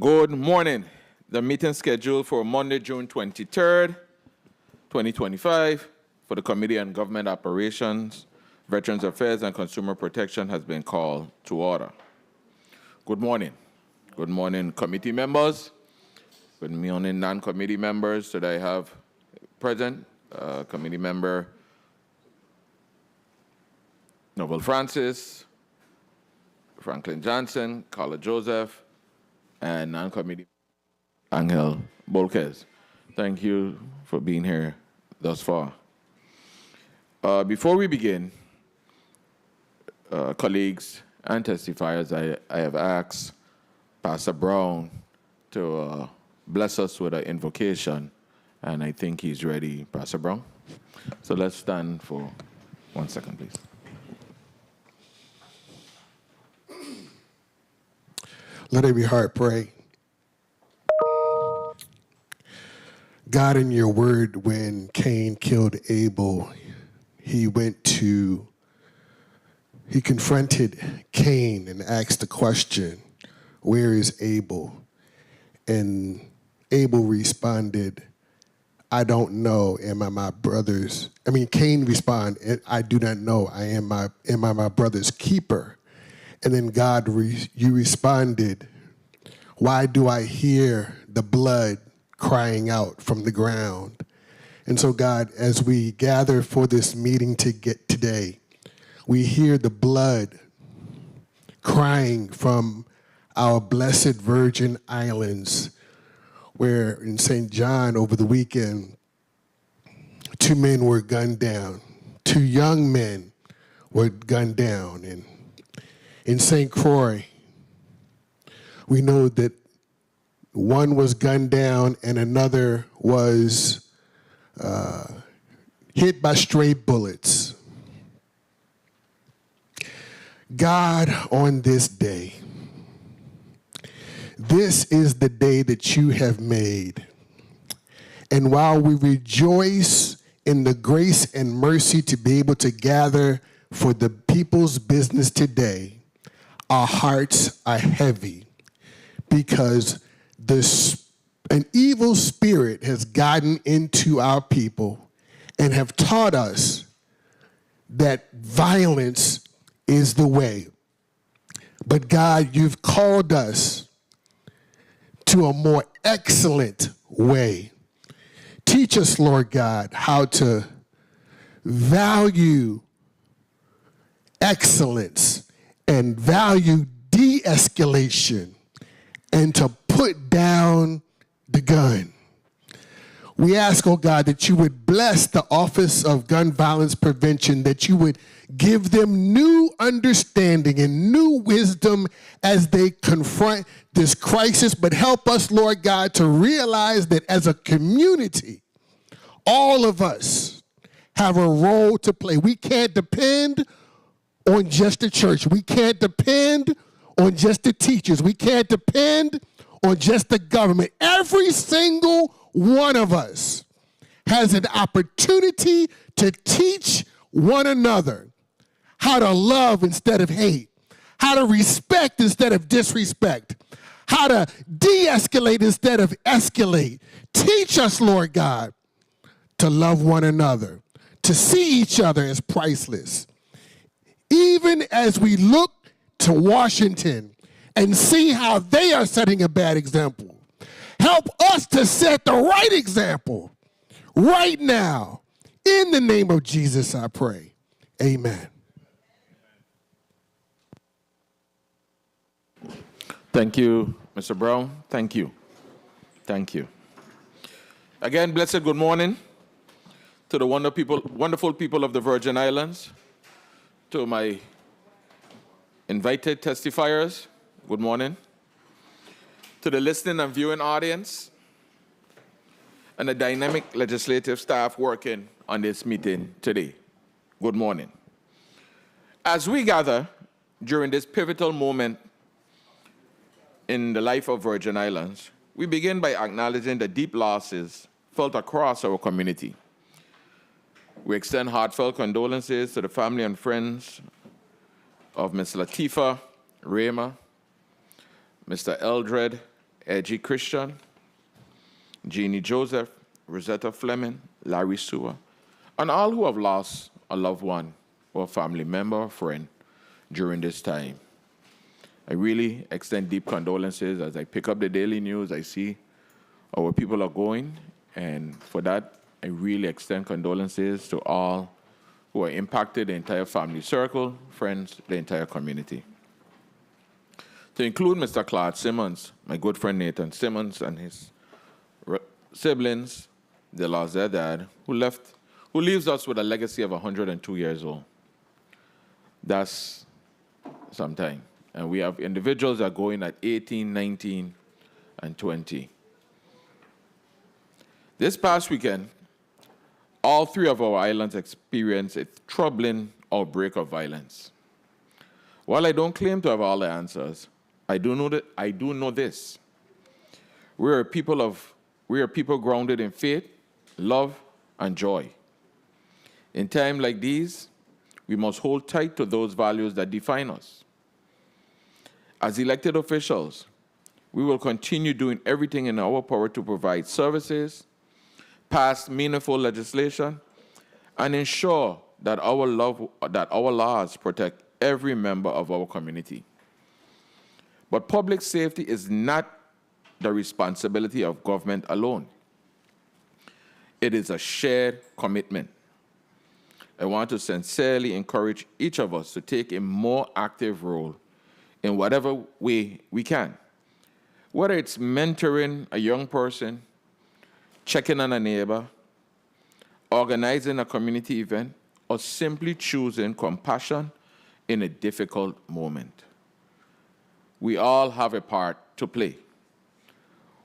Good morning. The meeting scheduled for Monday, June 23rd, 2025, for for the Committee on Government Operations, Veterans Affairs, and Consumer Protection has been called to order. Good morning. Good morning, committee members. Good morning, non-committee members that I have present. Committee member Noble Francis, Franklin Johnson, Carla Joseph, and non-committee Angel Bolquez. Thank you for being here thus far. Before we begin, colleagues and testifiers, I have asked Pastor Brown to bless us with an invocation, and I think he's ready, Pastor Brown. So let's stand for 1 second, please. Let every heart pray. God, in your word, when Cain killed Abel, he confronted Cain and asked the question, where is Abel? And Abel responded, I don't know, am I my brother's? Cain responded, I do not know, am I my brother's keeper? And then God, you responded, why do I hear the blood crying out from the ground? And so God, as we gather for this meeting today, we hear the blood crying from our Blessed Virgin Islands, where in St. John over the weekend, 2 men were gunned down. 2 young men were gunned down. And in St. Croix, we know that one was gunned down and another was hit by stray bullets. God, on this day, this is the day that you have made. And while we rejoice in the grace and mercy to be able to gather for the people's business today, our hearts are heavy because an evil spirit has gotten into our people and have taught us that violence is the way. But God, you've called us to a more excellent way. Teach us, Lord God, how to value excellence and value de-escalation and to put down the gun. We ask, oh God, that you would bless the Office of Gun Violence Prevention, that you would give them new understanding and new wisdom as they confront this crisis, but help us, Lord God, to realize that as a community, all of us have a role to play. We can't depend on just the church. We can't depend on just the teachers. We can't depend on just the government. Every single one of us has an opportunity to teach one another how to love instead of hate, how to respect instead of disrespect, how to de-escalate instead of escalate. Teach us, Lord God, to love one another, to see each other as priceless. Even as we look to Washington and see how they are setting a bad example, help us to set the right example right now. In the name of Jesus, I pray. Amen. Thank you, Mr. Brown. Thank you. Thank you. Again, blessed good morning to the wonderful people of the Virgin Islands, to my invited testifiers, good morning, to the listening and viewing audience, and the dynamic legislative staff working on this meeting today, good morning. As we gather during this pivotal moment in the life of Virgin Islands, we begin by acknowledging the deep losses felt across our community. We extend heartfelt condolences to the family and friends of Ms. Latifa Rayma, Mr. Eldred Edgy Christian, Jeannie Joseph, Rosetta Fleming, Larry Sewer, and all who have lost a loved one or a family member or friend during this time. I really extend deep condolences. As I pick up the daily news, I see our people are going, and for that, I really extend condolences to all who are impacted, the entire family circle, friends, the entire community. To include Mr. Claude Simmons, my good friend Nathan Simmons, and his siblings, they lost their dad, who leaves us with a legacy of 102 years old. That's some time. And we have individuals that are going at 18, 19, and 20. This past weekend, all three of our islands experienced a troubling outbreak of violence. While I don't claim to have all the answers, I do know this. We are people grounded in faith, love, and joy. In times like these, we must hold tight to those values that define us. As elected officials, we will continue doing everything in our power to provide services, pass meaningful legislation, and ensure that our laws protect every member of our community. But public safety is not the responsibility of government alone. It is a shared commitment. I want to sincerely encourage each of us to take a more active role in whatever way we can. Whether it's mentoring a young person, checking on a neighbor, organizing a community event, or simply choosing compassion in a difficult moment. We all have a part to play.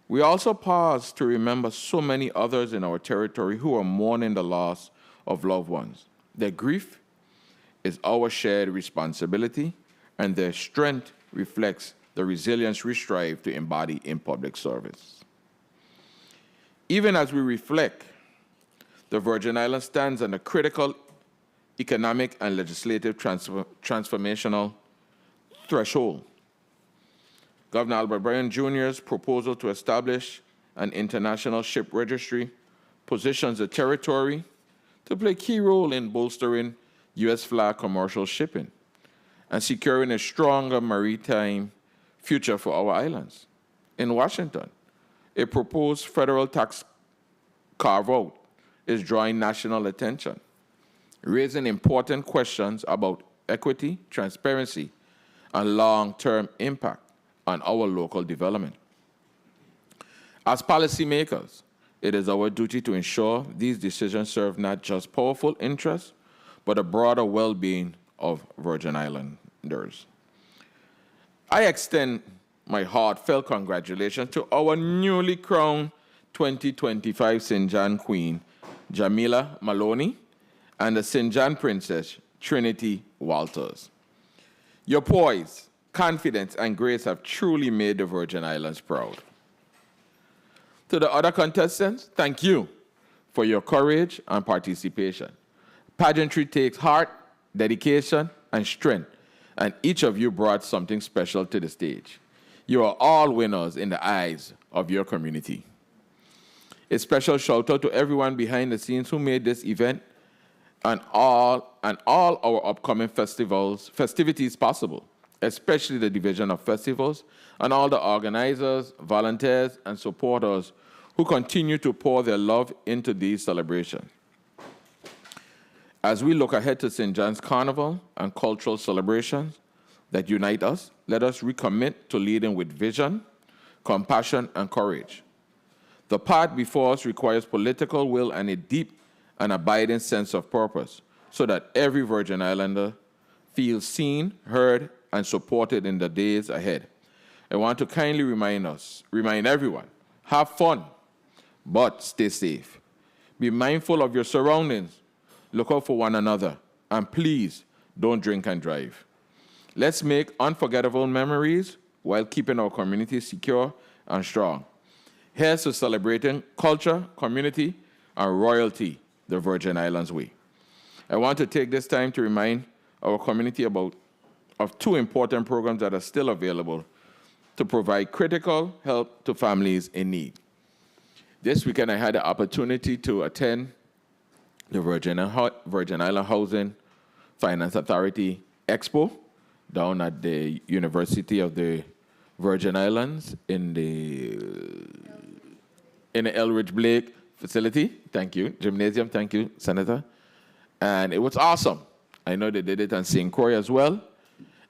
We also pause to remember so many others in our territory who are mourning the loss of loved ones. Their grief is our shared responsibility, and their strength reflects the resilience we strive to embody in public service. Even as we reflect, the Virgin Islands stands on a critical economic and legislative transformational threshold. Governor Albert Bryan Jr.'s proposal to establish an international ship registry positions the territory to play a key role in bolstering U.S. flag commercial shipping and securing a stronger maritime future for our islands. In Washington, a proposed federal tax carve-out is drawing national attention, raising important questions about equity, transparency, and long-term impact on our local development. As policymakers, it is our duty to ensure these decisions serve not just powerful interests, but a broader well-being of Virgin Islanders. I extend my heartfelt congratulations to our newly crowned 2025 St. John Queen, Jamila Maloney, and the St. John Princess, Trinity Walters. Your poise, confidence, and grace have truly made the Virgin Islands proud. To the other contestants, thank you for your courage and participation. Pageantry takes heart, dedication, and strength, and each of you brought something special to the stage. You are all winners in the eyes of your community. A special shout out to everyone behind the scenes who made this event and all our upcoming festivities possible, especially the Division of Festivals and all the organizers, volunteers, and supporters who continue to pour their love into these celebrations. As we look ahead to St. John's Carnival and cultural celebrations that unite us, let us recommit to leading with vision, compassion, and courage. The path before us requires political will and a deep and abiding sense of purpose so that every Virgin Islander feels seen, heard, and supported in the days ahead. I want to kindly remind everyone, have fun, but stay safe. Be mindful of your surroundings, look out for one another, and please don't drink and drive. Let's make unforgettable memories while keeping our community secure and strong. Here's to celebrating culture, community, and royalty the Virgin Islands way. I want to take this time to remind our community of two important programs that are still available to provide critical help to families in need. This weekend, I had the opportunity to attend the Virgin Island Housing Finance Authority Expo down at the University of the Virgin Islands in the Elridge Blake facility. Thank you. Gymnasium. Thank you, Senator. And it was awesome. I know they did it on St. Croix as well.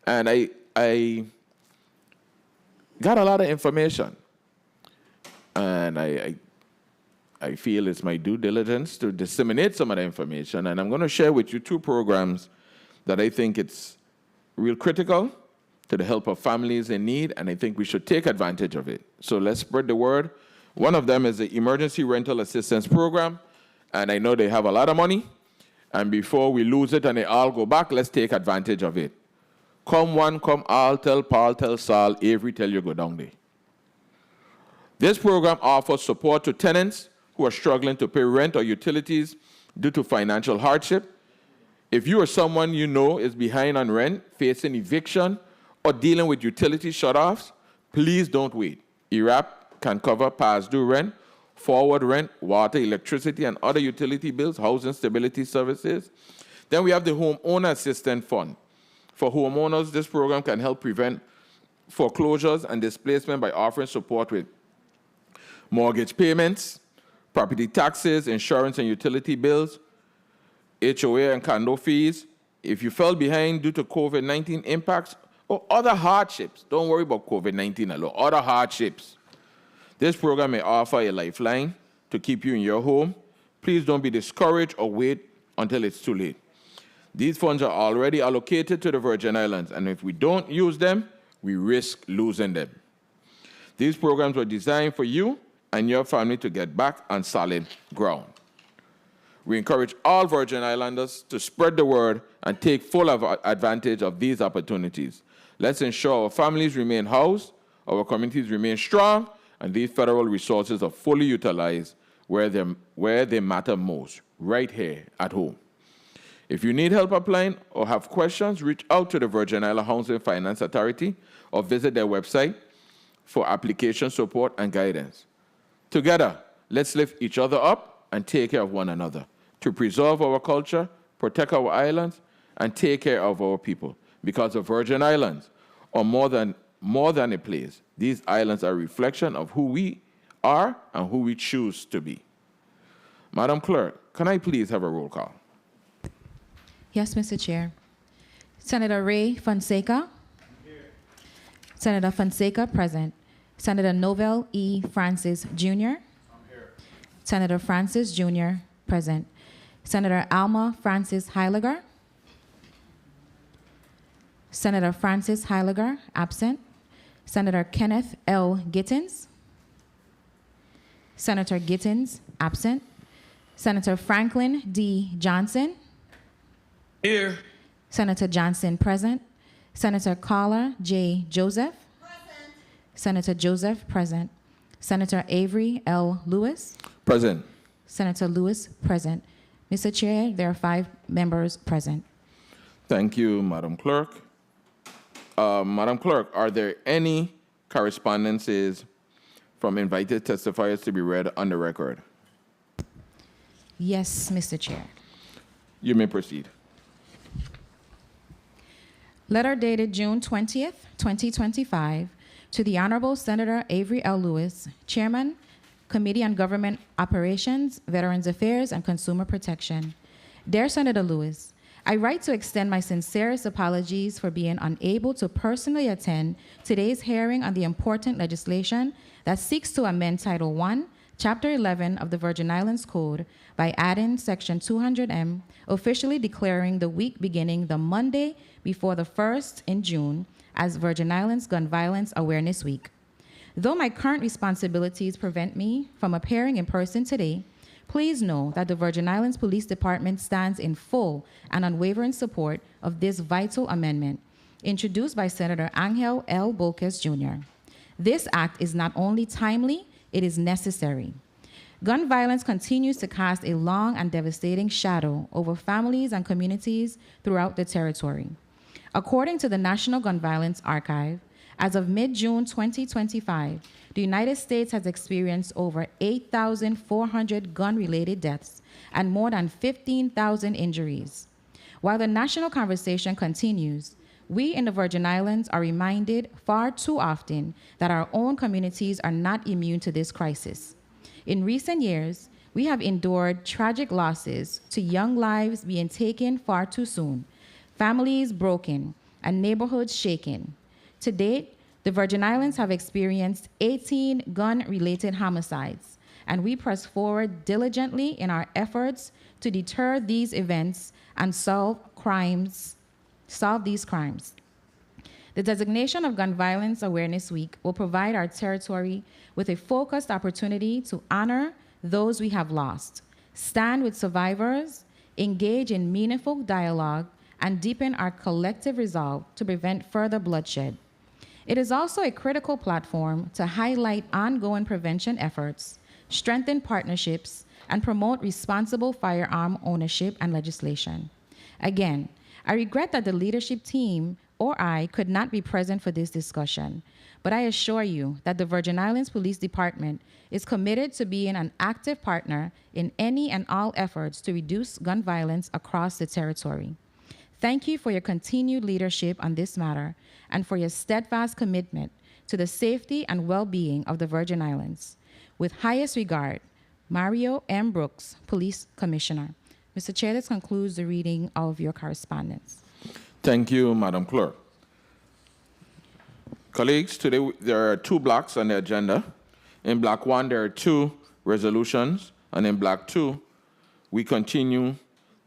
And I got a lot of information. And I feel it's my due diligence to disseminate some of the information. And I'm going to share with you 2 programs that I think it's real critical to the help of families in need, and I think we should take advantage of it. So let's spread the word. One of them is the Emergency Rental Assistance Program, and I know they have a lot of money, and before we lose it and they all go back, let's take advantage of it. Come one, come all, tell Paul, tell Saul, Avery, tell you go down there. This program offers support to tenants who are struggling to pay rent or utilities due to financial hardship. If you or someone you know is behind on rent, facing eviction, or dealing with utility shutoffs, please don't wait. ERAP can cover past due rent, forward rent, water, electricity, and other utility bills, housing stability services. Then we have the Homeowner Assistance Fund. For homeowners, this program can help prevent foreclosures and displacement by offering support with mortgage payments, property taxes, insurance and utility bills, HOA and condo fees. If you fell behind due to COVID-19 impacts or other hardships, don't worry about COVID-19 alone, other hardships. This program may offer a lifeline to keep you in your home. Please don't be discouraged or wait until it's too late. These funds are already allocated to the Virgin Islands, and if we don't use them, we risk losing them. These programs were designed for you and your family to get back on solid ground. We encourage all Virgin Islanders to spread the word and take full advantage of these opportunities. Let's ensure our families remain housed, our communities remain strong, and these federal resources are fully utilized where they matter most, right here at home. If you need help applying or have questions, reach out to the Virgin Island Housing Finance Authority or visit their website for application support and guidance. Together, let's lift each other up and take care of one another to preserve our culture, protect our islands, and take care of our people. Because the Virgin Islands are more than a place. These islands are a reflection of who we are and who we choose to be. Madam Clerk, can I please have a roll call? Yes, Mr. Chair. Senator Ray Fonseca. Here. Senator Fonseca, present. Senator Novell E. Francis, Jr. I'm here. Senator Francis, Jr., present. Senator Alma Francis Heiliger. Senator Francis Heiliger, absent. Senator Kenneth L. Gittins. Senator Gittins, absent. Senator Franklin D. Johnson. Here. Senator Johnson, present. Senator Carla J. Joseph. Present. Senator Joseph, present. Senator Avery L. Lewis. Present. Senator Lewis, present. Mr. Chair, there are 5 members present. Thank you, Madam Clerk. Madam Clerk, are there any correspondences from invited testifiers to be read on the record? Yes, Mr. Chair. You may proceed. Letter dated June 20th, 2025, to the Honorable Senator Avery L. Lewis, Chairman, Committee on Government Operations, Veterans Affairs, and Consumer Protection. Dear Senator Lewis, I write to extend my sincerest apologies for being unable to personally attend today's hearing on the important legislation that seeks to amend Title I, Chapter 11 of the Virgin Islands Code by adding Section 200M, officially declaring the week beginning the Monday before the 1st in June as Virgin Islands Gun Violence Awareness Week. Though my current responsibilities prevent me from appearing in person today, please know that the Virgin Islands Police Department stands in full and unwavering support of this vital amendment, introduced by Senator Angel L. Bolkes, Jr. This act is not only timely, it is necessary. Gun violence continues to cast a long and devastating shadow over families and communities throughout the territory. According to the National Gun Violence Archive, As of mid-June 2025, the United States has experienced over 8,400 gun-related deaths and more than 15,000 injuries. While the national conversation continues, we in the Virgin Islands are reminded far too often that our own communities are not immune to this crisis. In recent years, we have endured tragic losses to young lives being taken far too soon, families broken, and neighborhoods shaken. To date, the Virgin Islands have experienced 18 gun-related homicides, and we press forward diligently in our efforts to deter these events and solve these crimes. The designation of Gun Violence Awareness Week will provide our territory with a focused opportunity to honor those we have lost, stand with survivors, engage in meaningful dialogue, and deepen our collective resolve to prevent further bloodshed. It is also a critical platform to highlight ongoing prevention efforts, strengthen partnerships, and promote responsible firearm ownership and legislation. Again, I regret that the leadership team or I could not be present for this discussion, but I assure you that the Virgin Islands Police Department is committed to being an active partner in any and all efforts to reduce gun violence across the territory. Thank you for your continued leadership on this matter and for your steadfast commitment to the safety and well-being of the Virgin Islands. With highest regard, Mario M. Brooks, Police Commissioner. Mr. Chair, this concludes the reading of your correspondence. Thank you, Madam Clerk. Colleagues, today there are 2 blocks on the agenda. In Block 1, there are 2 resolutions, and in Block 2, we continue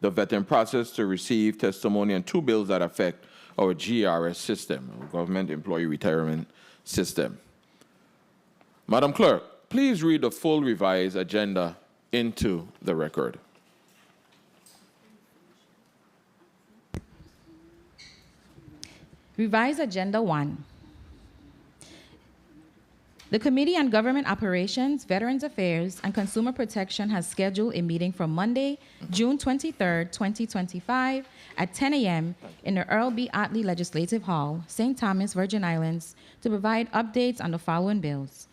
the vetting process to receive testimony on 2 bills that affect our GRS system, our Government Employee Retirement System. Madam Clerk, please read the full revised agenda into the record. Revised Agenda 1. The Committee on Government Operations, Veterans Affairs, and Consumer Protection has scheduled a meeting for Monday, June 23, 2025, at 10 a.m. in the Earl B. Otley Legislative Hall, St. Thomas, Virgin Islands, to provide updates on the following bills.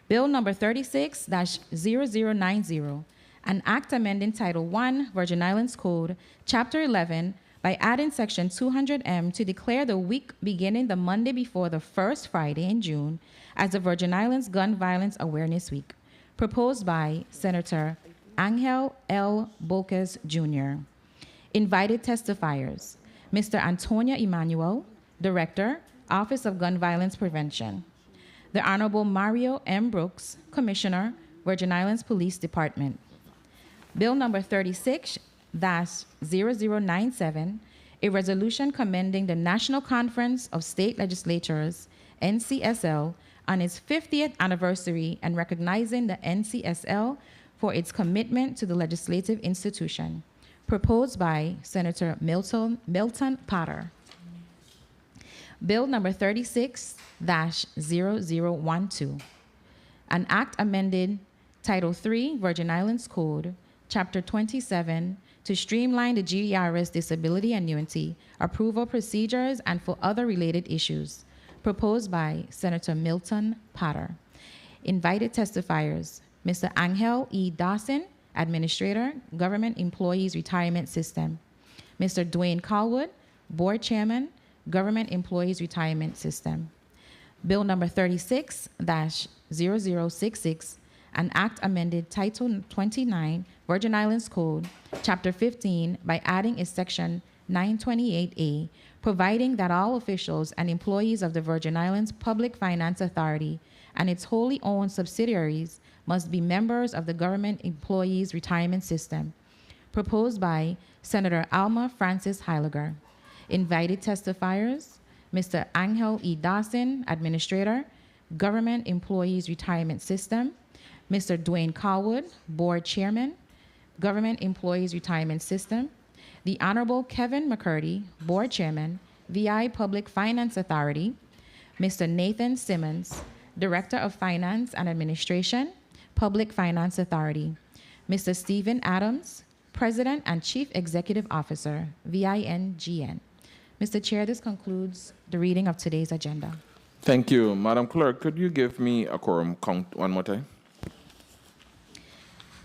Bill number 36-0090, an act amending Title I, Virgin Islands Code, Chapter 11, by adding Section 200M to declare the week beginning the Monday before the first Friday in June as the Virgin Islands Gun Violence Awareness Week, proposed by Senator Angel L. Bocas, Jr. Invited testifiers, Mr. Antonio Emanuel, Director, Office of Gun Violence Prevention. The Honorable Mario M. Brooks, Commissioner, Virgin Islands Police Department. Bill number 36-0097, a resolution commending the National Conference of State Legislatures, NCSL, on its 50th anniversary and recognizing the NCSL for its commitment to the legislative institution, proposed by Senator Milton Potter. Bill number 36-0012, an act amended Title III, Virgin Islands Code, Chapter 27, to streamline the GRS disability annuity approval procedures and for other related issues, proposed by Senator Milton Potter. Invited testifiers, Mr. Angel E. Dawson, Administrator, Government Employees Retirement System. Mr. Dwayne Callwood, Board Chairman, Government Employees Retirement System. Bill number 36-0066, an act amended Title 29, Virgin Islands Code, Chapter 15, by adding a Section 928A, providing that all officials and employees of the Virgin Islands Public Finance Authority and its wholly owned subsidiaries must be members of the Government Employees Retirement System, proposed by Senator Alma Francis Heiliger. Invited testifiers, Mr. Angel E. Dawson, Administrator, Government Employees Retirement System, Mr. Dwayne Callwood, Board Chairman, Government Employees Retirement System, the Honorable Kevin McCurdy, Board Chairman, VI Public Finance Authority, Mr. Nathan Simmons, Director of Finance and Administration, Public Finance Authority, Mr. Stephen Adams, President and Chief Executive Officer, VINGN. Mr. Chair, this concludes the reading of today's agenda. Thank you. Madam Clerk, could you give me a quorum count one more time?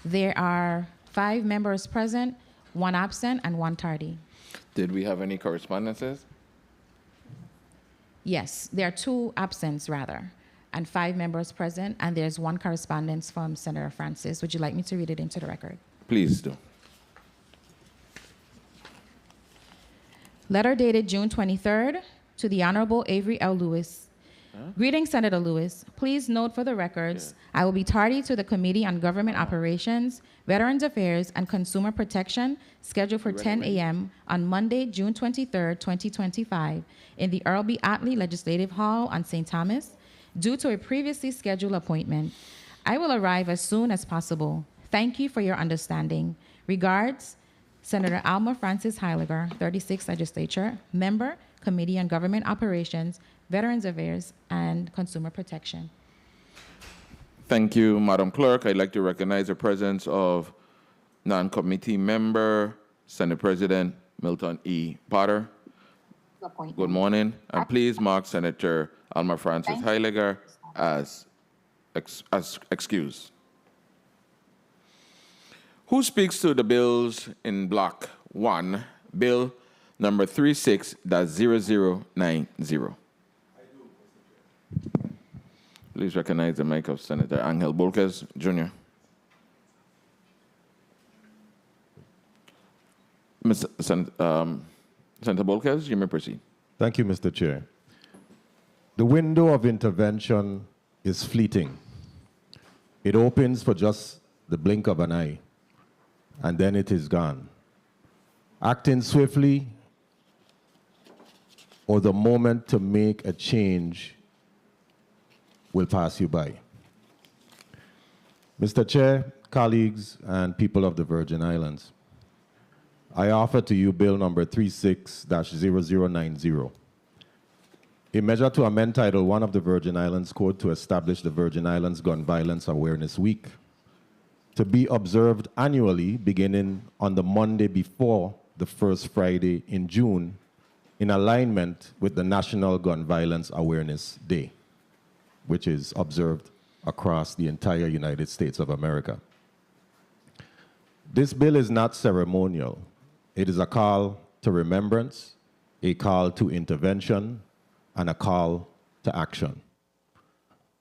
There are 5 members present, 1 absent, and 1 tardy. Did we have any correspondences? Yes, there are 2 absents, rather, and 5 members present, and there's 1 correspondence from Senator Francis. Would you like me to read it into the record? Please do. Letter dated June 23rd to the Honorable Avery L. Lewis. Greetings, Senator Lewis. Please note for the records, I will be tardy to the Committee on Government Operations, Veterans Affairs, and Consumer Protection, scheduled for 10 a.m. on Monday, June 23rd, 2025, in the Earl B. Otley Legislative Hall on St. Thomas, due to a previously scheduled appointment. I will arrive as soon as possible. Thank you for your understanding. Regards, Senator Alma Francis Heiliger, 36th Legislature, Member, Committee on Government Operations, Veterans Affairs, and Consumer Protection. Thank you, Madam Clerk. I'd like to recognize the presence of non-committee member, Senate President Milton E. Potter. Good morning. And please mark Senator Alma Francis Heiliger as excused. Who speaks to the bills in Block 1, Bill number 36-0090? Please recognize the mic of Senator Angel Bolquez, Jr. Senator Bolquez, you may proceed. Thank you, Mr. Chair. The window of intervention is fleeting. It opens for just the blink of an eye, and then it is gone. Acting swiftly or the moment to make a change will pass you by. Mr. Chair, colleagues, and people of the Virgin Islands, I offer to you Bill number 36-0090, a measure to amend Title 1 of the Virgin Islands Code to establish the Virgin Islands Gun Violence Awareness Week, to be observed annually beginning on the Monday before the first Friday in June, in alignment with the National Gun Violence Awareness Day, which is observed across the entire United States of America. This bill is not ceremonial. It is a call to remembrance, a call to intervention, and a call to action.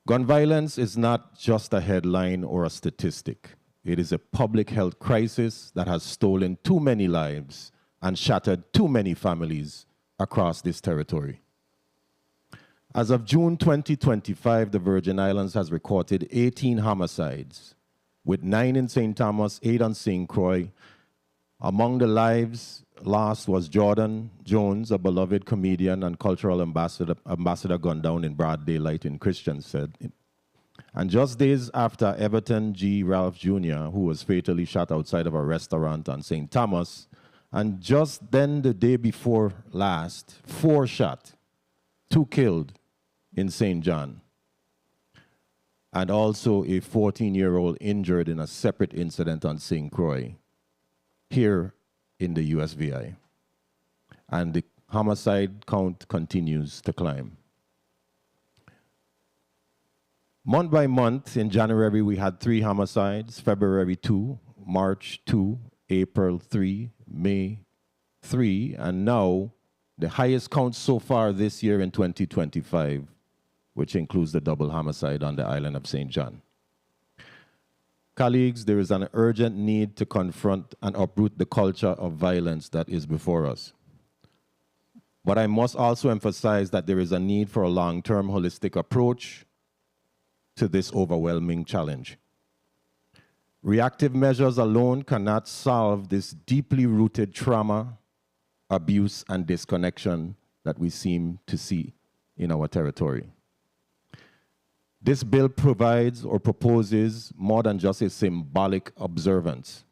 Gun violence is not just a headline or a statistic. It is a public health crisis that has stolen too many lives and shattered too many families across this territory. As of June 2025, the Virgin Islands has recorded 18 homicides, with 9 in St. Thomas, 8 on St. Croix. Among the lives lost was Jordan Jones, a beloved comedian and cultural ambassador gunned down in broad daylight in Christiansted. And just days after Everton G. Ralph Jr., who was fatally shot outside of a restaurant on St. Thomas, and just then the day before last, 4 shot, 2 killed in St. John, and also a 14-year-old injured in a separate incident on St. Croix, here in the USVI. And the homicide count continues to climb. Month by month, in January, we had 3 homicides, February 2, March 2, April 3, May 3, and now the highest count so far this year in 2025, which includes the double homicide on the island of St. John. Colleagues, there is an urgent need to confront and uproot the culture of violence that is before us. But I must also emphasize that there is a need for a long-term holistic approach to this overwhelming challenge. Reactive measures alone cannot solve this deeply rooted trauma, abuse, and disconnection that we seem to see in our territory. This bill provides or proposes more than just a symbolic observance.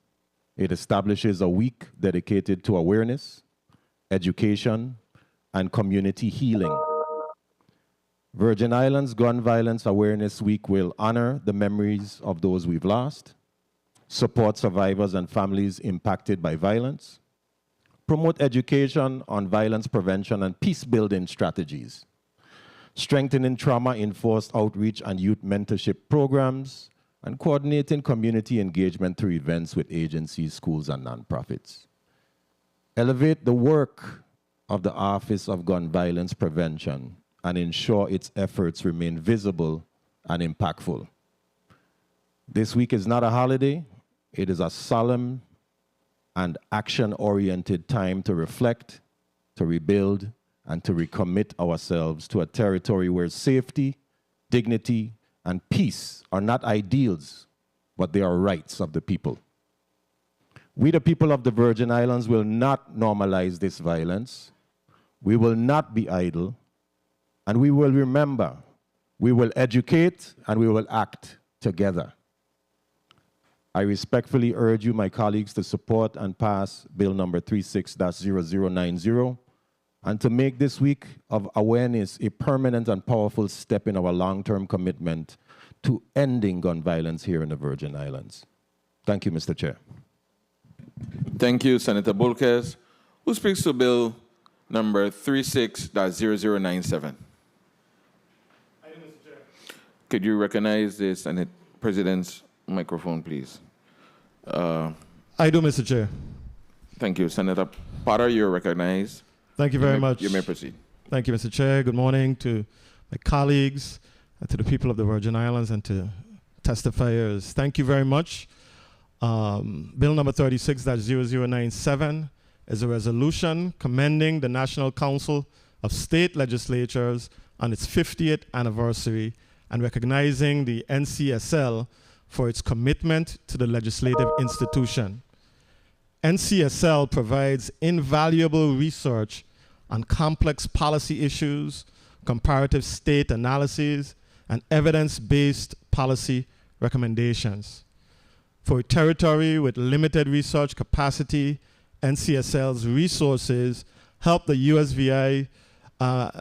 It establishes a week dedicated to awareness, education, and community healing. Virgin Islands Gun Violence Awareness Week will honor the memories of those we've lost, support survivors and families impacted by violence, promote education on violence prevention and peace-building strategies, strengthening trauma-enforced outreach and youth mentorship programs, and coordinating community engagement through events with agencies, schools, and nonprofits. Elevate the work of the Office of Gun Violence Prevention and ensure its efforts remain visible and impactful. This week is not a holiday. It is a solemn and action-oriented time to reflect, to rebuild, and to recommit ourselves to a territory where safety, dignity, and peace are not ideals, but they are rights of the people. We, the people of the Virgin Islands, will not normalize this violence. We will not be idle, and we will remember. We will educate, and we will act together. I respectfully urge you, my colleagues, to support and pass Bill number 36-0090, and to make this week of awareness a permanent and powerful step in our long-term commitment to ending gun violence here in the Virgin Islands. Thank you, Mr. Chair. Thank you, Senator Bulkes. Who speaks to Bill number 36-0097? Could you recognize the Senate President's microphone, please? I do, Mr. Chair. Thank you. Senator Potter, you're recognized. Thank you very much. You may proceed. Thank you, Mr. Chair. Good morning to my colleagues, to the people of the Virgin Islands, and to testifiers. Thank you very much. Bill number 36-0097 is a resolution commending the National Council of State Legislatures on its 50th anniversary and recognizing the NCSL for its commitment to the legislative institution. NCSL provides invaluable research on complex policy issues, comparative state analyses, and evidence-based policy recommendations. For a territory with limited research capacity, NCSL's resources help the USVI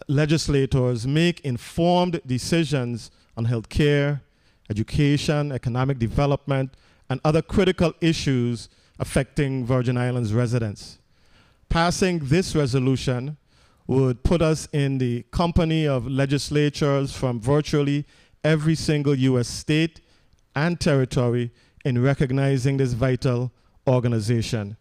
legislators make informed decisions on healthcare, education, economic development, and other critical issues affecting Virgin Islands residents. Passing this resolution would put us in the company of legislatures from virtually every single U.S. state and territory in recognizing this vital organization.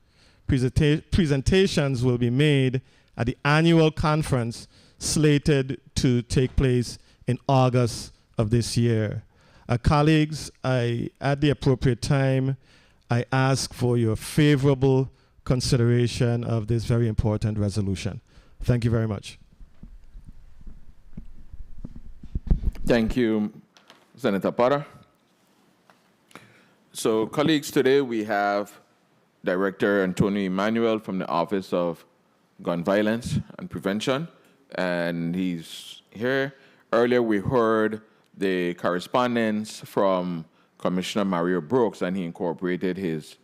Presentations will be made at the annual conference slated to take place in August of this year. Colleagues, at the appropriate time, I ask for your favorable consideration of this very important resolution. Thank you very much. Thank you, Senator Potter. So, colleagues, today we have Director Antonio Emmanuel from the Office of Gun Violence and Prevention, and he's here. Earlier we heard the correspondence from Commissioner Mario Brooks, and he incorporated his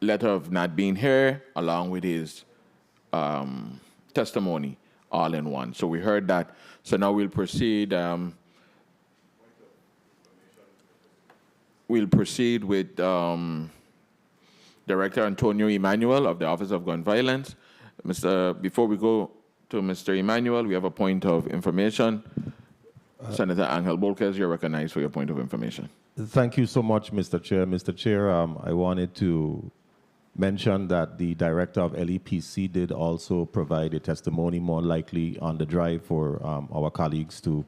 letter of not being here along with his testimony all in one. So we heard that. So now we'll proceed. We'll proceed with Director Antonio Emmanuel of the Office of Gun Violence. Before we go to Mr. Emmanuel, we have a point of information. Senator Angel Bolquez, you're recognized for your point of information. Thank you so much, Mr. Chair. Mr. Chair, I wanted to mention that the director of LEPC did also provide a testimony, more likely on the drive, for our colleagues to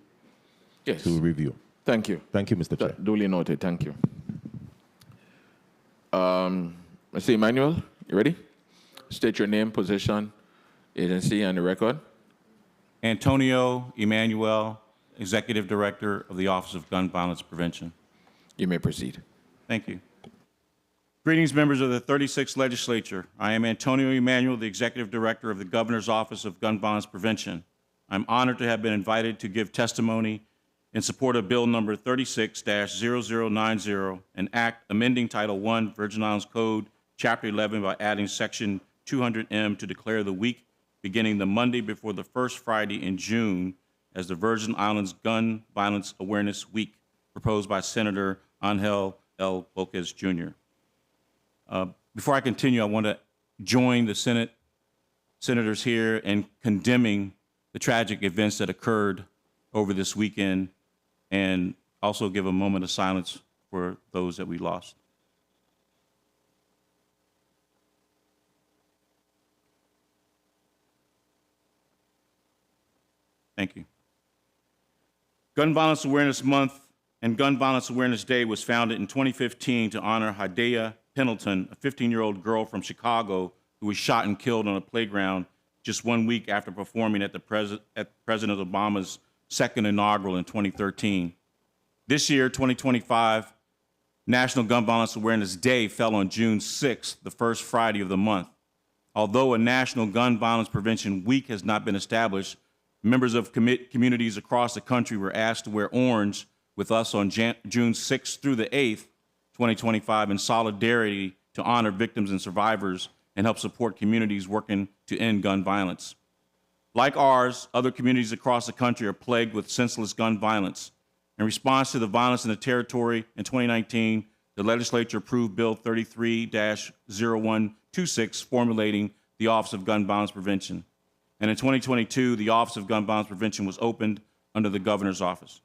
review. Thank you. Thank you, Mr. Chair. Duly noted. Thank you. Mr. Emmanuel, you ready? State your name, position, agency, and the record. Antonio Emmanuel, Executive Director of the Office of Gun Violence Prevention. You may proceed. Thank you. Greetings, members of the 36th Legislature. I am Antonio Emmanuel, the Executive Director of the Governor's Office of Gun Violence Prevention. I'm honored to have been invited to give testimony in support of Bill number 36-0090, an act amending Title I, Virgin Islands Code, Chapter 11, by adding Section 200M to declare the week beginning the Monday before the first Friday in June as the Virgin Islands Gun Violence Awareness Week, proposed by Senator Angel L. Bolquez, Jr. Before I continue, I want to join the senators here in condemning the tragic events that occurred over this weekend, and also give a moment of silence for those that we lost. Thank you. Gun Violence Awareness Month and Gun Violence Awareness Day was founded in 2015 to honor Hadiya Pendleton, a 15-year-old girl from Chicago who was shot and killed on a playground just 1 week after performing at President Obama's second inaugural in 2013. This year, 2025, National Gun Violence Awareness Day fell on June 6th, the first Friday of the month. Although a National Gun Violence Prevention Week has not been established, members of communities across the country were asked to wear orange with us on June 6th through the 8th, 2025, in solidarity to honor victims and survivors and help support communities working to end gun violence. Like ours, other communities across the country are plagued with senseless gun violence. In response to the violence in the territory in 2019, the legislature approved Bill 33-0126, formulating the Office of Gun Violence Prevention. And in 2022, the Office of Gun Violence Prevention was opened under the governor's office.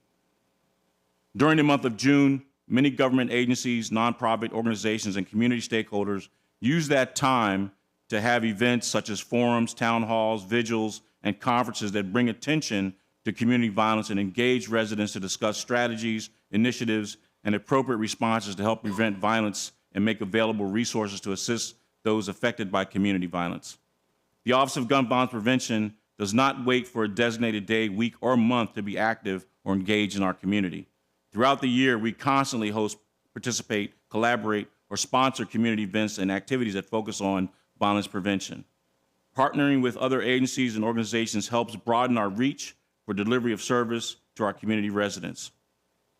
During the month of June, many government agencies, nonprofit organizations, and community stakeholders used that time to have events such as forums, town halls, vigils, and conferences that bring attention to community violence and engage residents to discuss strategies, initiatives, and appropriate responses to help prevent violence and make available resources to assist those affected by community violence. The Office of Gun Violence Prevention does not wait for a designated day, week, or month to be active or engaged in our community. Throughout the year, we constantly host, participate, collaborate, or sponsor community events and activities that focus on violence prevention. Partnering with other agencies and organizations helps broaden our reach for delivery of service to our community residents.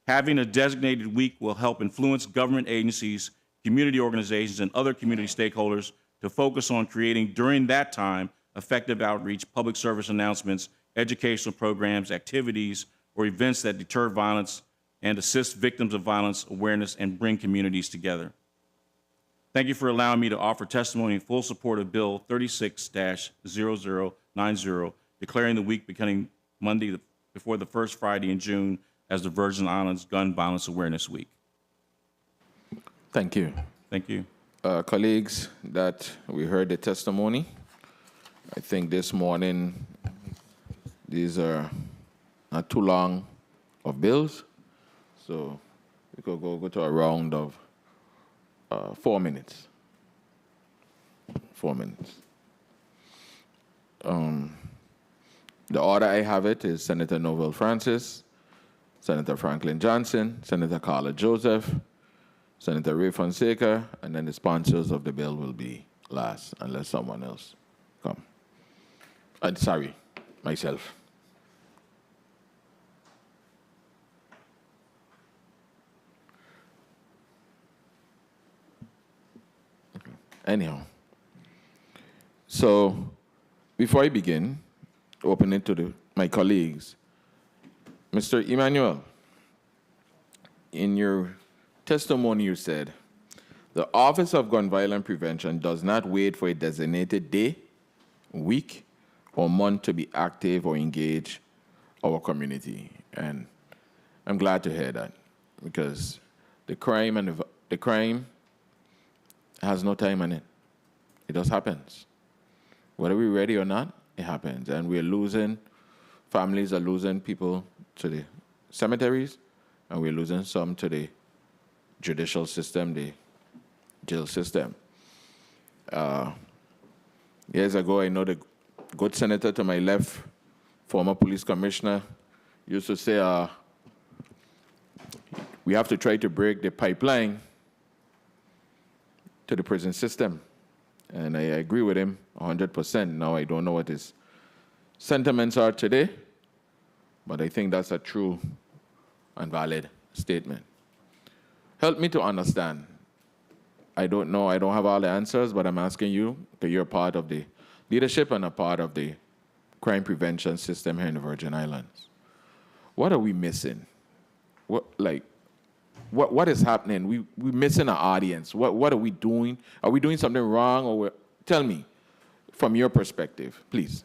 Having a designated week will help influence government agencies, community organizations, and other community stakeholders to focus on creating, during that time, effective outreach, public service announcements, educational programs, activities, or events that deter violence and assist victims of violence awareness and bring communities together. Thank you for allowing me to offer testimony in full support of Bill 36-0090, declaring the week beginning Monday before the first Friday in June as the Virgin Islands Gun Violence Awareness Week. Thank you. Thank you. Colleagues, that we heard the testimony. I think this morning, these are not too long of bills, so we could go to a round of 4 minutes. 4 minutes. The order I have it is Senator Novell Francis, Senator Franklin Johnson, Senator Carla Joseph, Senator Ray Fonseca, and then the sponsors of the bill will be last, unless someone else come. Sorry, myself. Anyhow, so before I begin, open it to my colleagues. Mr. Emmanuel, in your testimony you said, the Office of Gun Violence Prevention does not wait for a designated day, week, or month to be active or engage our community. And I'm glad to hear that, because the crime has no time on it. It just happens. Whether we're ready or not, it happens. And we're losing, families are losing people to the cemeteries, and we're losing some to the judicial system, the jail system. Years ago, I know the good senator to my left, former police commissioner, used to say, we have to try to break the pipeline to the prison system. And I agree with him 100%. Now, I don't know what his sentiments are today, but I think that's a true and valid statement. Help me to understand. I don't know, I don't have all the answers, but I'm asking you, because you're part of the leadership and a part of the crime prevention system here in the Virgin Islands. What are we missing? What is happening? We're missing an audience. What are we doing? Are we doing something wrong? Tell me, from your perspective, please.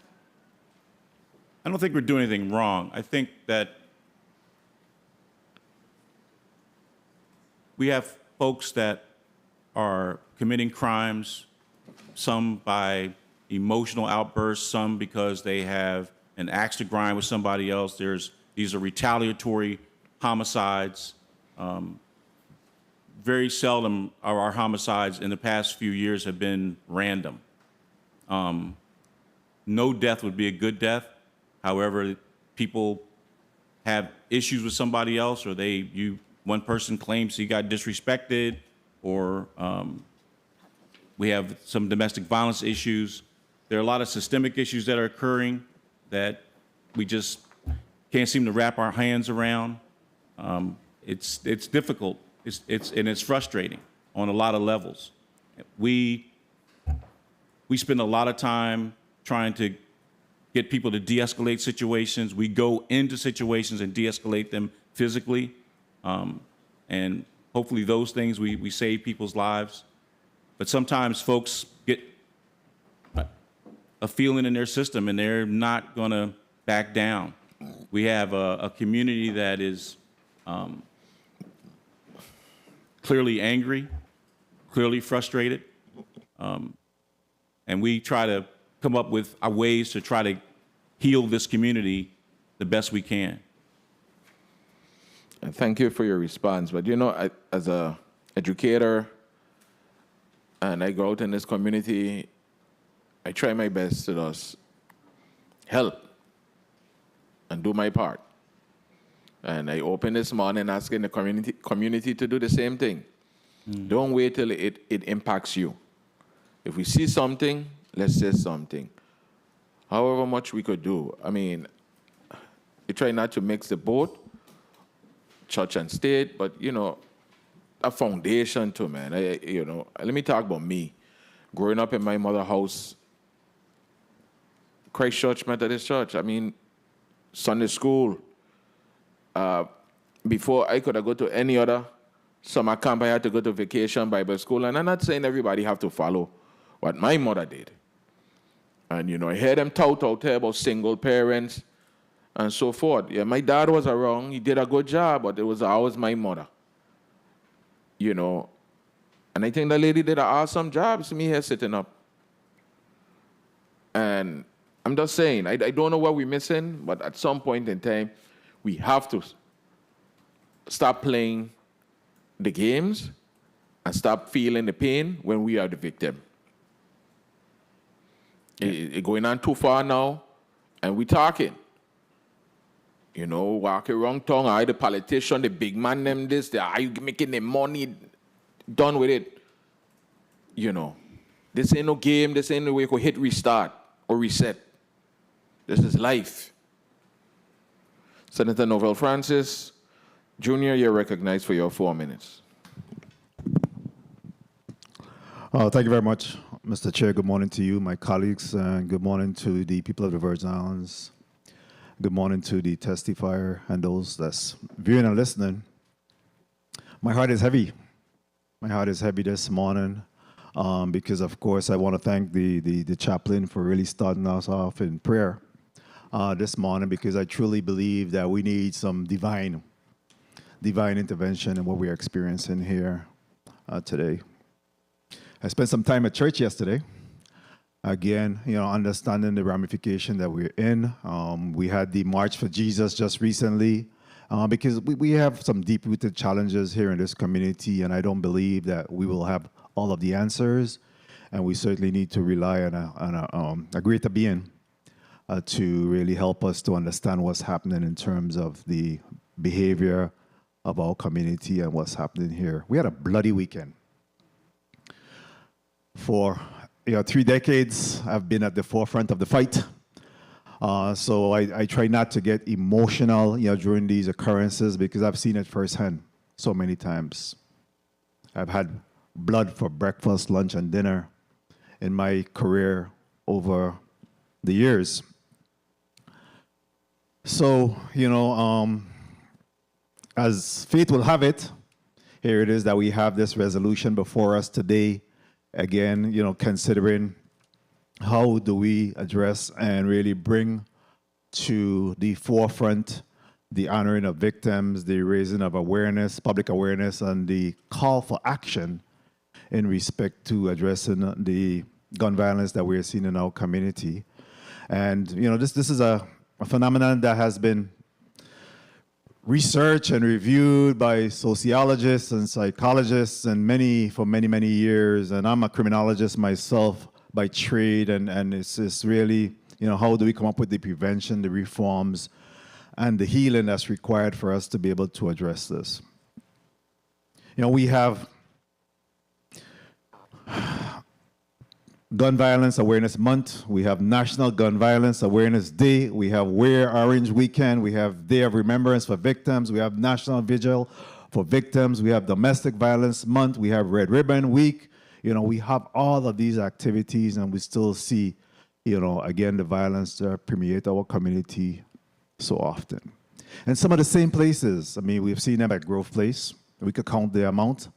I don't think we're doing anything wrong. I think that we have folks that are committing crimes, some by emotional outbursts, some because they have an axe to grind with somebody else. These are retaliatory homicides. Very seldom are our homicides in the past few years have been random. No death would be a good death. However, people have issues with somebody else, or one person claims he got disrespected, or we have some domestic violence issues. There are a lot of systemic issues that are occurring that we just can't seem to wrap our hands around. It's difficult. It's frustrating on a lot of levels. We spend a lot of time trying to get people to de-escalate situations. We go into situations and de-escalate them physically. And hopefully those things, we save people's lives. But sometimes folks get a feeling in their system and they're not gonna back down. We have a community that is clearly angry, clearly frustrated. And we try to come up with our ways to try to heal this community the best we can. And thank you for your response. But as an educator, and I go out in this community, I try my best to just help and do my part. And I open this morning asking the community to do the same thing. Don't wait till it impacts you. If we see something, let's say something. However much we could do. I mean, we try not to mix the both, church and state, but, a foundation too, man. Let me talk about me. Growing up in my mother's house, Christ Church, Methodist Church, Sunday school. Before I could have go to any other summer camp, I had to go to vacation Bible school. And I'm not saying everybody have to follow what my mother did. And, I hear them tout out there about single parents and so forth. Yeah, my dad was around. He did a good job, but it was always my mother. And I think the lady did an awesome job. See me here sitting up. And I'm just saying, I don't know what we're missing, but at some point in time, we have to stop playing the games and stop feeling the pain when we are the victim. It's going on too far now, and we're talking. Walking around town, the politician, the big man, them this, are you making the money? Done with it. This ain't no game, this ain't no way you could hit restart or reset. This is life. Senator Novell Francis, Jr., you're recognized for your 4 minutes. Thank you very much, Mr. Chair. Good morning to you, my colleagues, and good morning to the people of the Virgin Islands. Good morning to the testifier and those that's viewing and listening. My heart is heavy. My heart is heavy this morning because, of course, I want to thank the chaplain for really starting us off in prayer this morning, because I truly believe that we need some divine intervention in what we're experiencing here today. I spent some time at church yesterday. Again, understanding the ramification that we're in. We had the March for Jesus just recently because we have some deep-rooted challenges here in this community, and I don't believe that we will have all of the answers, and we certainly need to rely on a greater being to really help us to understand what's happening in terms of the behavior of our community and what's happening here. We had a bloody weekend. For 3 decades, I've been at the forefront of the fight. So I try not to get emotional during these occurrences because I've seen it firsthand so many times. I've had blood for breakfast, lunch, and dinner in my career over the years. So, as fate will have it, here it is that we have this resolution before us today. Again, considering how do we address and really bring to the forefront the honoring of victims, the raising of awareness, public awareness, and the call for action in respect to addressing the gun violence that we're seeing in our community. And this is a phenomenon that has been researched and reviewed by sociologists and psychologists and for many years. And I'm a criminologist myself by trade, and it's really, how do we come up with the prevention, the reforms, and the healing that's required for us to be able to address this. We have Gun Violence Awareness Month. We have National Gun Violence Awareness Day. We have Wear Orange Weekend. We have Day of Remembrance for Victims. We have National Vigil for Victims. We have Domestic Violence Month. We have Red Ribbon Week. We have all of these activities, and we still see, again, the violence that permeate our community so often. And some of the same places, we've seen them at Grove Place. We could count the amount.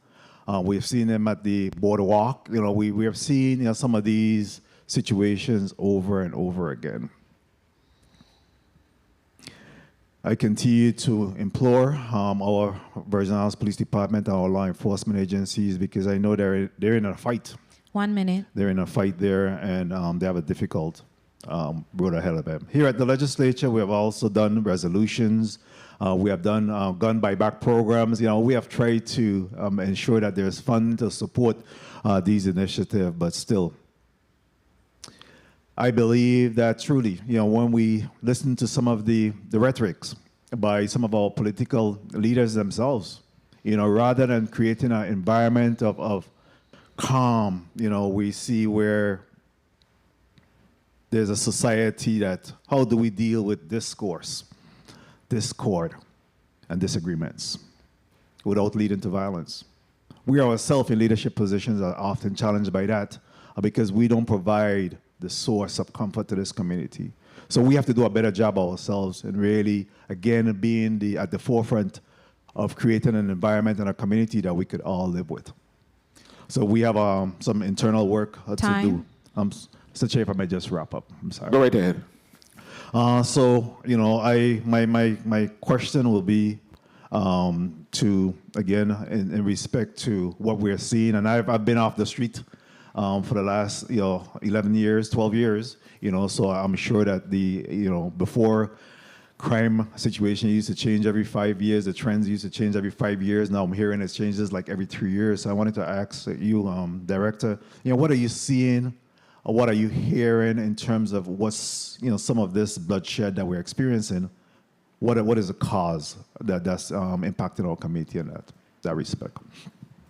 We've seen them at the boardwalk. We have seen some of these situations over and over again. I continue to implore our Virgin Islands Police Department, our law enforcement agencies, because I know they're in a fight. 1 minute. They're in a fight there, and they have a difficult road ahead of them. Here at the legislature, we have also done resolutions. We have done gun buyback programs. We have tried to ensure that there's funds to support these initiatives, but still, I believe that truly, when we listen to some of the rhetorics by some of our political leaders themselves, rather than creating an environment of calm, we see where there's a society that, how do we deal with discourse, discord, and disagreements without leading to violence? We ourselves in leadership positions are often challenged by that because we don't provide the source of comfort to this community. So we have to do a better job ourselves and really, again, being at the forefront of creating an environment and a community that we could all live with. So we have some internal work to do. Mr. Chair, if I may just wrap up. I'm sorry. Go right ahead. So, my question will be to, again, in respect to what we're seeing, and I've been off the street for the last 11 years, 12 years, so I'm sure that before crime situation used to change every 5 years, the trends used to change every 5 years. Now I'm hearing it changes like every 3 years. So I wanted to ask you, Director, what are you seeing? Or what are you hearing in terms of what's some of this bloodshed that we're experiencing? What is the cause that's impacting our community in that respect?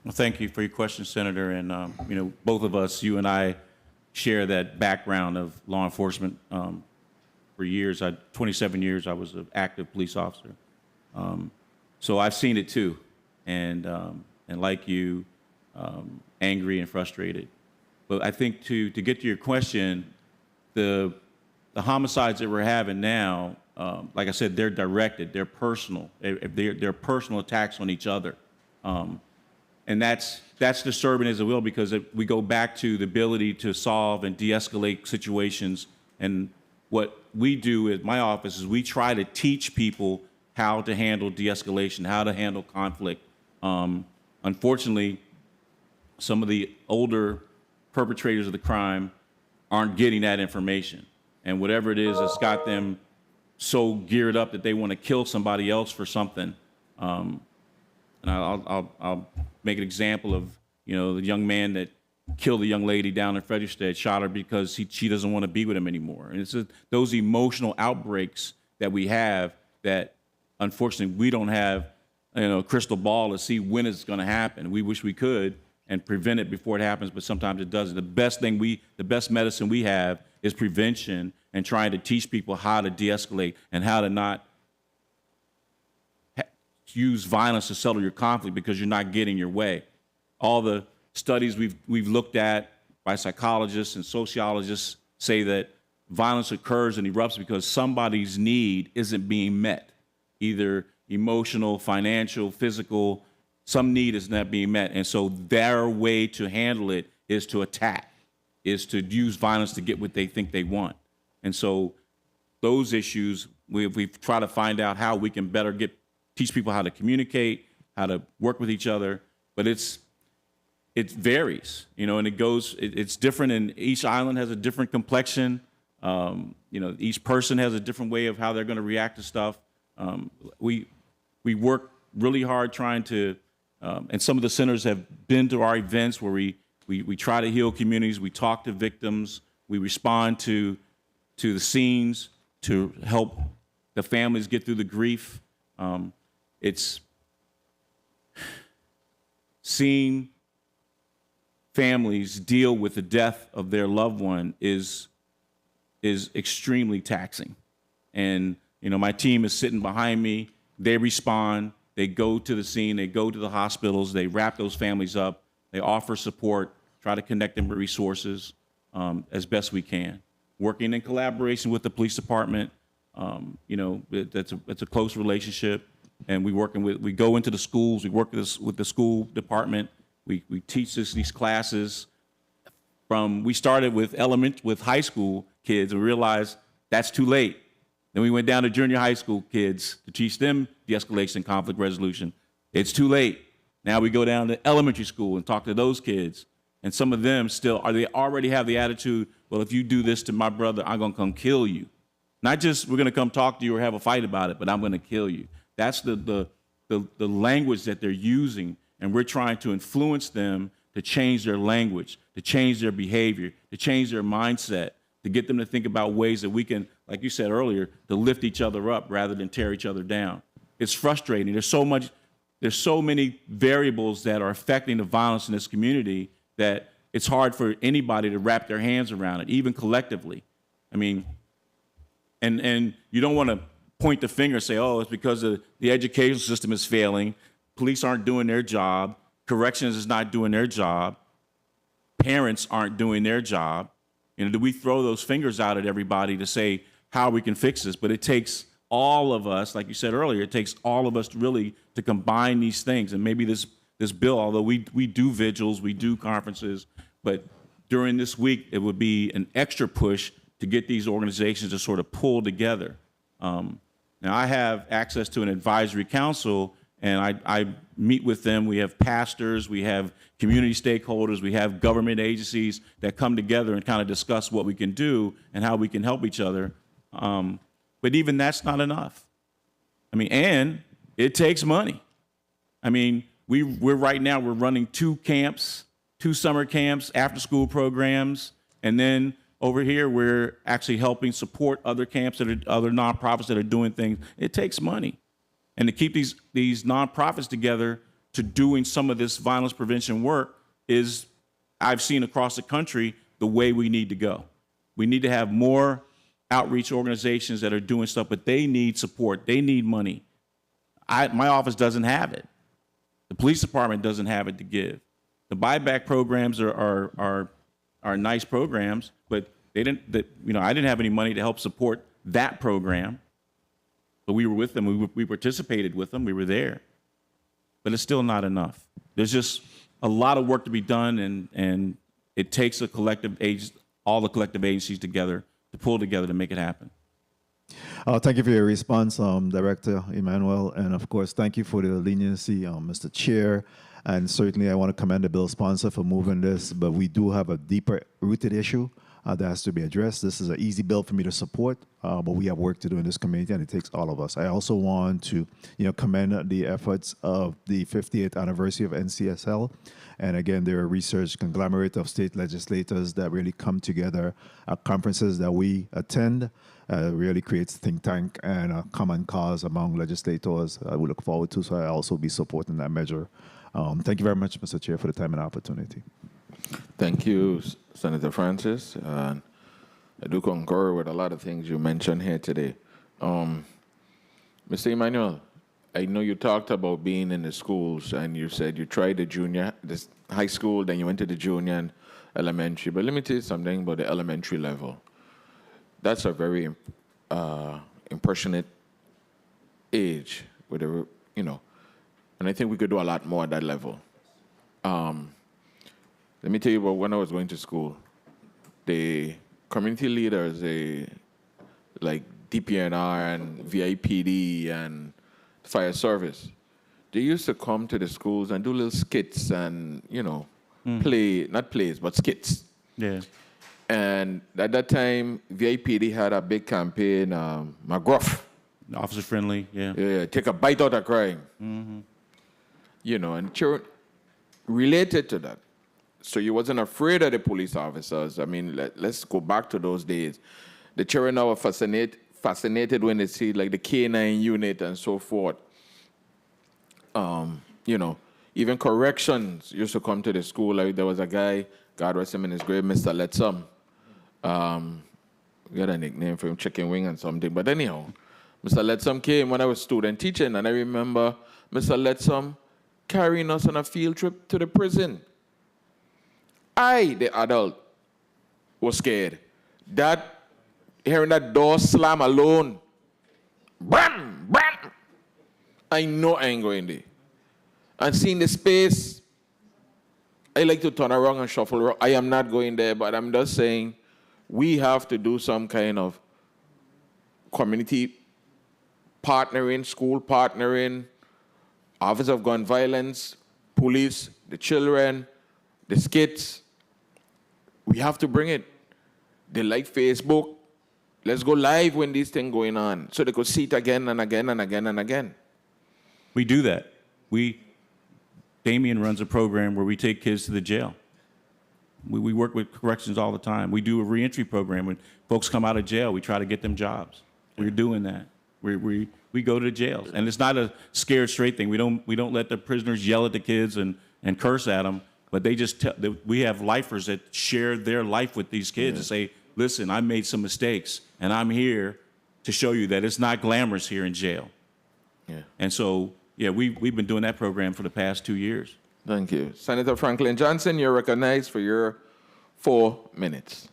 Well, thank you for your question, Senator. And both of us, you and I, share that background of law enforcement. For years, 27 years, I was an active police officer. So I've seen it too, and like you, angry and frustrated. But I think to get to your question, the homicides that we're having now, like I said, they're directed, they're personal, they're personal attacks on each other, and that's disturbing as well, because we go back to the ability to solve and de-escalate situations. And what we do at my office is we try to teach people how to handle de-escalation, how to handle conflict. Unfortunately, some of the older perpetrators of the crime aren't getting that information. And whatever it is that's got them so geared up that they want to kill somebody else for something. And I'll make an example of, the young man that killed a young lady down in Frederickstead, shot her because she doesn't want to be with him anymore. And it's those emotional outbreaks that we have that, unfortunately, we don't have a crystal ball to see when it's going to happen. We wish we could and prevent it before it happens, but sometimes it doesn't. The best medicine we have is prevention and trying to teach people how to de-escalate and how to not use violence to settle your conflict because you're not getting your way. All the studies we've looked at by psychologists and sociologists say that violence occurs and erupts because somebody's need isn't being met, either emotional, financial, physical. Some need is not being met. And so their way to handle it is to attack, is to use violence to get what they think they want. And so those issues. We've tried to find out how we can better teach people how to communicate, how to work with each other. But it varies, and it's different, and each island has a different complexion. Each person has a different way of how they're going to react to stuff. We work really hard trying to, and some of the centers have been to our events where we try to heal communities. We talk to victims. We respond to the scenes to help the families get through the grief. It's seeing families deal with the death of their loved one is extremely taxing. And, my team is sitting behind me. They respond. They go to the scene. They go to the hospitals. They wrap those families up. They offer support, try to connect them with resources as best we can. Working in collaboration with the police department, it's a close relationship. And we go into the schools. We work with the school department. We teach these classes. We started with high school kids and realized that's too late. Then we went down to junior high school kids to teach them de-escalation and conflict resolution. It's too late. Now we go down to elementary school and talk to those kids. And some of them they already have the attitude, well, if you do this to my brother, I'm going to come kill you. Not just we're going to come talk to you or have a fight about it, but I'm going to kill you. That's the language that they're using, and we're trying to influence them to change their language, to change their behavior, to change their mindset, to get them to think about ways that we can, like you said earlier, to lift each other up rather than tear each other down. It's frustrating. There's so many variables that are affecting the violence in this community that it's hard for anybody to wrap their hands around it, even collectively. I mean, and you don't want to point the finger and say, oh, it's because the education system is failing, police aren't doing their job, corrections is not doing their job, parents aren't doing their job. Do we throw those fingers out at everybody to say how we can fix this? But it takes all of us, like you said earlier, it takes all of us to combine these things. And maybe this bill, although we do vigils, we do conferences, but during this week, it would be an extra push to get these organizations to sort of pull together. Now, I have access to an advisory council, and I meet with them. We have pastors, we have community stakeholders, we have government agencies that come together and kind of discuss what we can do and how we can help each other. But even that's not enough. And it takes money. We're right now, we're running 2 camps, 2 summer camps, after-school programs, and then over here, we're actually helping support other camps, other nonprofits that are doing things. It takes money. And to keep these nonprofits together to doing some of this violence prevention work is, I've seen across the country, the way we need to go. We need to have more outreach organizations that are doing stuff, but they need support. They need money. My office doesn't have it. The police department doesn't have it to give. The buyback programs are nice programs, but I didn't have any money to help support that program. But we were with them. We participated with them. We were there. But it's still not enough. There's just a lot of work to be done, and it takes all the collective agencies together to pull together to make it happen. Thank you for your response, Director Emmanuel. And of course, thank you for the leniency, Mr. Chair. And certainly I want to commend the bill sponsor for moving this, but we do have a deeper rooted issue that has to be addressed. This is an easy bill for me to support, but we have work to do in this community, and it takes all of us. I also want to commend the efforts of the 50th anniversary of NCSL. And again, they're a research conglomerate of state legislators that really come together at conferences that we attend. Really creates think tank and a common cause among legislators we look forward to, so I also be supporting that measure. Thank you very much, Mr. Chair, for the time and opportunity. Thank you, Senator Francis. I do concur with a lot of things you mentioned here today. Mr. Emmanuel, I know you talked about being in the schools, and you said you tried the high school, then you went to the junior and elementary. But let me tell you something about the elementary level. That's a very impressionate age, and I think we could do a lot more at that level. Let me tell you about when I was going to school. The community leaders, they DPNR and VIPD and fire service, they used to come to the schools and do little skits and, play, not plays, but skits. Yeah. And at that time, VIPD had a big campaign, McGruff. Officer friendly, yeah. Yeah, take a bite out of crime. And children related to that. So you wasn't afraid of the police officers. I mean, let's go back to those days. The children now are fascinated when they see like the K9 unit and so forth. Even corrections used to come to the school. Like there was a guy, God rest him in his grave, Mr. Letsum. We got a nickname for him, Chicken Wing and something. But anyhow, Mr. Letsum came when I was student teaching, and I remember Mr. Letsum carrying us on a field trip to the prison. I, the adult, was scared. Hearing that door slam alone, bam, bam, I know I ain't going there. And seeing the space, I like to turn around and shuffle around. I am not going there, but I'm just saying we have to do some kind of community partnering, school partnering, Office of Gun Violence, police, the children, the skits. We have to bring it. They like Facebook. Let's go live when these things going on so they could see it again and again and again and again. We do that. Damien runs a program where we take kids to the jail. We work with corrections all the time. We do a reentry program. When folks come out of jail, we try to get them jobs. We're doing that. We go to the jails. And it's not a scared straight thing. We don't let the prisoners yell at the kids and curse at them, but we have lifers that share their life with these kids and say, listen, I made some mistakes, and I'm here to show you that it's not glamorous here in jail. Yeah. And so, we've been doing that program for the past 2 years. Thank you. Senator Franklin Johnson, you're recognized for your 4 minutes.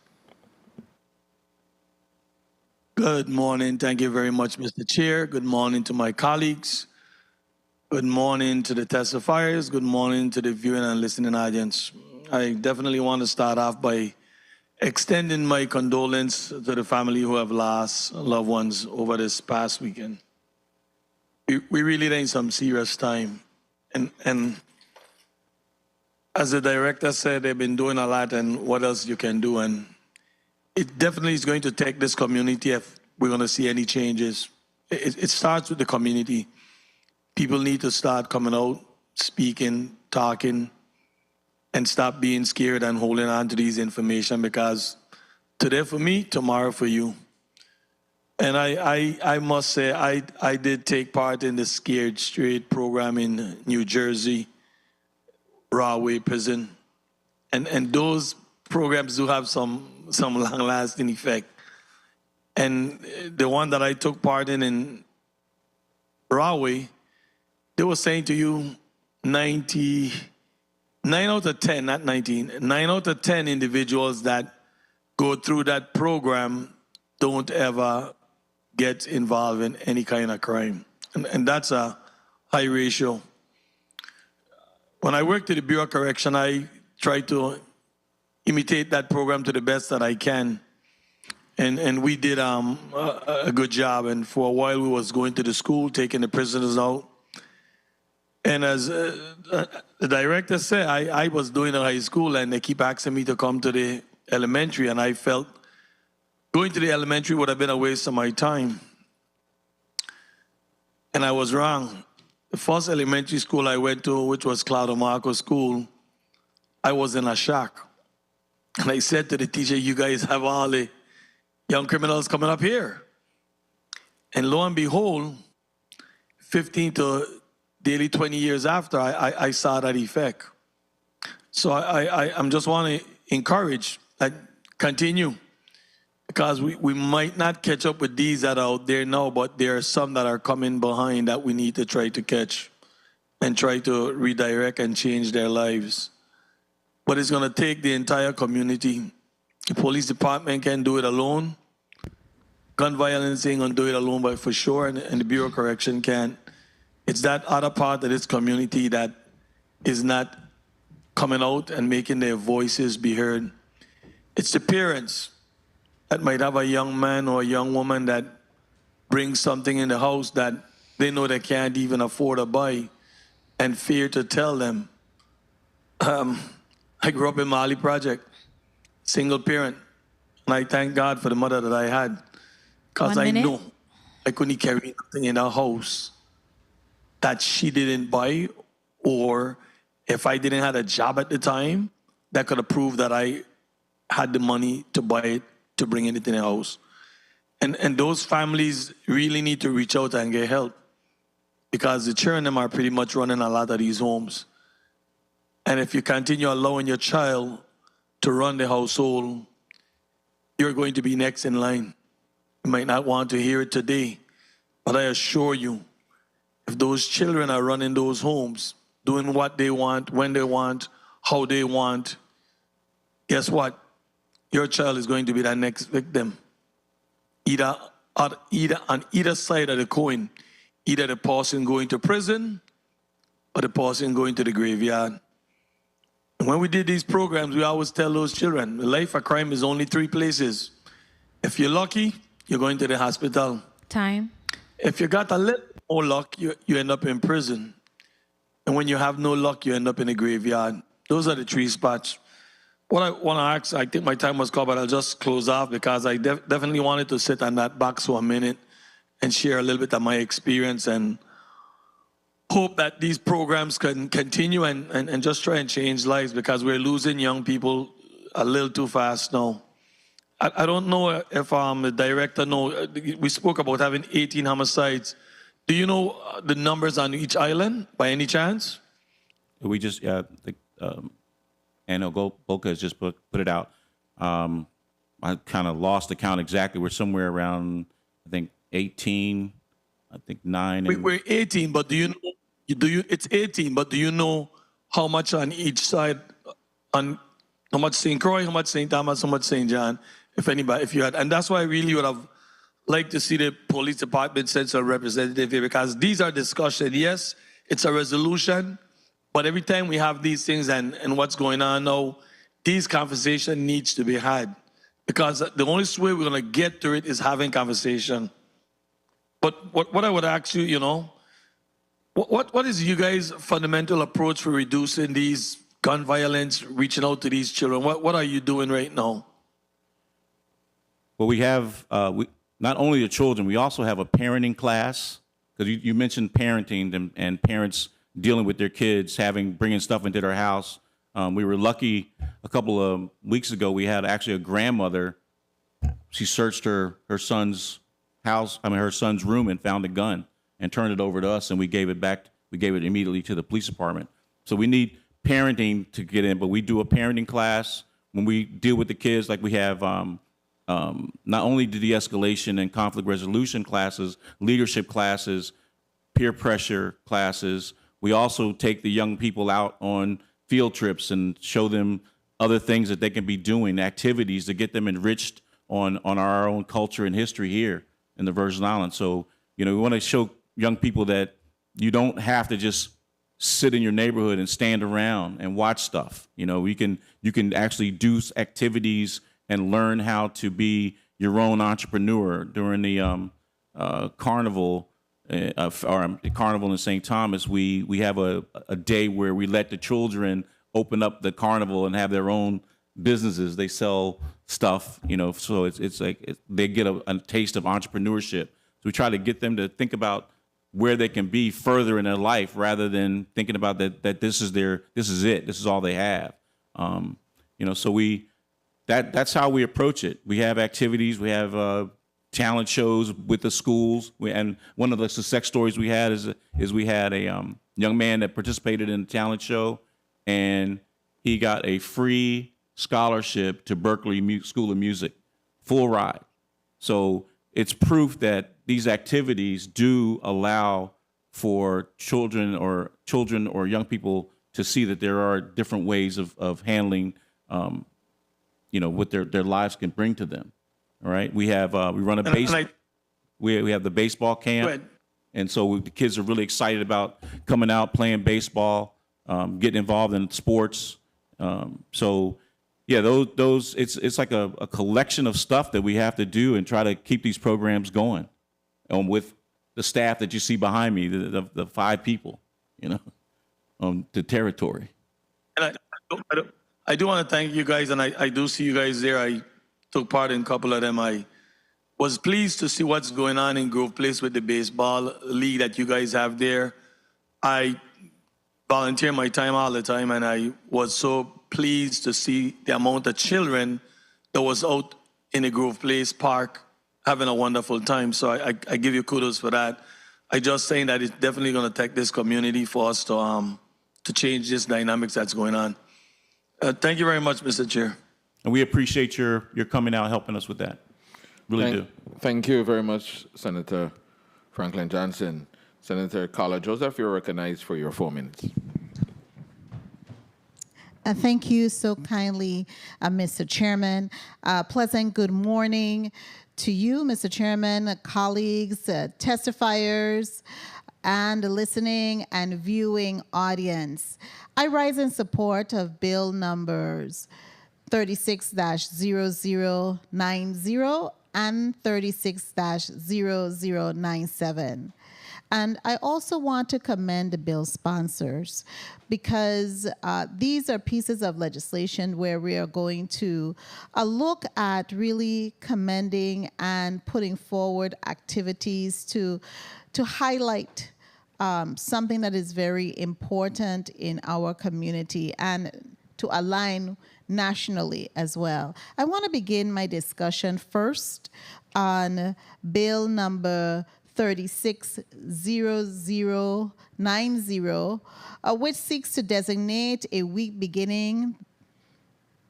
Good morning. Thank you very much, Mr. Chair. Good morning to my colleagues. Good morning to the testifiers. Good morning to the viewing and listening audience. I definitely want to start off by extending my condolence to the family who have lost loved ones over this past weekend. We really in some serious time. And as the director said, they've been doing a lot, and what else you can do. And it definitely is going to take this community if we're going to see any changes. It starts with the community. People need to start coming out, speaking, talking, and stop being scared and holding on to these information, because today for me, tomorrow for you. And I must say, I did take part in the Scared Straight program in New Jersey, Rahway Prison. And those programs do have some long-lasting effect. And the one that I took part in Rahway, they were saying to you 9 out of 10, not 19, 9 out of 10 individuals that go through that program don't ever get involved in any kind of crime. And that's a high ratio. When I worked at the Bureau of Correction, I tried to imitate that program to the best that I can. And we did a good job. And for a while, we was going to the school, taking the prisoners out. And as the director said, I was doing a high school, and they keep asking me to come to the elementary, and I felt going to the elementary would have been a waste of my time. And I was wrong. The first elementary school I went to, which was Claudio Marco School, I was in a shock. And I said to the teacher, you guys have all the young criminals coming up here. And lo and behold, 15 to daily 20 years after, I saw that effect. So I'm just want to encourage, continue. Because we might not catch up with these that are out there now, but there are some that are coming behind that we need to try to catch and try to redirect and change their lives. But it's going to take the entire community. The police department can't do it alone. Gun violence ain't going to do it alone, but for sure, and the Bureau of Correction can't. It's that other part of this community that is not coming out and making their voices be heard. It's the parents that might have a young man or a young woman that bring something in the house that they know they can't even afford to buy and fear to tell them. I grew up in Mali Project, single parent, and I thank God for the mother that I had, because 1 I minute. know I couldn't carry nothing in our house that she didn't buy, or if I didn't have a job at the time, that could have proved that I had the money to buy it, to bring it into the house. And those families really need to reach out and get help, because the children them are pretty much running a lot of these homes. And if you continue allowing your child to run the household, you're going to be next in line. You might not want to hear it today, but I assure you, if those children are running those homes, doing what they want, when they want, how they want, guess what? Your child is going to be that next victim. Either on either side of the coin, either the person going to prison or the person going to the graveyard. And when we did these programs, we always tell those children, life of crime is only 3 places. If you're lucky, you're going to the hospital. Time. If you got a little more luck, you end up in prison. And when you have no luck, you end up in the graveyard. Those are the 3 spots. What I want to ask, I think my time was called, but I'll just close off, because I definitely wanted to sit on that box for a minute and share a little bit of my experience, and hope that these programs can continue and just try and change lives, because we're losing young people a little too fast now. I don't know if the director knows, we spoke about having 18 homicides. Do you know the numbers on each island by any chance? We just, Anno Boca has just put it out. I kind of lost the count exactly. We're somewhere around, I think, 18, I think 9. We're 18, but it's 18, but do you know how much on each side, on how much St. Croix, how much St. Thomas, how much St. John, if you had, and that's why I really would have liked to see the police department send a representative here, because these are discussions. Yes, it's a resolution, but every time we have these things and what's going on now, these conversations needs to be had, because the only way we're going to get through it is having conversation. But what I would ask you, you know, what is you guys' fundamental approach for reducing these gun violence, reaching out to these children? What are you doing right now? Well, we have, not only the children, we also have a parenting class, because you mentioned parenting and parents dealing with their kids, bringing stuff into their house. We were lucky a couple of weeks ago, we had actually a grandmother. She searched her son's house, her son's room, and found a gun and turned it over to us, and we gave it back. We gave it immediately to the police department. So we need parenting to get in, but we do a parenting class when we deal with the kids. Like we have not only the de-escalation and conflict resolution classes, leadership classes, peer pressure classes. We also take the young people out on field trips and show them other things that they can be doing, activities to get them enriched on our own culture and history here in the Virgin Islands. So, you know, we want to show young people that you don't have to just sit in your neighborhood and stand around and watch stuff. You know, you can actually do activities and learn how to be your own entrepreneur. During the carnival, carnival in St. Thomas, we have a day where we let the children open up the carnival and have their own businesses. They sell stuff, you know, so it's like they get a taste of entrepreneurship. So we try to get them to think about where they can be further in their life, rather than thinking about that this is it, this is all they have. You know, so that's how we approach it. We have activities, we have talent shows with the schools. And one of the success stories we had is we had a young man that participated in the talent show, and he got a free scholarship to Berkeley School of Music, full ride. So it's proof that these activities do allow for children or young people to see that there are different ways of handling, you know, what their lives can bring to them. All right, we have we run we have the baseball camp, and so the kids are really excited about coming out, playing baseball, getting involved in sports. So yeah, those it's like a collection of stuff that we have to do and try to keep these programs going. with the staff that you see behind me, the 5 people, the territory. And I do want to thank you guys, and I do see you guys there. I took part in a couple of them. I was pleased to see what's going on in Grove Place with the baseball league that you guys have there. I volunteer my time all the time, and I was so pleased to see the amount of children that was out in the Grove Place Park having a wonderful time. So I give you kudos for that. I just saying that it's definitely going to take this community for us to change this dynamics that's going on. Thank you very much, Mr. Chair. And we appreciate your coming out helping us with that. Really do. Thank you very much, Senator Franklin Johnson. Senator Carla Joseph, you're recognized for your 4 minutes. Thank you so kindly, Mr. Chairman. Pleasant good morning to you, Mr. Chairman, colleagues, testifiers, and the listening and viewing audience. I rise in support of bill numbers 36-0090 and 36-0097. And I also want to commend the bill sponsors because these are pieces of legislation where we are going to look at really commending and putting forward activities to highlight something that is very important in our community and to align nationally as well. I want to begin my discussion first on bill number 36-0090, which seeks to designate a week beginning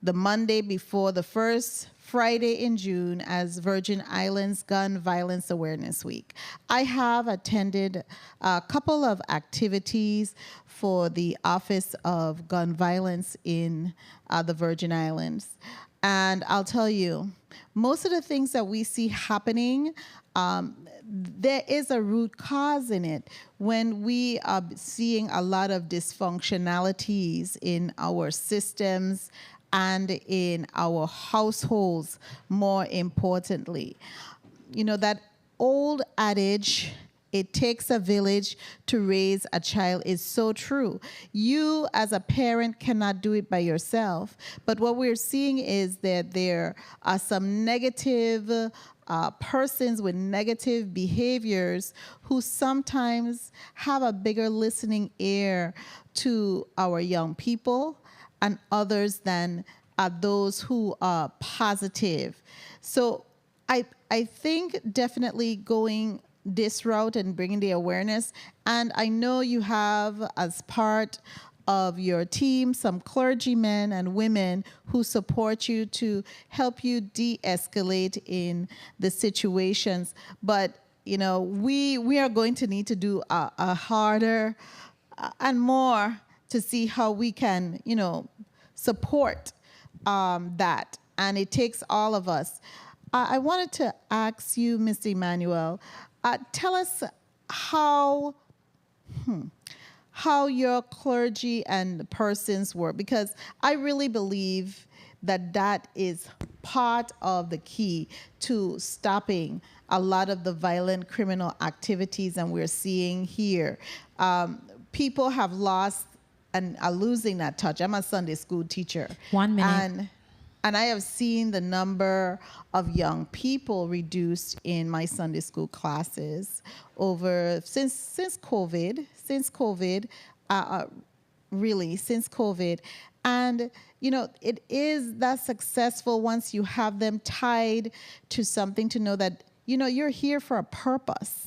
the Monday before the first Friday in June as Virgin Islands Gun Violence Awareness Week. I have attended a couple of activities for the Office of Gun Violence in the Virgin Islands. And I'll tell you, most of the things that we see happening, there is a root cause in it when we are seeing a lot of dysfunctionalities in our systems and in our households, more importantly. You know, that old adage, it takes a village to raise a child, is so true. You as a parent cannot do it by yourself, but what we're seeing is that there are some negative persons with negative behaviors who sometimes have a bigger listening ear to our young people and others than those who are positive. So I think definitely going this route and bringing the awareness, and I know you have as part of your team some clergymen and women who support you to help you de-escalate in the situations. But you know, we are going to need to do a harder and more to see how we can, you know, support that. And it takes all of us. I wanted to ask you, Mr. Emmanuel, tell us how your clergy and persons work, because I really believe that that is part of the key to stopping a lot of the violent criminal activities and we're seeing here. People have lost and are losing that touch. I'm a Sunday school teacher. 1 minute. And I have seen the number of young people reduced in my Sunday school classes over since COVID. And, you know, it is that successful once you have them tied to something to know that, you know, you're here for a purpose.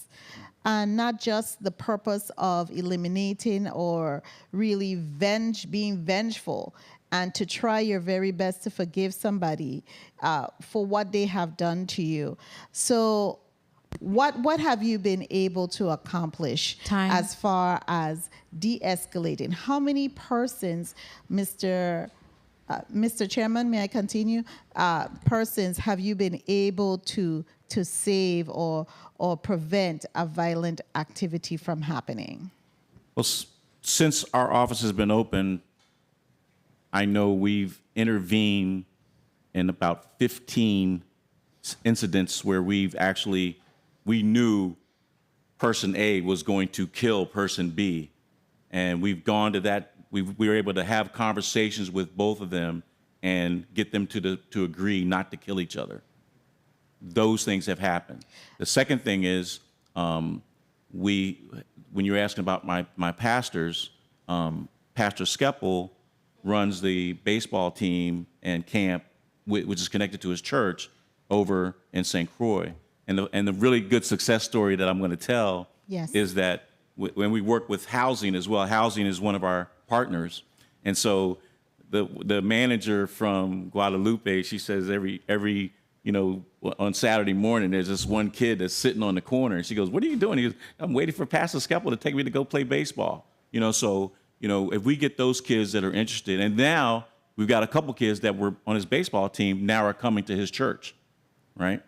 And not just the purpose of eliminating or really being vengeful, and to try your very best to forgive somebody for what they have done to you. So what have you been able to accomplish as far as de-escalating? How many persons, Mr. Chairman, may I continue? Persons have you been able to save or prevent a violent activity from happening? Well, since our office has been open, I know we've intervened in about 15 incidents where we knew person A was going to kill person B. And we've gone to that, we were able to have conversations with both of them and get them to agree not to kill each other. Those things have happened. The second thing is, when you're asking about my pastors, Pastor Skeppel runs the baseball team and camp, which is connected to his church over in St. Croix. And the really good success story that I'm going to tell is that when we work with housing as well, housing is one of our partners. And so the manager from Guadalupe, she says every on Saturday morning, there's this one kid that's sitting on the corner, and she goes, "What are you doing?" He goes, "I'm waiting for Pastor Skeppel to take me to go play baseball." So if we get those kids that are interested, and now we've got a couple kids that were on his baseball team now are coming to his church, right?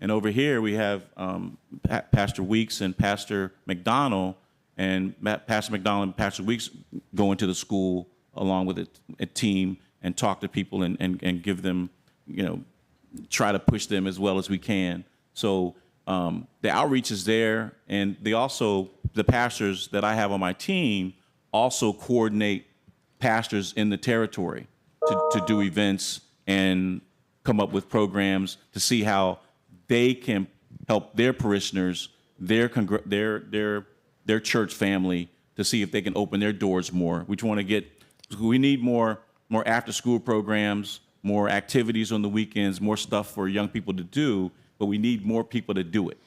And over here we have Pastor Weeks and Pastor McDonald, and Pastor McDonald and Pastor Weeks go into the school along with a team and talk to people and give them, try to push them as well as we can. So the outreach is there, and the pastors that I have on my team also coordinate pastors in the territory to do events and come up with programs to see how they can help their parishioners, their church family, to see if they can open their doors more. We need more after-school programs, more activities on the weekends, more stuff for young people to do, but we need more people to do it.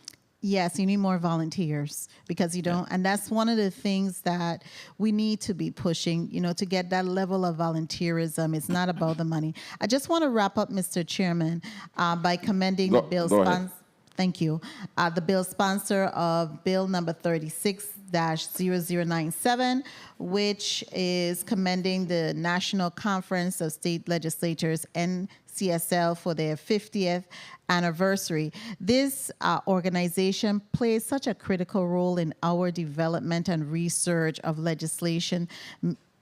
Yes, you need more volunteers because you don't, and that's one of the things that we need to be pushing, to get that level of volunteerism. It's not about the money. I just want to wrap up, Mr. Chairman, by commending the bill sponsor. Thank you. The bill sponsor of bill number 36-0097, which is commending the National Conference of State Legislatures, NCSL, for their 50th anniversary. This organization plays such a critical role in our development and research of legislation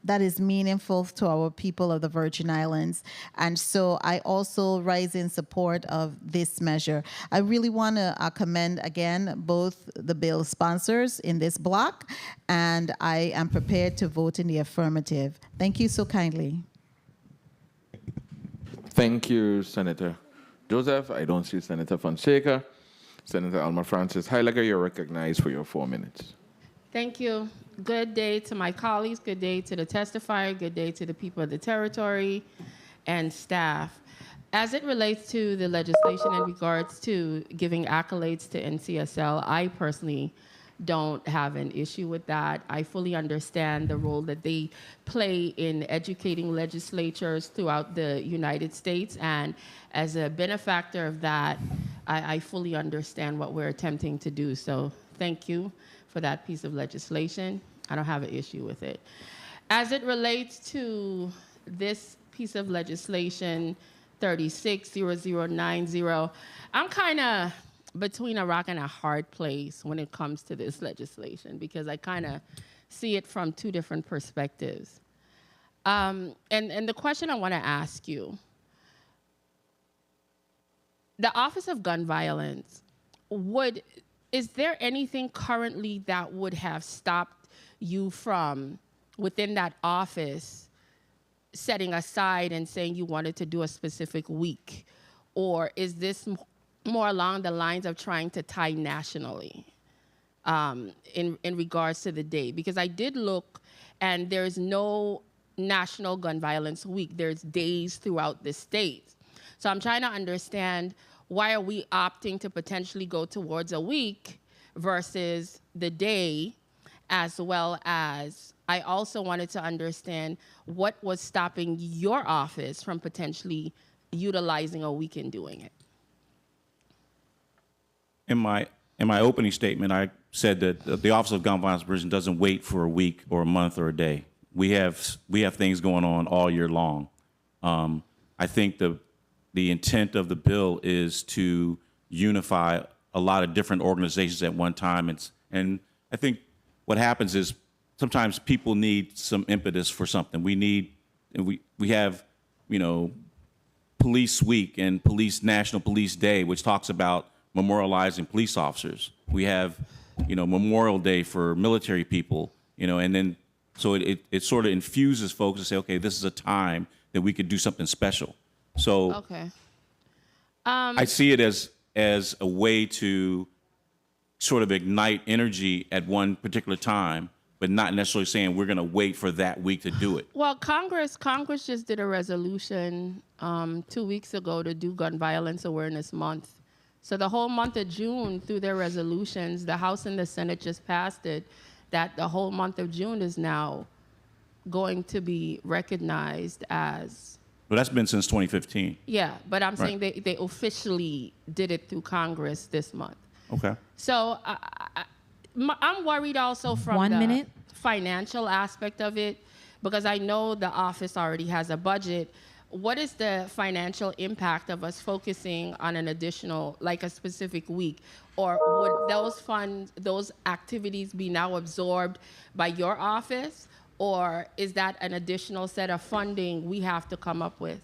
that is meaningful to our people of the Virgin Islands. And so I also rise in support of this measure. I really want to commend again both the bill sponsors in this block, and I am prepared to vote in the affirmative. Thank you so kindly. Thank you, Senator Joseph. I don't see Senator Fonseca. Senator Alma Francis Heiliger, you're recognized for your 4 minutes. Thank you. Good day to my colleagues, good day to the testifier, good day to the people of the territory and staff. As it relates to the legislation in regards to giving accolades to NCSL, I personally don't have an issue with that. I fully understand the role that they play in educating legislatures throughout the United States, and as a benefactor of that, I fully understand what we're attempting to do. So thank you for that piece of legislation. I don't have an issue with it. As it relates to this piece of legislation, 36-0090, I'm kind of between a rock and a hard place when it comes to this legislation because I kind of see it from two different perspectives. And the question I want to ask you, the Office of Gun Violence, is there anything currently that would have stopped you from, within that office, setting aside and saying you wanted to do a specific week? Or is this more along the lines of trying to tie nationally in regards to the day? Because I did look, and there's no National Gun Violence Week. There's days throughout the state. So I'm trying to understand, why are we opting to potentially go towards a week versus the day, as well as I also wanted to understand what was stopping your office from potentially utilizing a week in doing it? In my opening statement, I said that the Office of Gun Violence Prevention doesn't wait for a week or a month or a day. We have things going on all year long. I think the intent of the bill is to unify a lot of different organizations at one time. And I think what happens is sometimes people need some impetus for something. We have, Police Week and National Police Day, which talks about memorializing police officers. We have Memorial Day for military people, and then so it sort of infuses folks to say, okay, this is a time that we could do something special. So Okay. I see it as a way to sort of ignite energy at one particular time, but not necessarily saying we're going to wait for that week to do it. Well, Congress just did a resolution 2 weeks ago to do Gun Violence Awareness Month. So the whole month of June, through their resolutions, the House and the Senate just passed it, that the whole month of June is now going to be recognized as... Well, that's been since 2015. Yeah, but I'm saying Right. they officially did it through Congress this month. Okay. So I'm worried also from 1 the minute. financial aspect of it, because I know the office already has a budget. What is the financial impact of us focusing on an additional, like a specific week? Or would those funds, those activities be now absorbed by your office? Or is that an additional set of funding we have to come up with?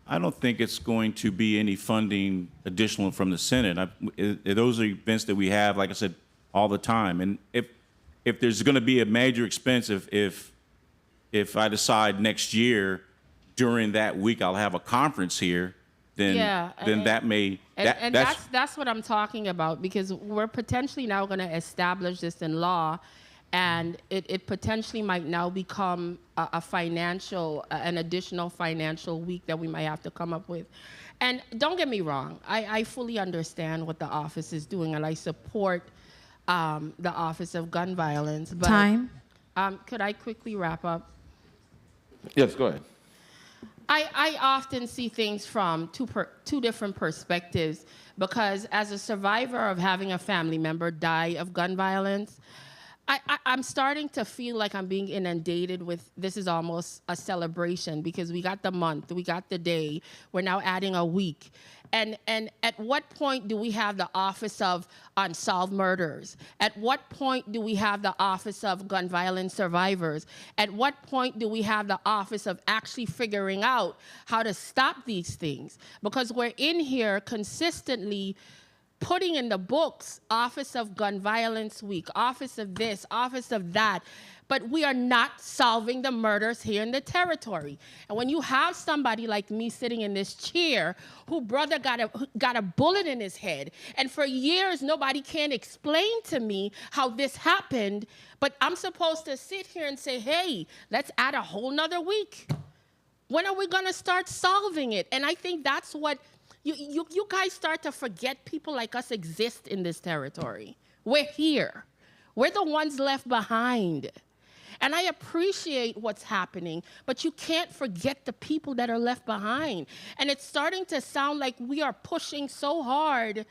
I don't think it's going to be any funding additional from the Senate. Those are events that we have, like I said, all the time. And if there's going to be a major expense, if I decide next year during that week I'll have a conference here, then that may that's what I'm talking about, because we're potentially now going to establish this in law, and it potentially might now become an additional financial week that we might have to come up with. And don't get me wrong, I fully understand what the office is doing, and I support the Office of Gun Violence. But, Time. Could I quickly wrap up? Yes, go ahead. I often see things from two different perspectives, because as a survivor of having a family member die of gun violence, I'm starting to feel like I'm being inundated with, this is almost a celebration, because we got the month, we got the day, we're now adding a week. And at what point do we have the Office of Unsolved Murders? At what point do we have the Office of Gun Violence Survivors? At what point do we have the Office of actually figuring out how to stop these things? Because we're in here consistently putting in the books, Office of Gun Violence Week, Office of this, Office of that, but we are not solving the murders here in the territory. And when you have somebody like me sitting in this chair, who brother got a bullet in his head, and for years nobody can explain to me how this happened, but I'm supposed to sit here and say, hey, let's add a whole nother week. When are we gonna start solving it? And I think that's what you guys start to forget people like us exist in this territory. We're here. We're the ones left behind. And I appreciate what's happening, but you can't forget the people that are left behind. And it's starting to sound like we are pushing so hard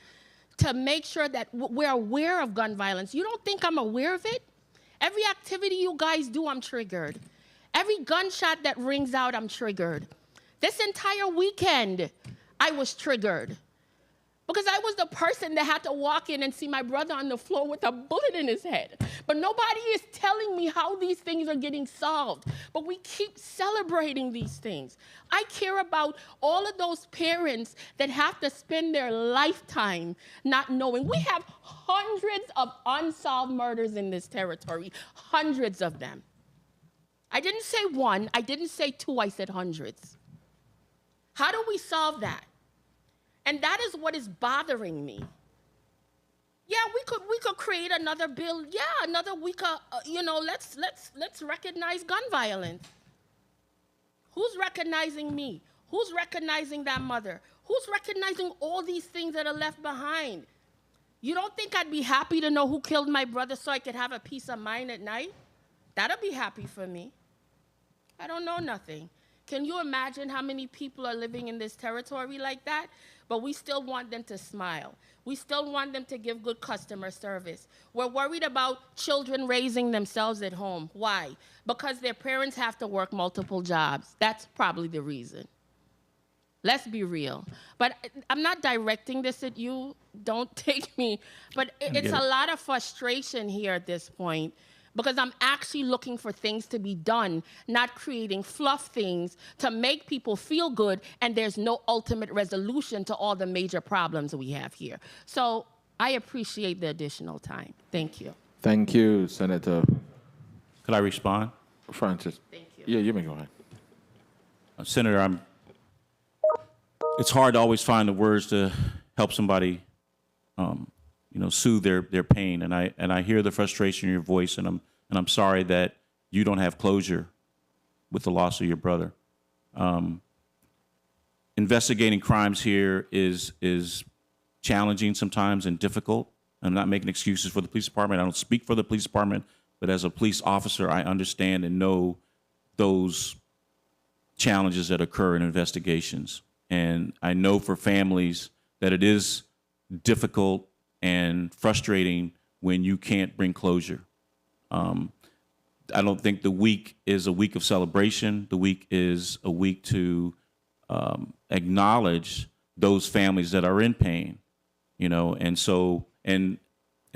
to make sure that we're aware of gun violence. You don't think I'm aware of it? Every activity you guys do, I'm triggered. Every gunshot that rings out, I'm triggered. This entire weekend, I was triggered, because I was the person that had to walk in and see my brother on the floor with a bullet in his head. But nobody is telling me how these things are getting solved. But we keep celebrating these things. I care about all of those parents that have to spend their lifetime not knowing. We have hundreds of unsolved murders in this territory, hundreds of them. I didn't say one, I didn't say two, I said hundreds. How do we solve that? And that is what is bothering me. Yeah, we could create another bill. Yeah, another week. Let's recognize gun violence. Who's recognizing me? Who's recognizing that mother? Who's recognizing all these things that are left behind? You don't think I'd be happy to know who killed my brother so I could have a peace of mind at night? That'll be happy for me. I don't know nothing. Can you imagine how many people are living in this territory like that? But we still want them to smile. We still want them to give good customer service. We're worried about children raising themselves at home. Why? Because their parents have to work multiple jobs. That's probably the reason. Let's be real. But I'm not directing this at you. Don't take me. But it's a lot of frustration here at this point, because I'm actually looking for things to be done, not creating fluff things to make people feel good, and there's no ultimate resolution to all the major problems we have here. So I appreciate the additional time. Thank you. Thank you, Senator Could I respond? Francis. Thank you. Yeah, you may go ahead. Senator, it's hard to always find the words to help somebody, soothe their pain. And I hear the frustration in your voice, and I'm sorry that you don't have closure with the loss of your brother. Investigating crimes here is challenging sometimes and difficult. I'm not making excuses for the police department. I don't speak for the police department, but as a police officer, I understand and know those challenges that occur in investigations. And I know for families that it is difficult and frustrating when you can't bring closure. I don't think the week is a week of celebration. The week is a week to acknowledge those families that are in pain, and so and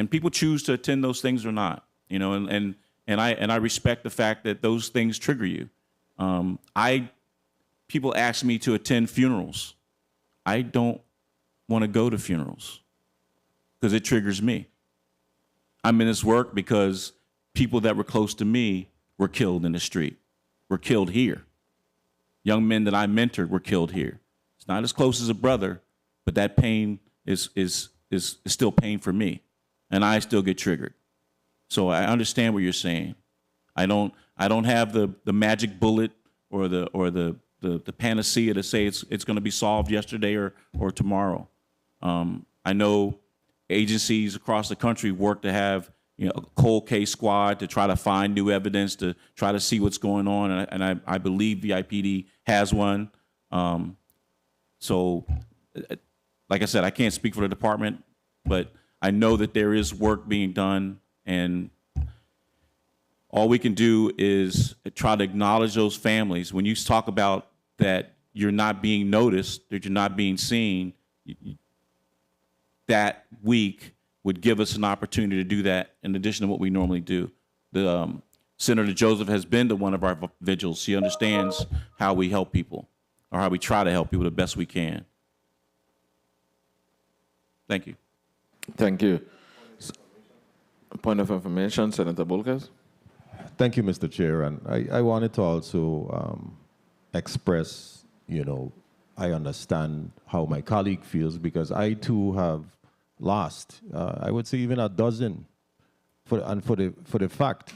people choose to attend those things or not, and I respect the fact that those things trigger you. People ask me to attend funerals. I don't want to go to funerals because it triggers me. I'm in this work because people that were close to me were killed in the street, were killed here. Young men that I mentored were killed here. It's not as close as a brother, but that pain is still pain for me, and I still get triggered. So I understand what you're saying. I don't have the magic bullet or the panacea to say it's going to be solved yesterday or tomorrow. I know agencies across the country work to have a cold case squad to try to find new evidence, to try to see what's going on, and I believe VIPD has one. So, like I said, I can't speak for the department, but I know that there is work being done, and all we can do is try to acknowledge those families. When you talk about that you're not being noticed, that you're not being seen, that week would give us an opportunity to do that in addition to what we normally do. Senator Joseph has been to one of our vigils. She understands how we help people, or how we try to help people the best we can. Thank you. Thank you. Point of information, Senator Bulkas. Thank you, Mr. Chair. And I wanted to also express, I understand how my colleague feels, because I too have lost, I would say even a dozen. For the fact,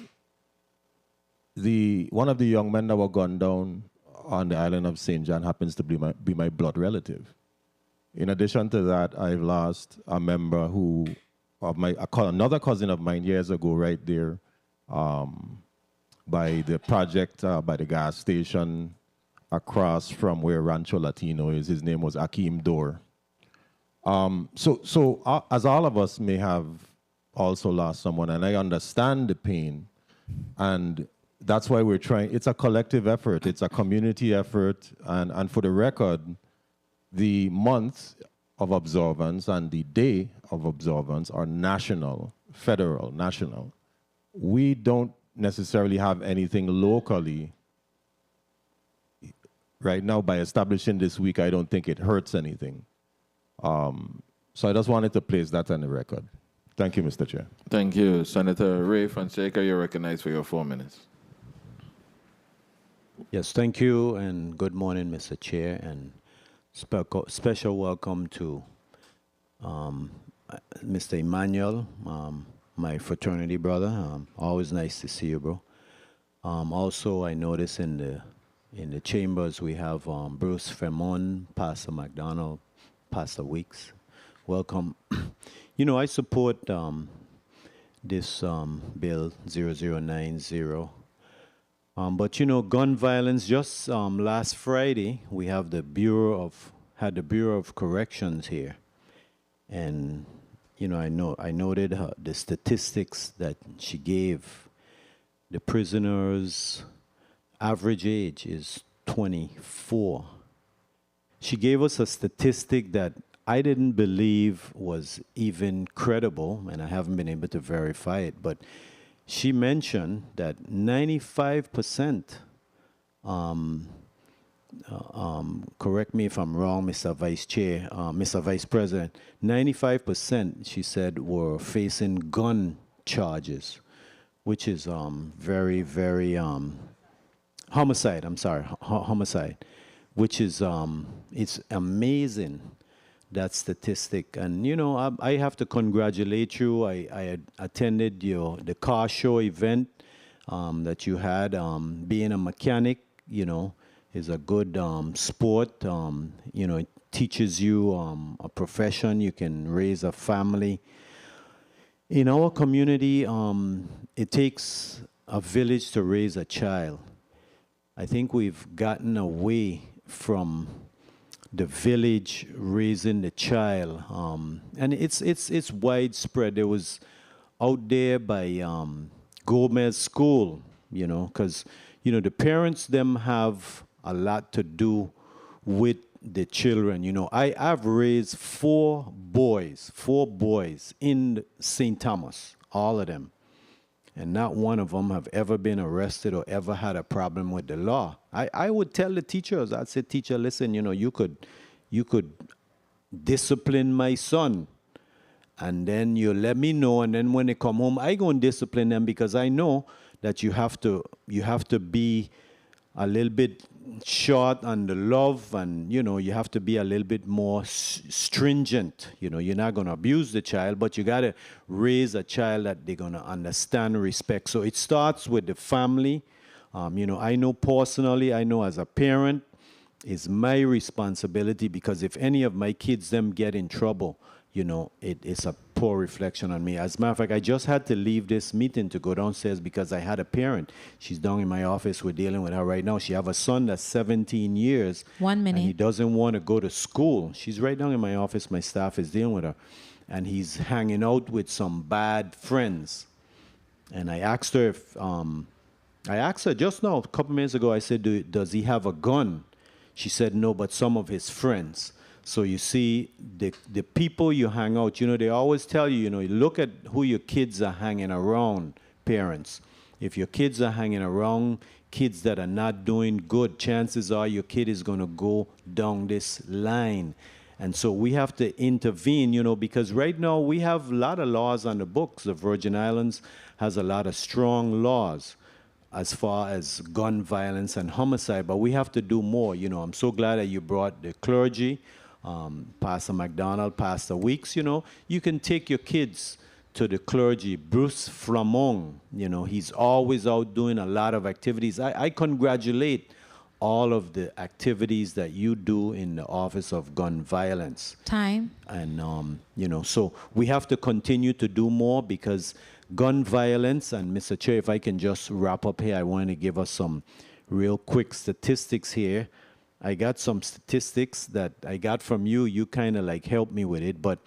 one of the young men that were gunned down on the island of St. John happens to be my blood relative. In addition to that, I've lost a member another cousin of mine years ago right there by the project, by the gas station across from where Rancho Latino is. His name was Akeem Dor. So as all of us may have also lost someone, and I understand the pain, and that's why we're trying. It's a collective effort. It's a community effort, and for the record, the month of observance and the day of observance are national, federal, national. We don't necessarily have anything locally. Right now, by establishing this week, I don't think it hurts anything. So I just wanted to place that on the record. Thank you, Mr. Chair. Thank you. Senator Ray Fonseca, you're recognized for your 4 minutes. Yes, thank you, and good morning, Mr. Chair, and special welcome to Mr. Emmanuel, my fraternity brother. Always nice to see you, bro. Also, I notice in the chambers we have Bruce Fremont, Pastor McDonald, Pastor Weeks. Welcome. I support this bill 0090. But gun violence, just last Friday, we have the Bureau of Corrections here. And, I noted the statistics that she gave. The prisoners' average age is 24. She gave us a statistic that I didn't believe was even credible, and I haven't been able to verify it, but she mentioned that 95% correct me if I'm wrong, Mr. Vice Chair, Mr. Vice President, 95%, she said, were facing gun charges, which is very, very, homicide, I'm sorry, homicide, which is, it's amazing, that statistic. And, you know, I have to congratulate you. I attended the car show event that you had. Being a mechanic, you know, is a good sport. You know, it teaches you a profession. You can raise a family. In our community, it takes a village to raise a child. I think we've gotten away from the village raising the child, and it's widespread. There was out there by Gomez School, you know, because you know the parents them have a lot to do with the children. You know, I've raised four boys in St. Thomas, all of them. And not one of them have ever been arrested or ever had a problem with the law. I would tell the teachers, I'd say, teacher, listen, you know, you could discipline my son, and then you let me know, and then when they come home, I go and discipline them, because I know that you have to be a little bit short on the love, and you know, you have to be a little bit more stringent. You know, you're not going to abuse the child, but you got to raise a child that they're going to understand, respect. So it starts with the family. You know, I know personally, I know as a parent, it's my responsibility, because if any of my kids them get in trouble, you know, it's a poor reflection on me. As a matter of fact, I just had to leave this meeting to go downstairs because I had a parent. She's down in my office. We're dealing with her right now. She have a son that's 17 years. 1 minute. And he doesn't want to go to school. She's right down in my office. My staff is dealing with her. And he's hanging out with some bad friends. And I asked her if, I asked her just now, a couple minutes ago, I said, does he have a gun? She said, no, but some of his friends. So you see, the people you hang out, you know, they always tell you, you know, look at who your kids are hanging around, parents. If your kids are hanging around kids that are not doing good, chances are your kid is going to go down this line. And so we have to intervene, you know, because right now we have a lot of laws on the books. The Virgin Islands has a lot of strong laws as far as gun violence and homicide, but we have to do more. You know, I'm so glad that you brought the clergy, Pastor McDonald, Pastor Weeks. You know, you can take your kids to the clergy. Bruce Flamong, you know, he's always out doing a lot of activities. I congratulate all of the activities that you do in the Office of Gun Violence. Time. And, you know, so we have to continue to do more, because gun violence, and Mr. Chair, if I can just wrap up here, I want to give us some real quick statistics here. I got some statistics that I got from you. You kind of like helped me with it. But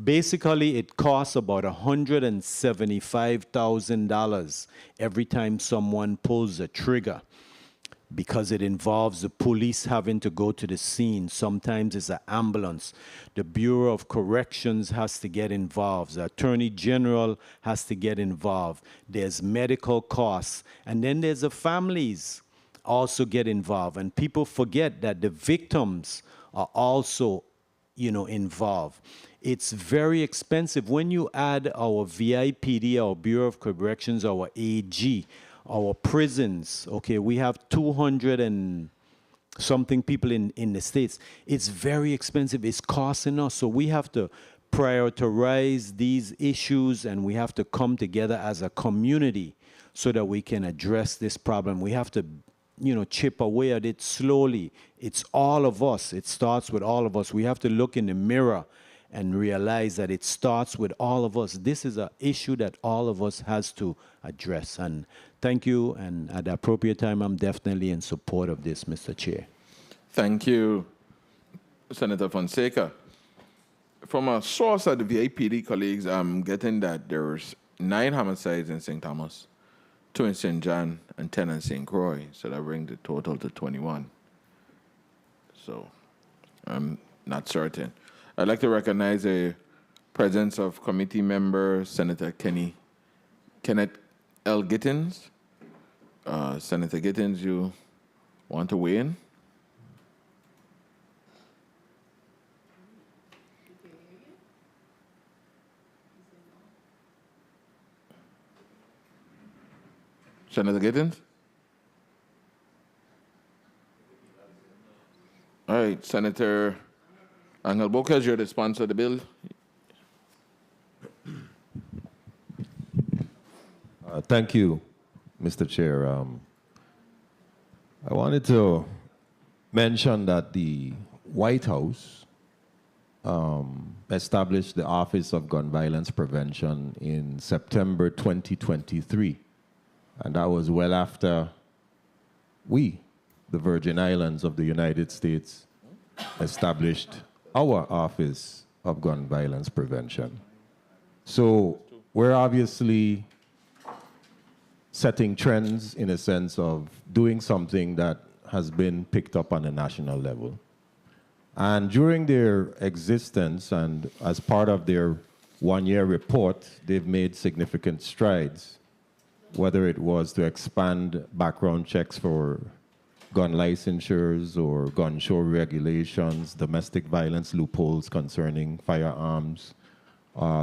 basically, it costs about $175,000 every time someone pulls a trigger, because it involves the police having to go to the scene. Sometimes it's an ambulance. The Bureau of Corrections has to get involved. The Attorney General has to get involved. There's medical costs. And then there's the families also get involved. And people forget that the victims are also, you know, involved. It's very expensive. When you add our VIPD, our Bureau of Corrections, our AG, our prisons, okay, we have 200 and something people in the States. It's very expensive. It's costing us. So we have to prioritize these issues, and we have to come together as a community so that we can address this problem. We have to, you know, chip away at it slowly. It's all of us. It starts with all of us. We have to look in the mirror and realize that it starts with all of us. This is an issue that all of us has to address. And thank you. And at the appropriate time, I'm definitely in support of this, Mr. Chair. Thank you, Senator Fonseca. From a source at the VIPD, colleagues, I'm getting that there's 9 homicides in St. Thomas, 2 in St. John, and 10 in St. Croix. So that brings the total to 21. So I'm not certain. I'd like to recognize the presence of committee member Senator Kenneth L. Gittins. Senator Gittins, you want to weigh in? Senator Gittins? All right, Senator Angel Bocas, you're the sponsor of the bill. Thank you, Mr. Chair. I wanted to mention that the White House established the Office of Gun Violence Prevention in September 2023. And that was well after we, the Virgin Islands of the United States, established our Office of Gun Violence Prevention. So we're obviously setting trends in a sense of doing something that has been picked up on a national level. And during their existence and as part of their one-year report, they've made significant strides, whether it was to expand background checks for gun licensures or gun show regulations, domestic violence loopholes concerning firearms,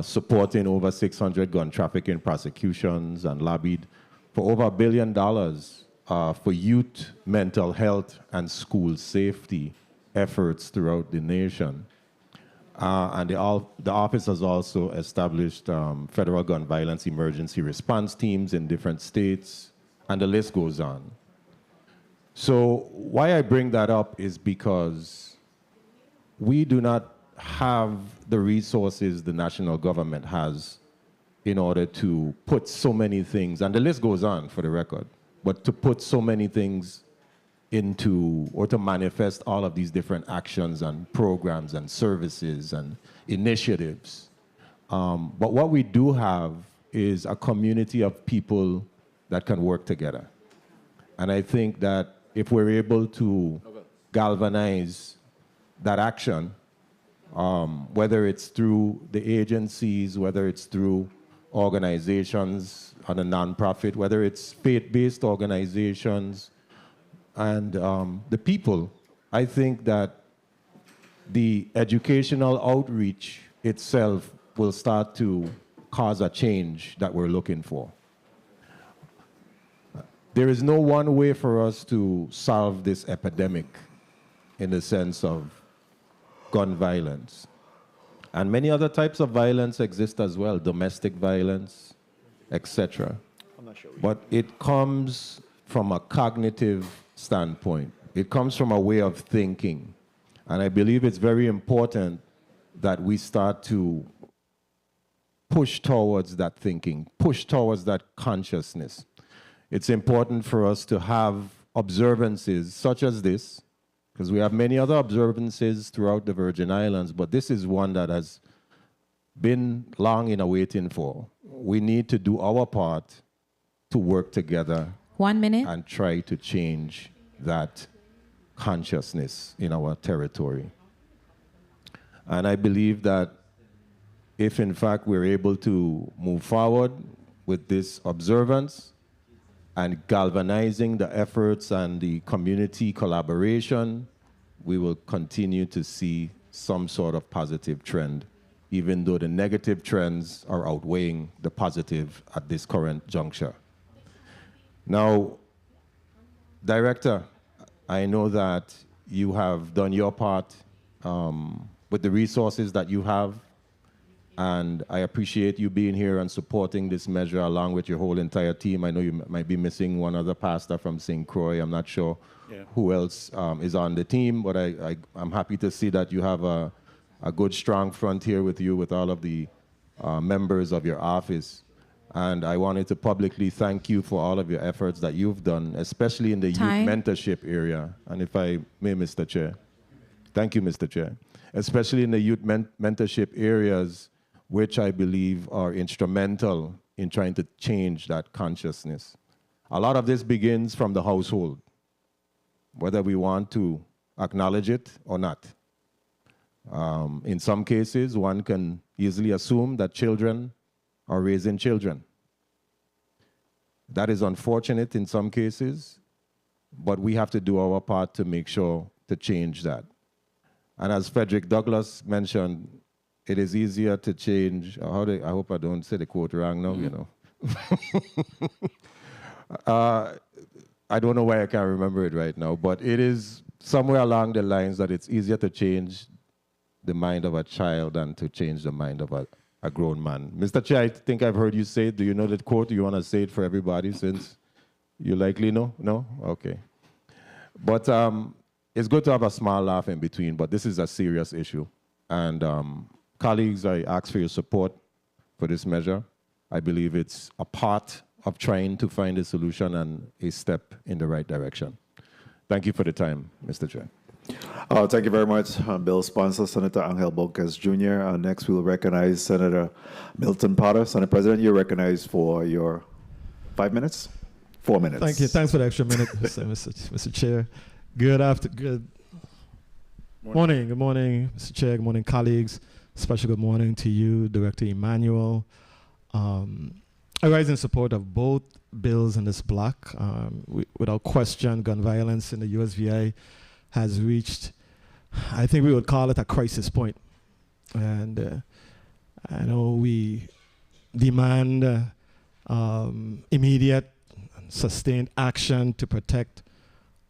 supporting over 600 gun trafficking prosecutions, and lobbied for over $1 billion for youth mental health and school safety efforts throughout the nation. And the office has also established federal gun violence emergency response teams in different states, and the list goes on. So why I bring that up is because we do not have the resources the national government has in order to put so many things, and the list goes on for the record, but to put so many things into, or to manifest all of these different actions and programs and services and initiatives. But what we do have is a community of people that can work together. And I think that if we're able to galvanize that action, whether it's through the agencies, whether it's through organizations on a nonprofit, whether it's faith-based organizations, and the people, I think that the educational outreach itself will start to cause a change that we're looking for. There is no one way for us to solve this epidemic in the sense of gun violence. And many other types of violence exist as well, domestic violence, etc. But it comes from a cognitive standpoint. It comes from a way of thinking. And I believe it's very important that we start to push towards that thinking, push towards that consciousness. It's important for us to have observances such as this, because we have many other observances throughout the Virgin Islands, but this is one that has been long in awaiting for. We need to do our part to work together 1 minute. and try to change that consciousness in our territory. And I believe that if in fact we're able to move forward with this observance and galvanizing the efforts and the community collaboration, we will continue to see some sort of positive trend, even though the negative trends are outweighing the positive at this current juncture. Now, Director, I know that you have done your part with the resources that you have, and I appreciate you being here and supporting this measure along with your whole entire team. I know you might be missing one other pastor from St. Croix. I'm not sure who else is on the team, but I'm happy to see that you have a good, strong front here with you, with all of the members of your office. And I wanted to publicly thank you for all of your efforts that you've done, especially in the youth mentorship area. And if I may, Mr. Chair. Thank you, Mr. Chair. Especially in the youth mentorship areas, which I believe are instrumental in trying to change that consciousness. A lot of this begins from the household, whether we want to acknowledge it or not. In some cases, one can easily assume that children are raising children. That is unfortunate in some cases, but we have to do our part to make sure to change that. And as Frederick Douglass mentioned, it is easier to change, I hope I don't say the quote wrong now, you know. I don't know why I can't remember it right now, but it is somewhere along the lines that it's easier to change the mind of a child than to change the mind of a grown man. Mr. Chair, I think I've heard you say it. Do you know that quote? Do you want to say it for everybody since you likely know? No? Okay. But it's good to have a small laugh in between, but this is a serious issue. And colleagues, I ask for your support for this measure. I believe it's a part of trying to find a solution and a step in the right direction. Thank you for the time, Mr. Chair. Thank you very much, Bill sponsor, Senator Angel Borges Jr. Next, we will recognize Senator Milton Potter. Senate President, you're recognized for your 5 minutes? 4 minutes. Thank you. Thanks for the extra minute, Mr. Chair. Good morning. Good morning, Mr. Chair. Good morning, colleagues. Special good morning to you, Director Emmanuel. I rise in support of both bills in this block. Without question, gun violence in the USVI has reached, I think we would call it a crisis point. And I know we demand immediate and sustained action to protect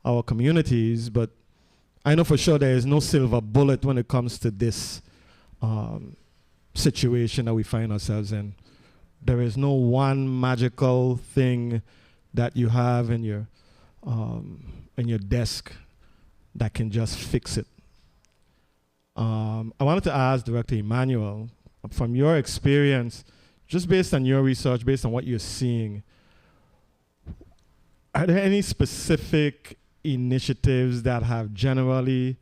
our communities, but I know for sure there is no silver bullet when it comes to this situation that we find ourselves in. There is no one magical thing that you have in your desk that can just fix it. I wanted to ask Director Emmanuel, from your experience, just based on your research, based on what you're seeing, are there any specific initiatives that have generally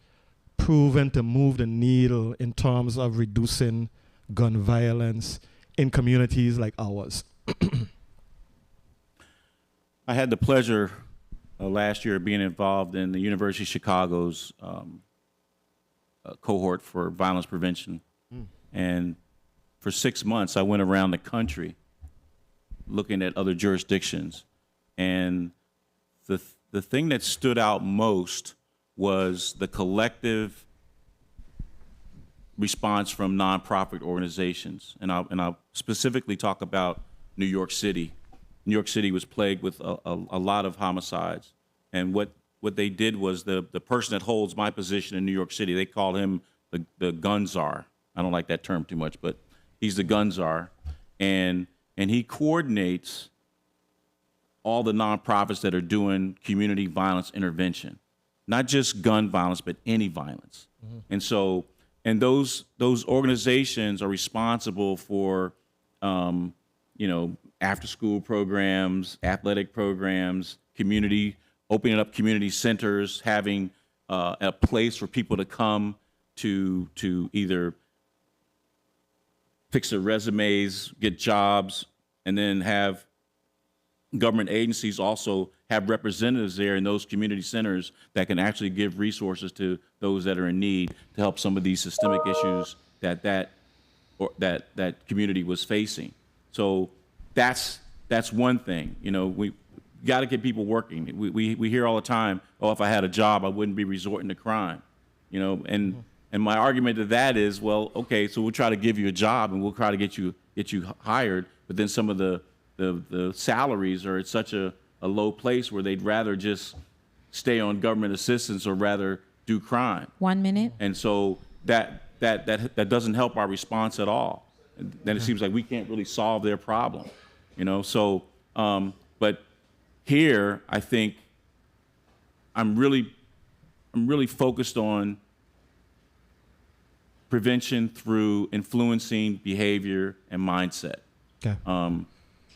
proven to move the needle in terms of reducing gun violence in communities like ours? I had the pleasure last year of being involved in the University of Chicago's cohort for violence prevention. And for 6 months, I went around the country looking at other jurisdictions. And the thing that stood out most was the collective response from nonprofit organizations. And I'll specifically talk about New York City. New York City was plagued with a lot of homicides. And what they did was the person that holds my position in New York City, they call him the gun czar. I don't like that term too much, but he's the gun czar. And he coordinates all the nonprofits that are doing community violence intervention, not just gun violence, but any violence. And so, and those organizations are responsible for, after-school programs, athletic programs, opening up community centers, having a place for people to come to either fix their resumes, get jobs, and then have government agencies also have representatives there in those community centers that can actually give resources to those that are in need to help some of these systemic issues that community was facing. So that's one thing. We got to get people working. We hear all the time, oh, if I had a job, I wouldn't be resorting to crime. And my argument to that is, well, okay, so we'll try to give you a job and we'll try to get you hired, but then some of the salaries are at such a low place where they'd rather just stay on government assistance or rather do crime. 1 minute. And so that doesn't help our response at all. And then it seems like we can't really solve their problem, So, but here I think I'm really focused on prevention through influencing behavior and mindset. Okay.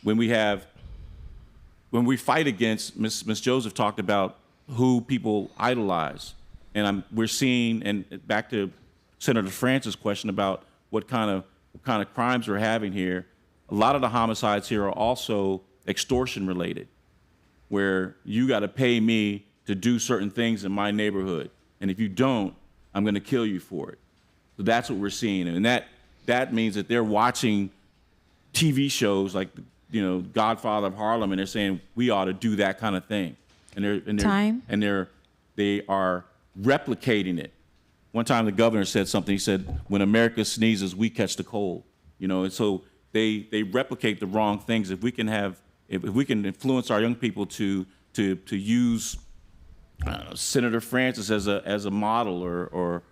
When we fight against, Ms. Joseph talked about who people idolize, and we're seeing, and back to Senator Francis' question about what kind of crimes we're having here. A lot of the homicides here are also extortion related, where you got to pay me to do certain things in my neighborhood, and if you don't, I'm going to kill you for it. So that's what we're seeing, and that means that they're watching TV shows like Godfather of Harlem, and they're saying we ought to do that kind of thing, they are replicating it. One time the governor said something. He said, "When America sneezes, we catch the cold." And so they replicate the wrong things. If we can have if we can influence our young people to use Senator Francis as a model, or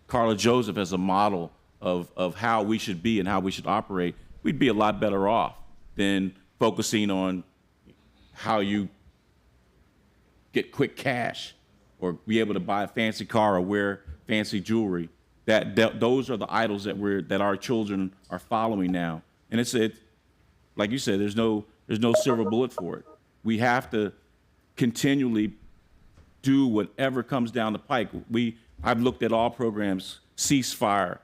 Carla Joseph as a model of how we should be and how we should operate, we'd be a lot better off than focusing on how you get quick cash or be able to buy a fancy car or wear fancy jewelry. Those are the idols that our children are following now. And it's like you said, there's no silver bullet for it. We have to continually do whatever comes down the pike. I've looked at all programs, ceasefire,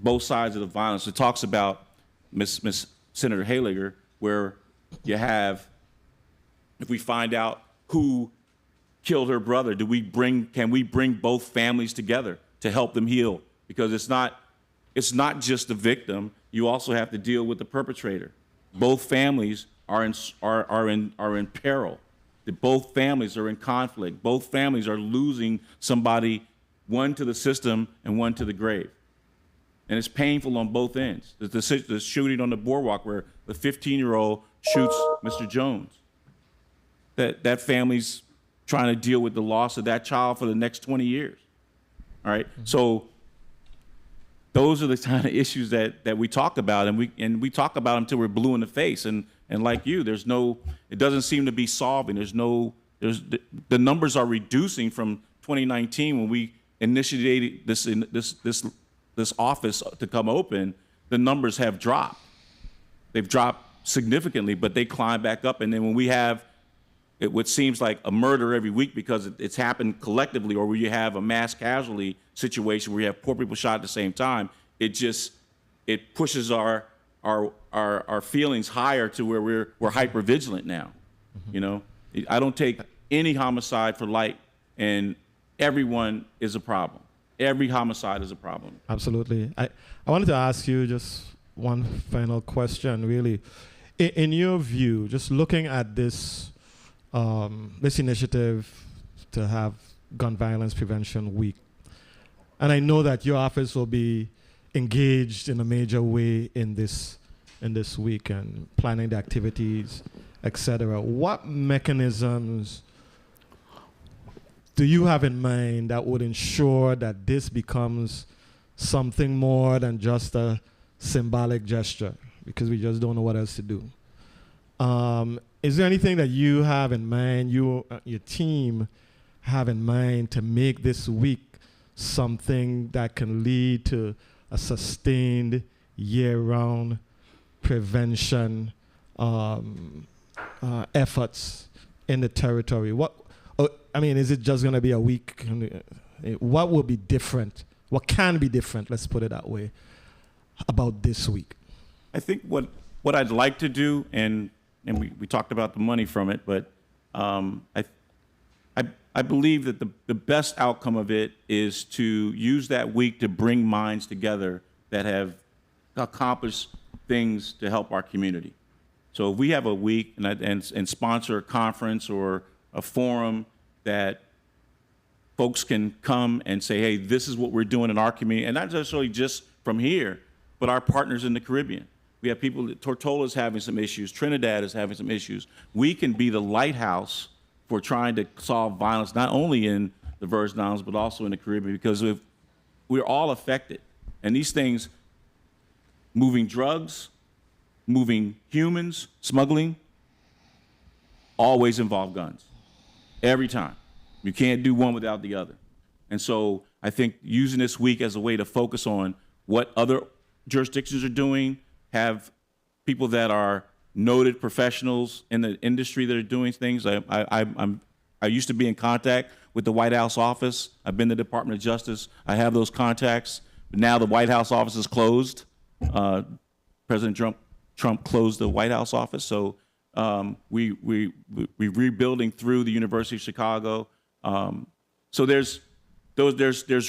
both sides of the violence. It talks about Miss Senator Haliger, where you have, if we find out who killed her brother, can we bring both families together to help them heal? Because it's not just the victim. You also have to deal with the perpetrator. Both families are in peril. Both families are in conflict. Both families are losing somebody, one to the system and one to the grave. And it's painful on both ends. The shooting on the boardwalk where the 15-year-old shoots Mr. Jones. That family's trying to deal with the loss of that child for the next 20 years. All right. Mm-hmm. So those are the kind of issues that we talk about, and we talk about them until we're blue in the face. And like you, it doesn't seem to be solving. The numbers are reducing from 2019 when we initiated this office to come open. The numbers have dropped. They've dropped significantly, but they climb back up. And then when we have what seems like a murder every week because it's happened collectively, or where you have a mass casualty situation where you have four people shot at the same time, it pushes our feelings higher to where we're hyper vigilant now. Mm-hmm. You know, I don't take any homicide for light, and everyone is a problem. Every homicide is a problem. Absolutely. I wanted to ask you just one final question, really. In your view, just looking at this initiative to have Gun Violence Prevention Week, and I know that your office will be engaged in a major way in this week and planning the activities, etc. What mechanisms do you have in mind that would ensure that this becomes something more than just a symbolic gesture, because we just don't know what else to do? Is there anything that you have in mind, your team have in mind, to make this week something that can lead to a sustained year-round prevention efforts in the territory? Is it just going to be a week? What will be different? What can be different, let's put it that way, about this week? I think what I'd like to do, and we talked about the money from it, but I believe that the best outcome of it is to use that week to bring minds together that have accomplished things to help our community. So if we have a week and sponsor a conference or a forum that folks can come and say, hey, this is what we're doing in our community, and not necessarily just from here, but our partners in the Caribbean. We have people, Tortola is having some issues, Trinidad is having some issues. We can be the lighthouse for trying to solve violence, not only in the Virgin Islands, but also in the Caribbean, because we're all affected. And these things, moving drugs, moving humans, smuggling, always involve guns. Every time. You can't do one without the other. And so I think using this week as a way to focus on what other jurisdictions are doing, have people that are noted professionals in the industry that are doing things. I used to be in contact with the White House office. I've been to the Department of Justice. I have those contacts. But now the White House office is closed. President Trump closed the White House office. So we're rebuilding through the University of Chicago. So there's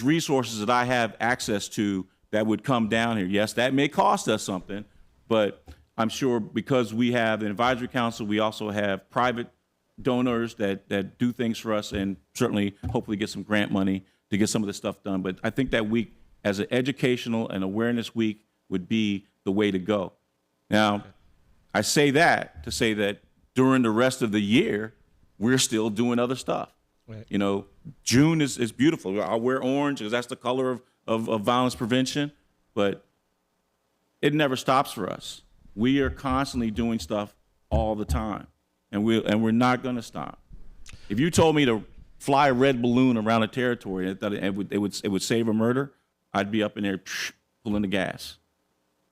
resources that I have access to that would come down here. Yes, that may cost us something, but I'm sure because we have an advisory council, we also have private donors that do things for us, and certainly hopefully get some grant money to get some of this stuff done. But I think that week as an educational and awareness week would be the way to go. Now, I say that to say that during the rest of the year, we're still doing other stuff. Right. You know, June is beautiful. I'll wear orange because that's the color of violence prevention, but it never stops for us. We are constantly doing stuff all the time, and we're not going to stop. If you told me to fly a red balloon around a territory and it would save a murder, I'd be up in there pulling the gas.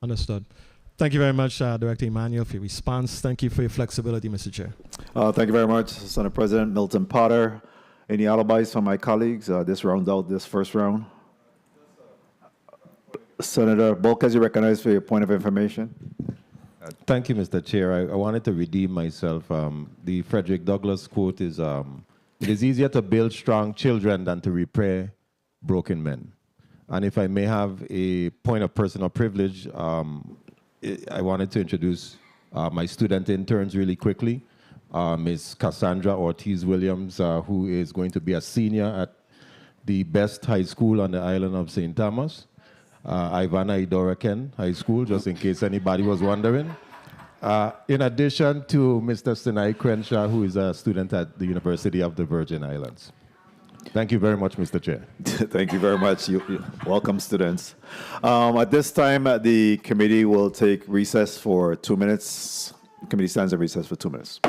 Understood. Thank you very much, Director Emmanuel, for your response. Thank you for your flexibility, Mr. Chair. Thank you very much, Senate President Milton Potter. Any alibis from my colleagues? This rounds out this first round. Senator Bolkes, you recognized for your point of information. Thank you, Mr. Chair. I wanted to redeem myself. The Frederick Douglass quote is, it is easier to build strong children than to repair broken men. And if I may have a point of personal privilege, I wanted to introduce my student interns really quickly. Ms. Cassandra Ortiz-Williams, who is going to be a senior at the best high school on the island of St. Thomas. Ivana Idoraken High School, just in case anybody was wondering. In addition to Mr. Sinai Crenshaw, who is a student at the University of the Virgin Islands. Thank you very much, Mr. Chair. Thank you very much. Welcome, students. At this time, the committee will take recess for 2 minutes. The committee stands at recess for 2 minutes.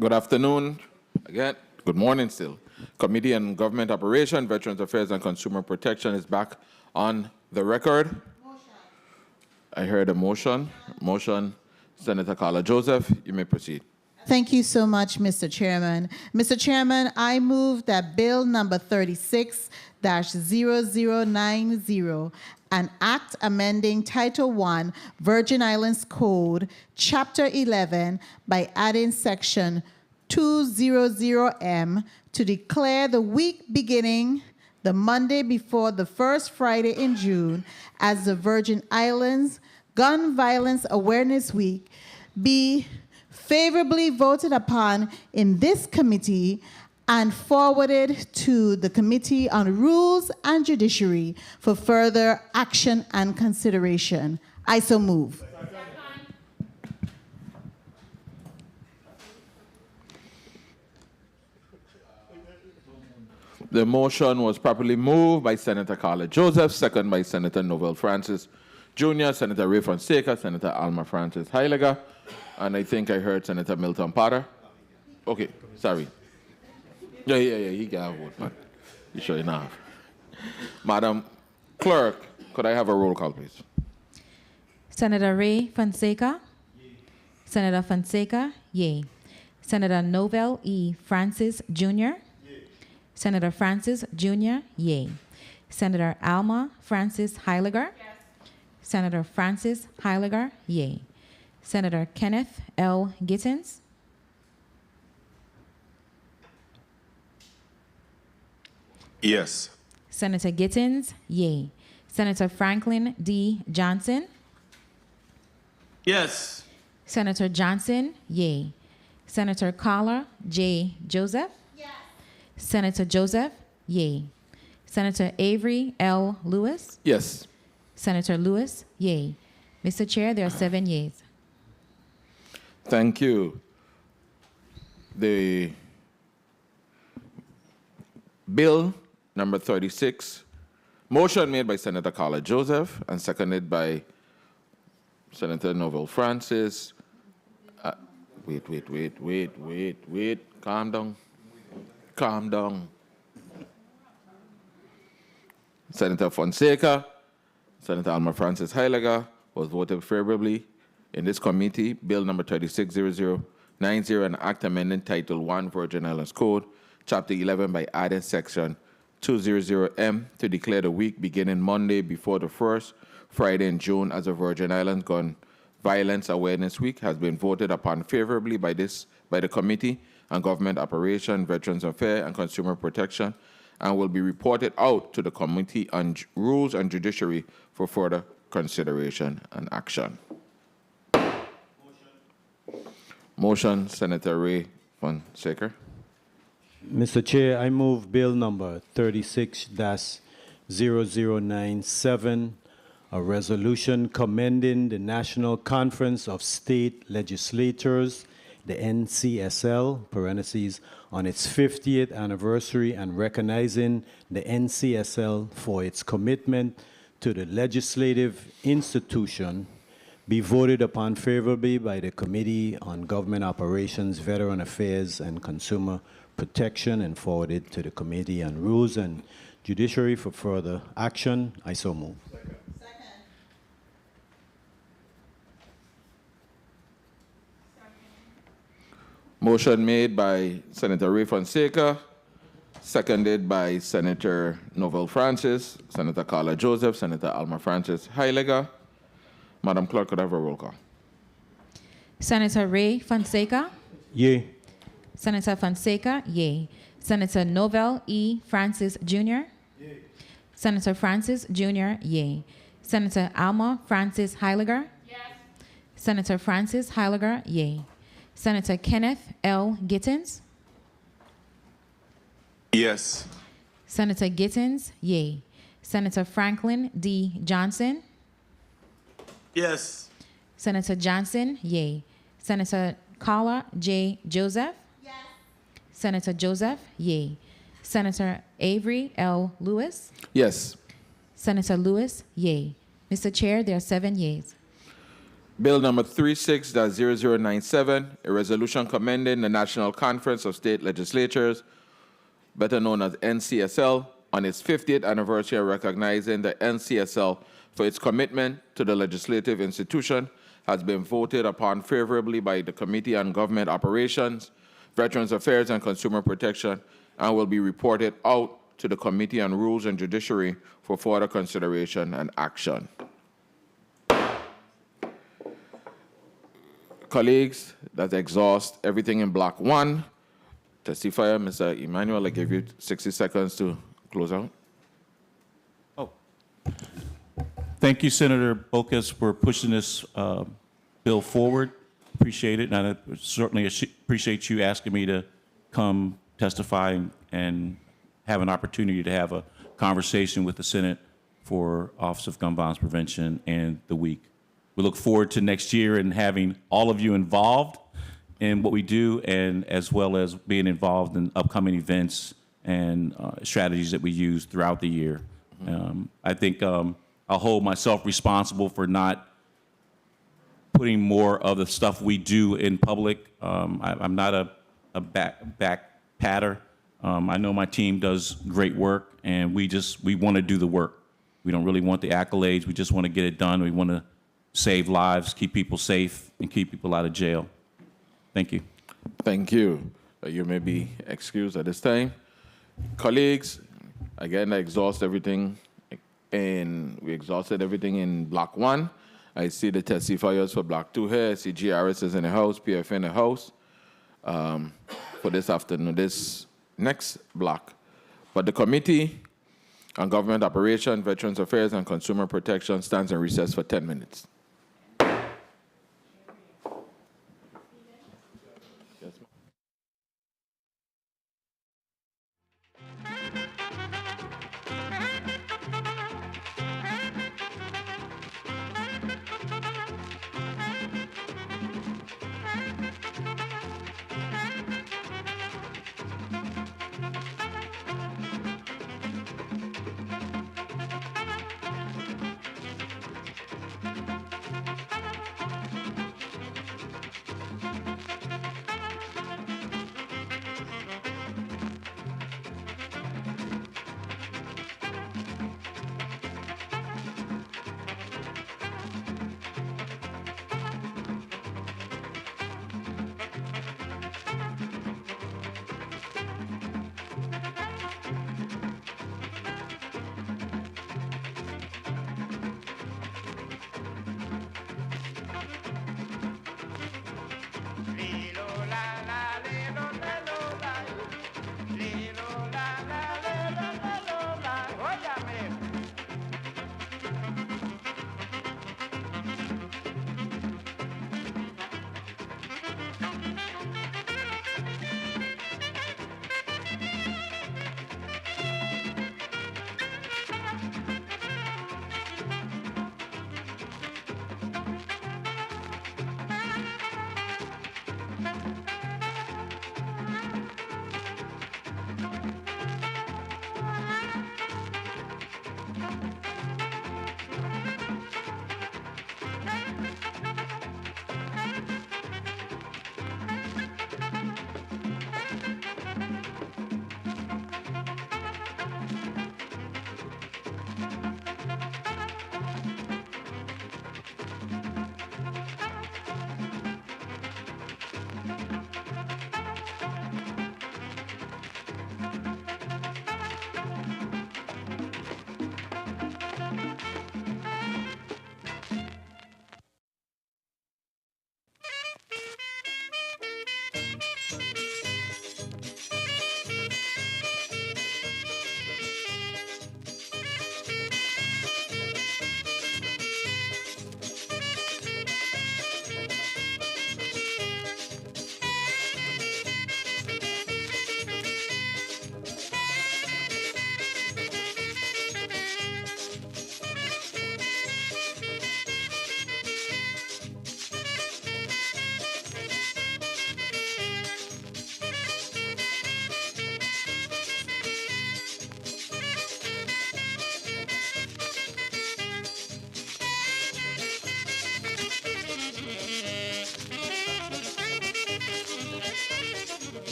Good afternoon. Again, good morning still. Committee on Government Operation, Veterans Affairs, and Consumer Protection is back on the record. I heard a motion. Motion, Senator Carla Joseph. You may proceed. Thank you so much, Mr. Chairman. Mr. Chairman, I move that Bill number 36-0090, an act amending Title I, Virgin Islands Code, Chapter 11, by adding Section 200M to declare the week beginning the Monday before the first Friday in June as the Virgin Islands Gun Violence Awareness Week be favorably voted upon in this committee and forwarded to the Committee on Rules and Judiciary for further action and consideration. I so move. The motion was properly moved by Senator Carla Joseph, second by Senator Noel Francis Jr., Senator Ray Fonseca, Senator Alma Francis Heiliger, and I think I heard Senator Milton Potter. Okay, sorry. Yeah, he got a vote, man. You sure enough. Madam Clerk, could I have a roll call, please? Senator Ray Fonseca? Yea. Senator Fonseca? Yea. Senator Noel E. Francis Jr.? Yea. Senator Francis Jr.? Yea. Senator Alma Francis Heiliger? Yes. Senator Francis Heiliger? Yea. Senator Kenneth L. Gittins? Yes. Senator Gittins? Yea. Senator Franklin D. Johnson? Yes. Senator Johnson? Yea. Senator Carla J. Joseph? Yes. Senator Joseph? Yea. Senator Avery L. Lewis? Yes. Senator Lewis? Yea. Mr. Chair, there are 7 yeas. Thank you. The Bill number 36. Motion made by Senator Carla Joseph and seconded by Senator Novel Francis. Wait. Calm down. Senator Fonseca, Senator Alma Francis Heiliger was voted favorably in this committee. Bill number 360090, an act amending Title 1 Virgin Islands Code, Chapter 11 by adding Section 200M to declare the week beginning Monday before the first Friday in June as a Virgin Islands Gun Violence Awareness Week, has been voted upon favorably by the Committee on Government Operation, Veterans Affairs, and Consumer Protection, and will be reported out to the Committee on Rules and Judiciary for further consideration and action. Motion, Senator Ray Fonseca. Mr. Chair, I move Bill number 36-0097, a resolution commending the National Conference of State Legislators, the NCSL, parentheses, on its 50th anniversary and recognizing the NCSL for its commitment to the legislative institution, be voted upon favorably by the Committee on Government Operations, Veteran Affairs, and Consumer Protection, and forwarded to the Committee on Rules and Judiciary for further action. I so move. Motion made by Senator Ray Fonseca, seconded by Senator Novel Francis, Senator Carla Joseph, Senator Alma Francis Heiliger. Madam Clerk, could I have a roll call? Senator Ray Fonseca? Yea. Senator Fonseca? Yay. Senator Novel E. Francis Jr.? Yay. Senator Francis Jr.? Yay. Senator Alma Francis Heiliger? Yes. Senator Francis Heiliger? Yay. Senator Kenneth L. Gittins? Yes. Senator Gittins? Yay. Senator Franklin D. Johnson? Yes. Senator Johnson? Yay. Senator Carla J. Joseph? Yes. Senator Joseph? Yay. Senator Avery L. Lewis? Yes. Senator Lewis? Yay. Mr. Chair, there are 7 yeas. Bill number 36-0097, a resolution commending the National Conference of State Legislatures, better known as NCSL, on its 50th anniversary and recognizing the NCSL for its commitment to the legislative institution, has been voted upon favorably by the Committee on Government Operations, Veterans Affairs, and Consumer Protection, and will be reported out to the Committee on Rules and Judiciary for further consideration and action. Colleagues, that exhausts everything in Block 1. Testifier, Mr. Emmanuel, I give you 60 seconds to close out. Thank you, Senator Bocas, for pushing this bill forward. Appreciate it, and I certainly appreciate you asking me to come testify and have an opportunity to have a conversation with the Senate for Office of Gun Violence Prevention and the week. We look forward to next year and having all of you involved in what we do, and as well as being involved in upcoming events and strategies that we use throughout the year. I think I'll hold myself responsible for not putting more of the stuff we do in public. I'm not a back patter. I know my team does great work, and we want to do the work. We don't really want the accolades. We just want to get it done. We want to save lives, keep people safe, and keep people out of jail. Thank you. Thank you. You may be excused at this time. Colleagues, again, I exhaust everything, and we exhausted everything in Block 1. I see the testifiers for Block 2 here. I see GRS is in the house, PF in the house for this afternoon, this next block. But the Committee on Government Operation, Veterans Affairs, and Consumer Protection stands in recess for 10 minutes.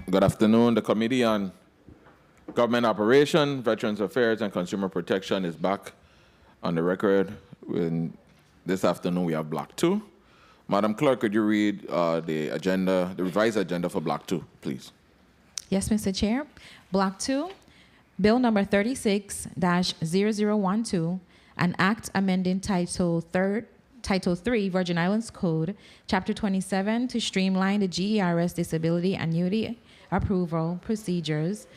Good afternoon. The Committee on Government Operation, Veterans Affairs, and Consumer Protection is back on the record. This afternoon we have Block 2. Madam Clerk, could you read the agenda, the revised agenda for Block 2, please? Yes, Mr. Chair. Block 2, Bill number 36-0012, an act amending Title 3 Virgin Islands Code, Chapter 27 to streamline the GERS disability annuity approval procedures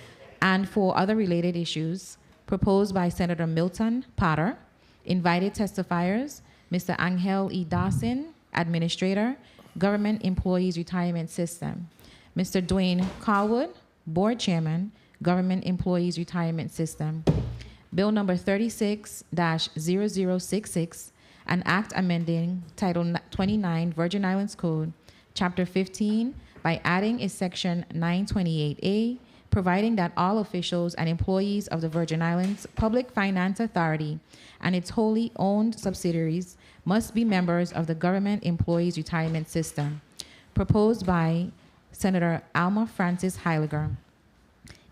and for other related issues, proposed by Senator Milton Potter. Invited testifiers, Mr. Angel E. Dawson, Administrator, Government Employees Retirement System. Mr. Dwayne Carwood, Board Chairman, Government Employees Retirement System. Bill number 36-0066, an act amending Title 29 Virgin Islands Code, Chapter 15, by adding a Section 928A, providing that all officials and employees of the Virgin Islands Public Finance Authority and its wholly owned subsidiaries must be members of the Government Employees Retirement System, proposed by Senator Alma Francis Heiliger.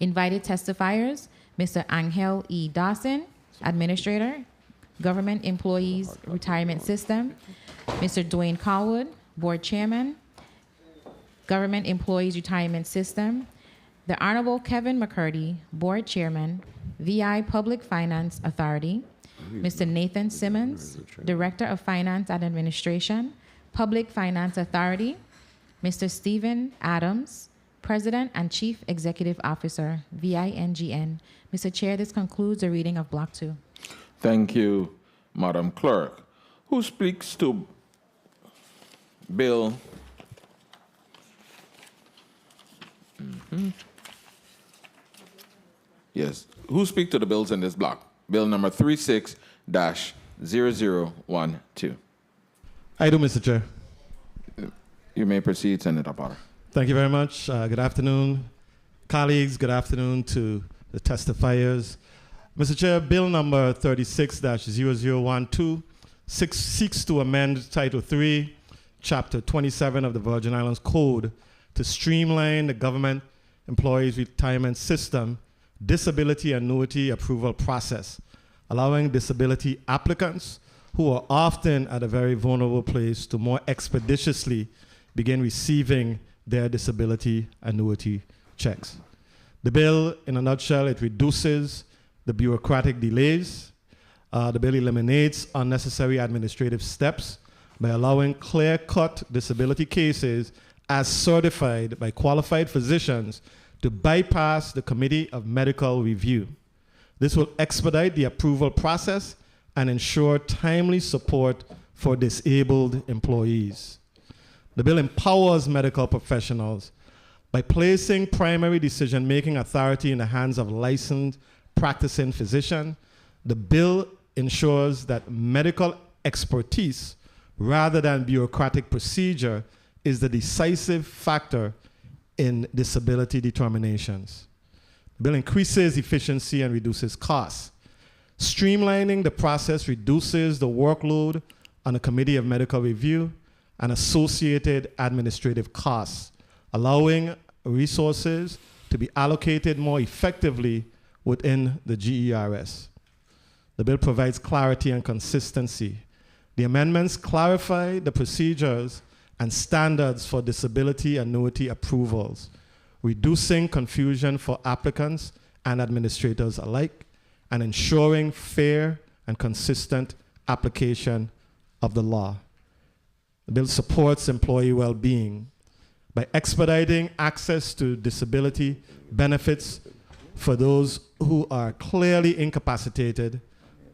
Invited testifiers, Mr. Angel E. Dawson, Administrator, Government Employees Retirement System, Mr. Dwayne Carwood, Board Chairman, Government Employees Retirement System, the Honorable Kevin McCurdy, Board Chairman, VI Public Finance Authority, Mr. Nathan Simmons, Director of Finance and Administration, Public Finance Authority, Mr. Stephen Adams, President and Chief Executive Officer, VINGN. Mr. Chair, this concludes the reading of Block 2. Thank you, Madam Clerk. Who speaks to Bill? Yes. Who speaks to the bills in this block? Bill number 36-0012. I do, Mr. Chair. You may proceed, Senator Potter. Thank you very much. Good afternoon, colleagues. Good afternoon to the testifiers. Mr. Chair, Bill number 36-0012 seeks to amend Title 3, Chapter 27 of the Virgin Islands Code to streamline the Government Employees Retirement System disability annuity approval process, allowing disability applicants who are often at a very vulnerable place to more expeditiously begin receiving their disability annuity checks. The bill, in a nutshell, it reduces the bureaucratic delays. The bill eliminates unnecessary administrative steps by allowing clear-cut disability cases as certified by qualified physicians to bypass the Committee of Medical Review. This will expedite the approval process and ensure timely support for disabled employees. The bill empowers medical professionals by placing primary decision-making authority in the hands of licensed practicing physicians. The bill ensures that medical expertise, rather than bureaucratic procedure, is the decisive factor in disability determinations. The bill increases efficiency and reduces costs. Streamlining the process reduces the workload on the Committee of Medical Review and associated administrative costs, allowing resources to be allocated more effectively within the GERS. The bill provides clarity and consistency. The amendments clarify the procedures and standards for disability annuity approvals, reducing confusion for applicants and administrators alike, and ensuring fair and consistent application of the law. The bill supports employee well-being by expediting access to disability benefits for those who are clearly incapacitated.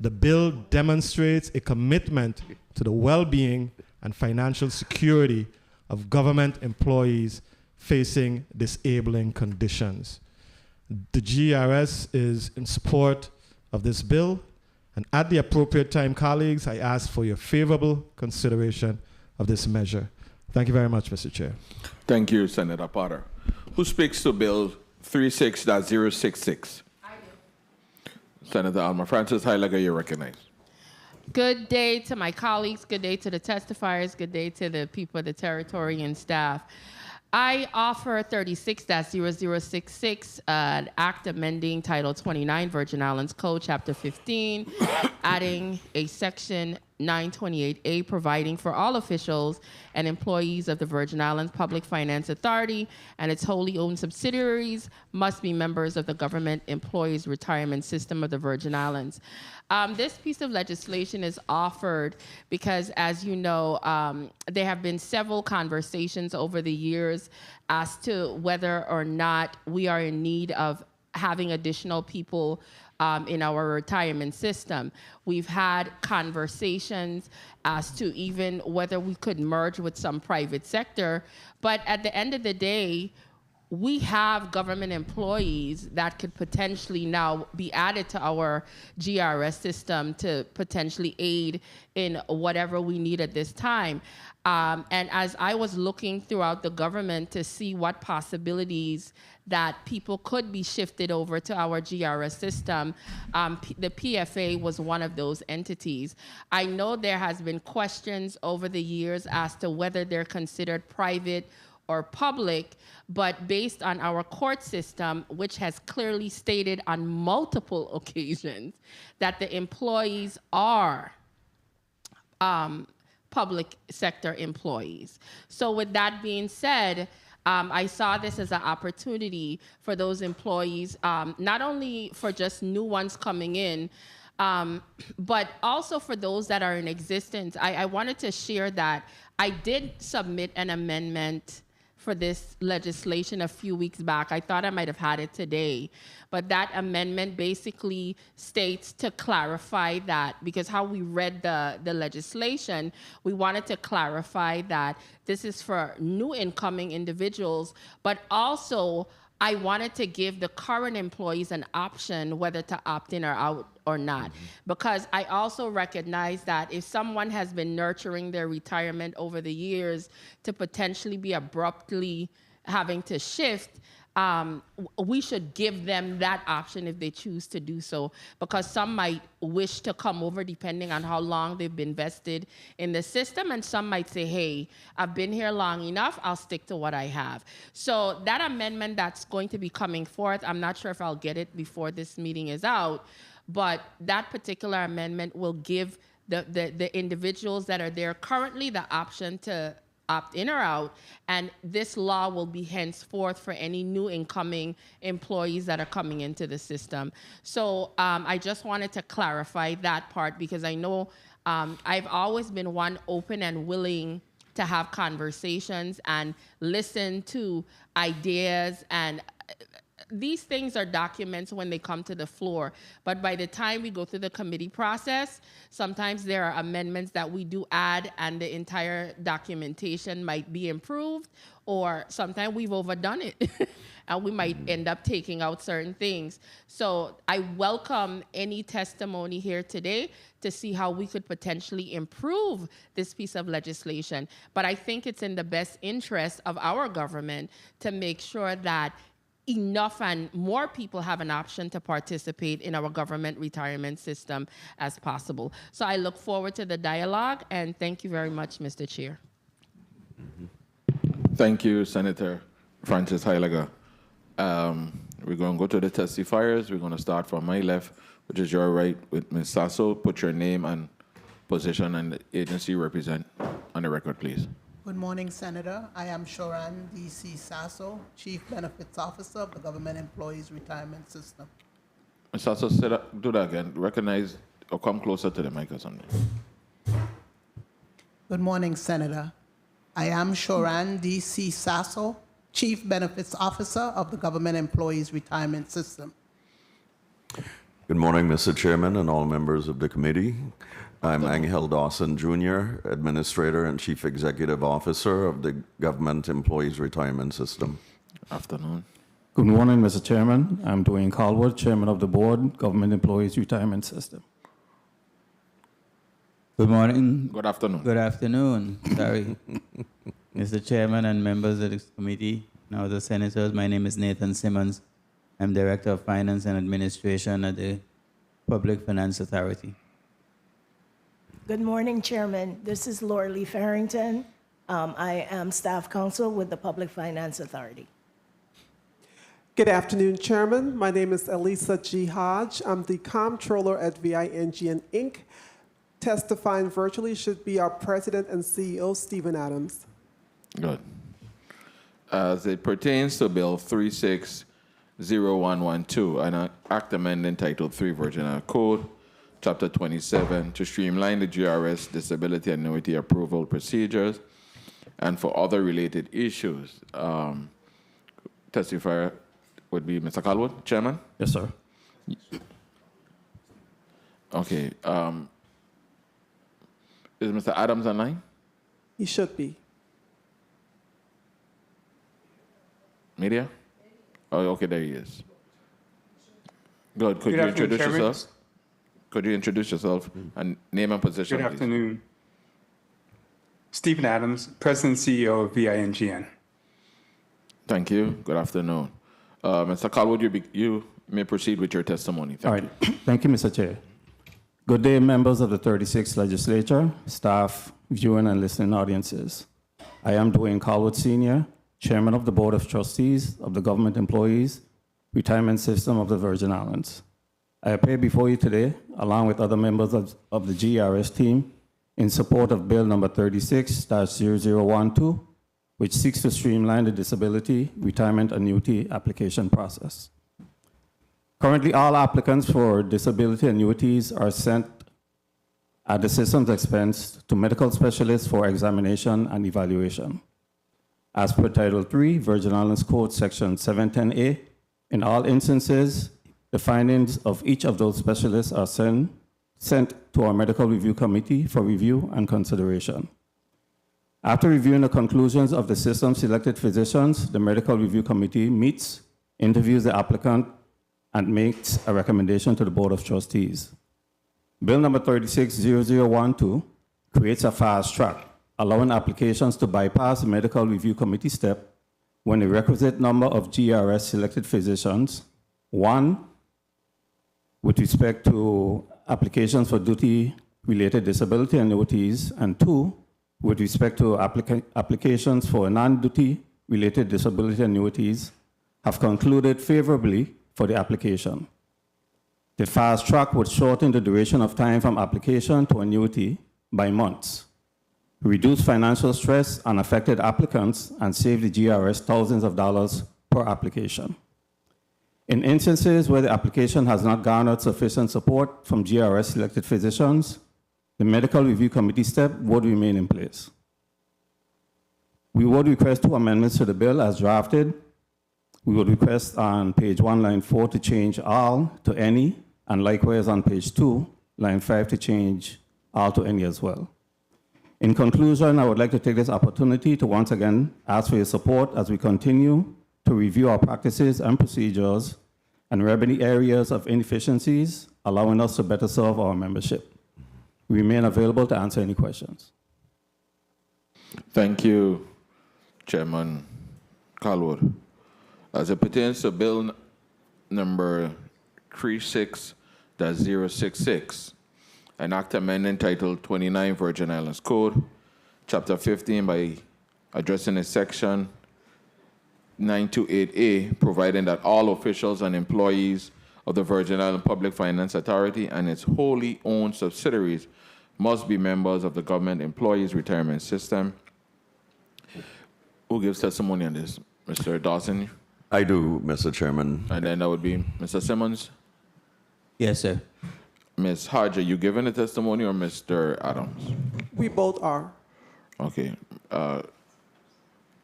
The bill demonstrates a commitment to the well-being and financial security of government employees facing disabling conditions. The GERS is in support of this bill, and at the appropriate time, colleagues, I ask for your favorable consideration of this measure. Thank you very much, Mr. Chair. Thank you, Senator Potter. Who speaks to Bill 36-066? I do. Senator Alma Francis Heiliger, you're recognized. Good day to my colleagues, good day to the testifiers, good day to the people of the territory and staff. I offer 36-0066, an act amending Title 29, Virgin Islands Code, Chapter 15, adding a section 928A, providing for all officials and employees of the Virgin Islands Public Finance Authority and its wholly owned subsidiaries must be members of the Government Employees Retirement System of the Virgin Islands. This piece of legislation is offered because, as you know, there have been several conversations over the years as to whether or not we are in need of having additional people in our retirement system. We've had conversations as to even whether we could merge with some private sector, but at the end of the day, we have government employees that could potentially now be added to our GRS system to potentially aid in whatever we need at this time. And as I was looking throughout the government to see what possibilities that people could be shifted over to our GRS system, the PFA was one of those entities. I know there has been questions over the years as to whether they're considered private or public, but based on our court system, which has clearly stated on multiple occasions that the employees are public sector employees. So with that being said, I saw this as an opportunity for those employees, not only for just new ones coming in, but also for those that are in existence. I wanted to share that I did submit an amendment for this legislation a few weeks back. I thought I might have had it today, but that amendment basically states to clarify that, because how we read the legislation, we wanted to clarify that this is for new incoming individuals, but also I wanted to give the current employees an option whether to opt in or out or not. Because I also recognize that if someone has been nurturing their retirement over the years to potentially be abruptly having to shift, we should give them that option if they choose to do so, because some might wish to come over depending on how long they've been vested in the system, and some might say, hey, I've been here long enough, I'll stick to what I have. So that amendment that's going to be coming forth, I'm not sure if I'll get it before this meeting is out, but that particular amendment will give the individuals that are there currently the option to opt in or out, and this law will be henceforth for any new incoming employees that are coming into the system. So I just wanted to clarify that part, because I know I've always been one open and willing to have conversations and listen to ideas, and these things are documents when they come to the floor, but by the time we go through the committee process, sometimes there are amendments that we do add and the entire documentation might be improved, or sometimes we've overdone it and we might end up taking out certain things. So I welcome any testimony here today to see how we could potentially improve this piece of legislation. But I think it's in the best interest of our government to make sure that enough and more people have an option to participate in our government retirement system as possible. So I look forward to the dialogue, and thank you very much, Mr. Chair. Thank you, Senator Francis Heiliger. We're going to go to the testifiers. We're going to start from my left, which is your right, with Ms. Sasso. Put your name and position and the agency you represent on the record, please. Good morning, Senator. I am Shoran D.C. Sasso, Chief Benefits Officer of the Government Employees Retirement System. Ms. Sasso, do that again. Recognize or come closer to the mic or something. Good morning, Senator. I am Shoran D.C. Sasso, Chief Benefits Officer of the Government Employees Retirement System. Good morning, Mr. Chairman and all members of the committee. I'm Angel Dawson, Jr., Administrator and Chief Executive Officer of the Government Employees Retirement System. Afternoon. Good morning, Mr. Chairman. I'm Dwayne Calwood, Chairman of the Board, Government Employees Retirement System. Good morning. Good afternoon. Good afternoon. Sorry. Mr. Chairman and members of the committee, now the senators, my name is Nathan Simmons. I'm Director of Finance and Administration at the Public Finance Authority. Good morning, Chairman. This is Laura Lee Farrington, I am staff counsel with the Public Finance Authority. Good afternoon, Chairman. My name is Elisa G. Hodge. I'm the Comptroller at VINGN Inc. Testifying virtually should be our President and CEO, Stephen Adams. Good. As it pertains to Bill 360112, an act amending Title 3 Virgin Islands Code, Chapter 27, to streamline the GRS disability annuity approval procedures and for other related issues. Testifier would be Mr. Calwood, Chairman? Yes, sir. Okay. Is Mr. Adams online? He should be. Media? Oh, okay, there he is. Good. Could Good you afternoon, introduce Chairman. yourself? Could you introduce yourself and name and position, Good please? afternoon. Stephen Adams, President and CEO of VINGN. Thank you. Good afternoon. Mr. Calwood, you may proceed with your testimony. Thank you. Thank you, Mr. Chair. Good day, members of the 36th Legislature, staff, viewing and listening audiences. I am Dwayne Calwood Sr., Chairman of the Board of Trustees of the Government Employees Retirement System of the Virgin Islands. I appear before you today, along with other members of the GRS team, in support of Bill number 36-0012, which seeks to streamline the disability retirement annuity application process. Currently, all applicants for disability annuities are sent at the system's expense to medical specialists for examination and evaluation. As per Title 3, Virgin Islands Code Section 710A, in all instances, the findings of each of those specialists are sent to our medical review committee for review and consideration. After reviewing the conclusions of the system's selected physicians, the medical review committee meets, interviews the applicant, and makes a recommendation to the Board of Trustees. Bill number 360012 creates a fast track, allowing applications to bypass the medical review committee step when the requisite number of GRS selected physicians, 1, with respect to applications for duty-related disability annuities, and 2, with respect to applications for non-duty-related disability annuities, have concluded favorably for the application. The fast track would shorten the duration of time from application to annuity by months, reduce financial stress on affected applicants, and save the GRS thousands of dollars per application. In instances where the application has not garnered sufficient support from GRS selected physicians, the medical review committee step would remain in place. We would request 2 amendments to the bill as drafted. We would request on page 1, line 4, to change all to any, and likewise on page 2, line 5, to change all to any as well. In conclusion, I would like to take this opportunity to once again ask for your support as we continue to review our practices and procedures and remedy areas of inefficiencies, allowing us to better serve our membership. We remain available to answer any questions. Thank you, Chairman Calwood. As it pertains to Bill number 36-066, an act amending Title 29 Virgin Islands Code, Chapter 15, by addressing a section 928A, providing that all officials and employees of the Virgin Islands Public Finance Authority and its wholly owned subsidiaries must be members of the Government Employees Retirement System. Who gives testimony on this? Mr. Dawson? I do, Mr. Chairman. And then that would be Mr. Simmons? Yes, sir. Ms. Hodge, are you giving the testimony or Mr. Adams? We both are. Okay.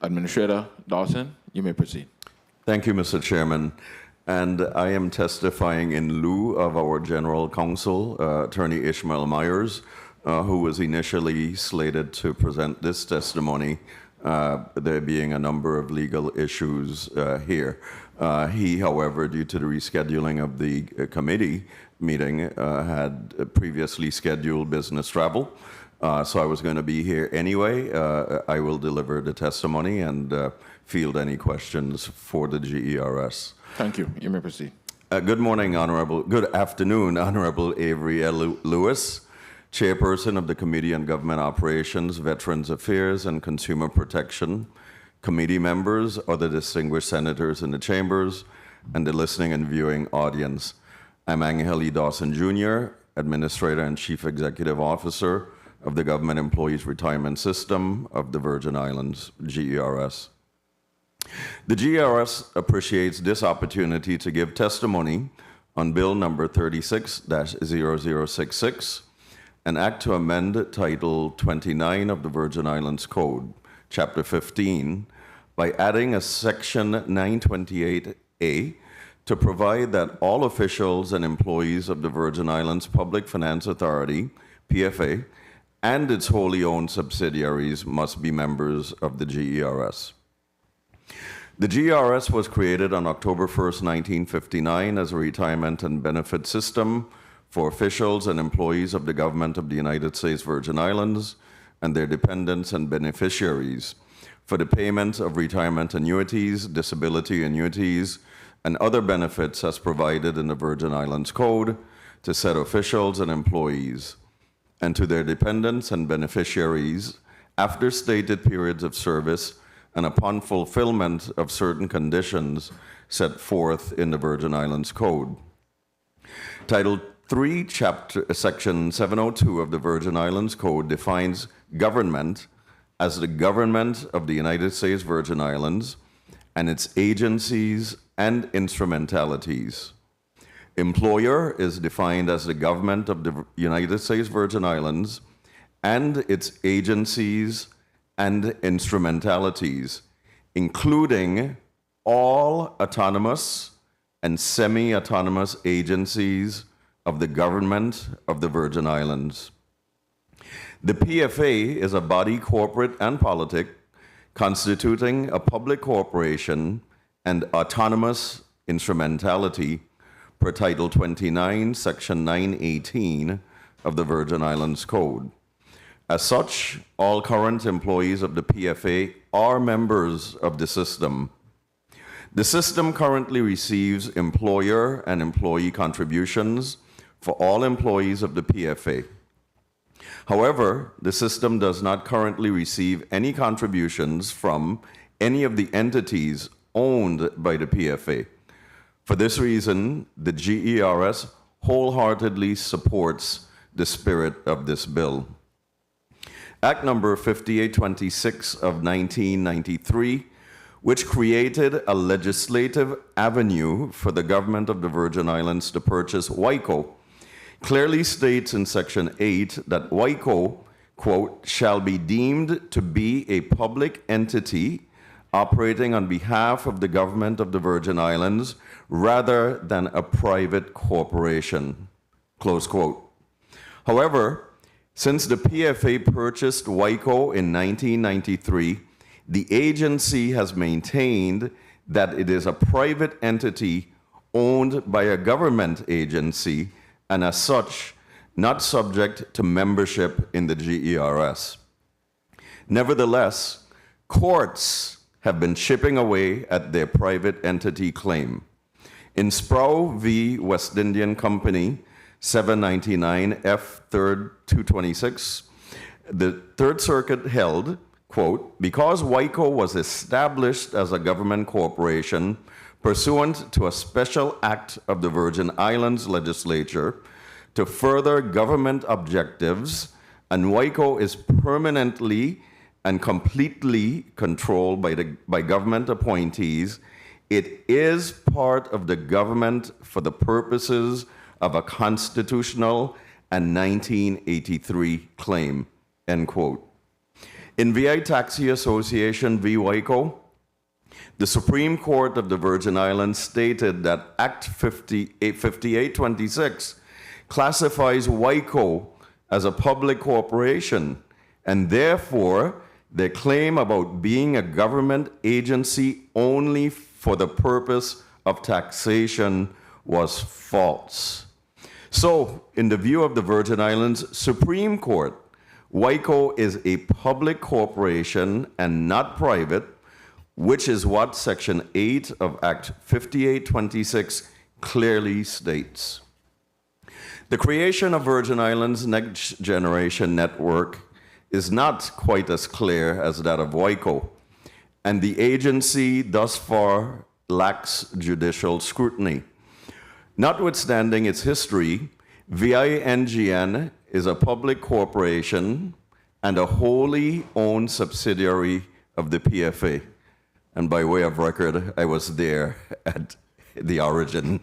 Administrator Dawson, you may proceed. Thank you, Mr. Chairman. And I am testifying in lieu of our General Counsel, Attorney Ishmael Myers, who was initially slated to present this testimony, there being a number of legal issues here. He, however, due to the rescheduling of the committee meeting, had previously scheduled business travel. So I was going to be here anyway. I will deliver the testimony and field any questions for the GERS. Thank you. You may proceed. Good afternoon, Honorable Avery L. Lewis, Chairperson of the Committee on Government Operations, Veterans Affairs, and Consumer Protection, committee members, other distinguished senators in the chambers, and the listening and viewing audience. I'm Angel E. Dawson Jr., Administrator and Chief Executive Officer of the Government Employees Retirement System of the Virgin Islands, GERS. The GERS appreciates this opportunity to give testimony on Bill number 36-0066, an act to amend Title 29 of the Virgin Islands Code, Chapter 15, by adding a Section 928A to provide that all officials and employees of the Virgin Islands Public Finance Authority, PFA, and its wholly owned subsidiaries must be members of the GERS. The GERS was created on October 1st, 1959 as a retirement and benefit system for officials and employees of the government of the United States Virgin Islands and their dependents and beneficiaries for the payment of retirement annuities, disability annuities, and other benefits as provided in the Virgin Islands Code to said officials and employees, and to their dependents and beneficiaries after stated periods of service and upon fulfillment of certain conditions set forth in the Virgin Islands Code. Title 3, Section 702 of the Virgin Islands Code defines government as the government of the United States Virgin Islands and its agencies and instrumentalities. Employer is defined as the government of the United States Virgin Islands and its agencies and instrumentalities, including all autonomous and semi-autonomous agencies of the government of the Virgin Islands. The PFA is a body corporate and politic constituting a public corporation and autonomous instrumentality per Title 29, Section 918 of the Virgin Islands Code. As such, all current employees of the PFA are members of the system. The system currently receives employer and employee contributions for all employees of the PFA. However, the system does not currently receive any contributions from any of the entities owned by the PFA. For this reason, the GERS wholeheartedly supports the spirit of this bill. Act number 5826 of 1993, which created a legislative avenue for the government of the Virgin Islands to purchase WICO, clearly states in Section 8 that WICO, quote, shall be deemed to be a public entity operating on behalf of the government of the Virgin Islands rather than a private corporation, close quote. However, since the PFA purchased WICO in 1993, the agency has maintained that it is a private entity owned by a government agency and as such, not subject to membership in the GERS. Nevertheless, courts have been chipping away at their private entity claim. In Sproul v. West Indian Company, 799 F. 3rd 226, the Third Circuit held, quote, because WICO was established as a government corporation pursuant to a special act of the Virgin Islands legislature to further government objectives, and WICO is permanently and completely controlled by government appointees, it is part of the government for the purposes of a constitutional and 1983 claim, end quote. In VI Taxi Association v. WICO, the Supreme Court of the Virgin Islands stated that Act 5826 classifies WICO as a public corporation, and therefore their claim about being a government agency only for the purpose of taxation was false. So, in the view of the Virgin Islands Supreme Court, WICO is a public corporation and not private, which is what Section 8 of Act 5826 clearly states. The creation of Virgin Islands Next Generation Network is not quite as clear as that of WICO, and the agency thus far lacks judicial scrutiny. Notwithstanding its history, VINGN is a public corporation and a wholly owned subsidiary of the PFA. And by way of record, I was there at the origin.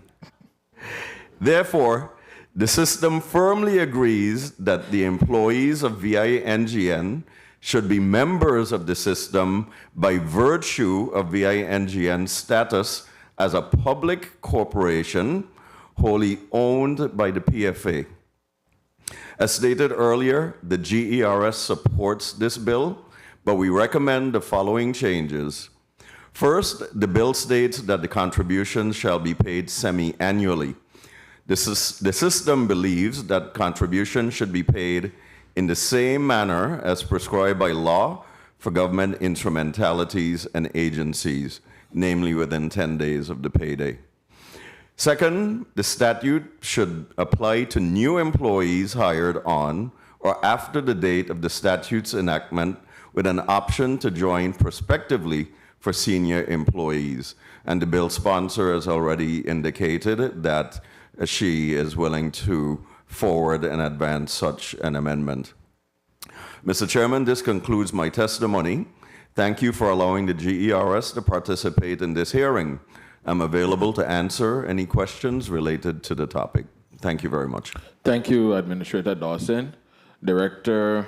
Therefore, the system firmly agrees that the employees of VINGN should be members of the system by virtue of VINGN's status as a public corporation wholly owned by the PFA. As stated earlier, the GERS supports this bill, but we recommend the following changes. First, the bill states that the contributions shall be paid semi-annually. The system believes that contributions should be paid in the same manner as prescribed by law for government instrumentalities and agencies, namely within 10 days of the payday. Second, the statute should apply to new employees hired on or after the date of the statute's enactment, with an option to join prospectively for senior employees. And the bill sponsor has already indicated that she is willing to forward and advance such an amendment. Mr. Chairman, this concludes my testimony. Thank you for allowing the GERS to participate in this hearing. I'm available to answer any questions related to the topic. Thank you very much. Thank you, Administrator Dawson. Director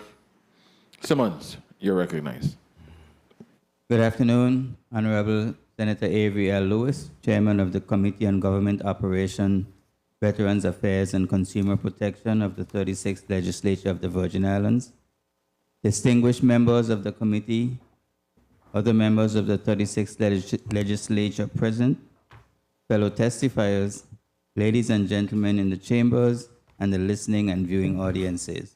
Simmons, you're recognized. Good afternoon, Honorable Senator Avery L. Lewis, Chairman of the Committee on Government Operation, Veterans Affairs and Consumer Protection of the 36th Legislature of the Virgin Islands, distinguished members of the committee, other members of the 36th Legislature present, fellow testifiers, ladies and gentlemen in the chambers and the listening and viewing audiences.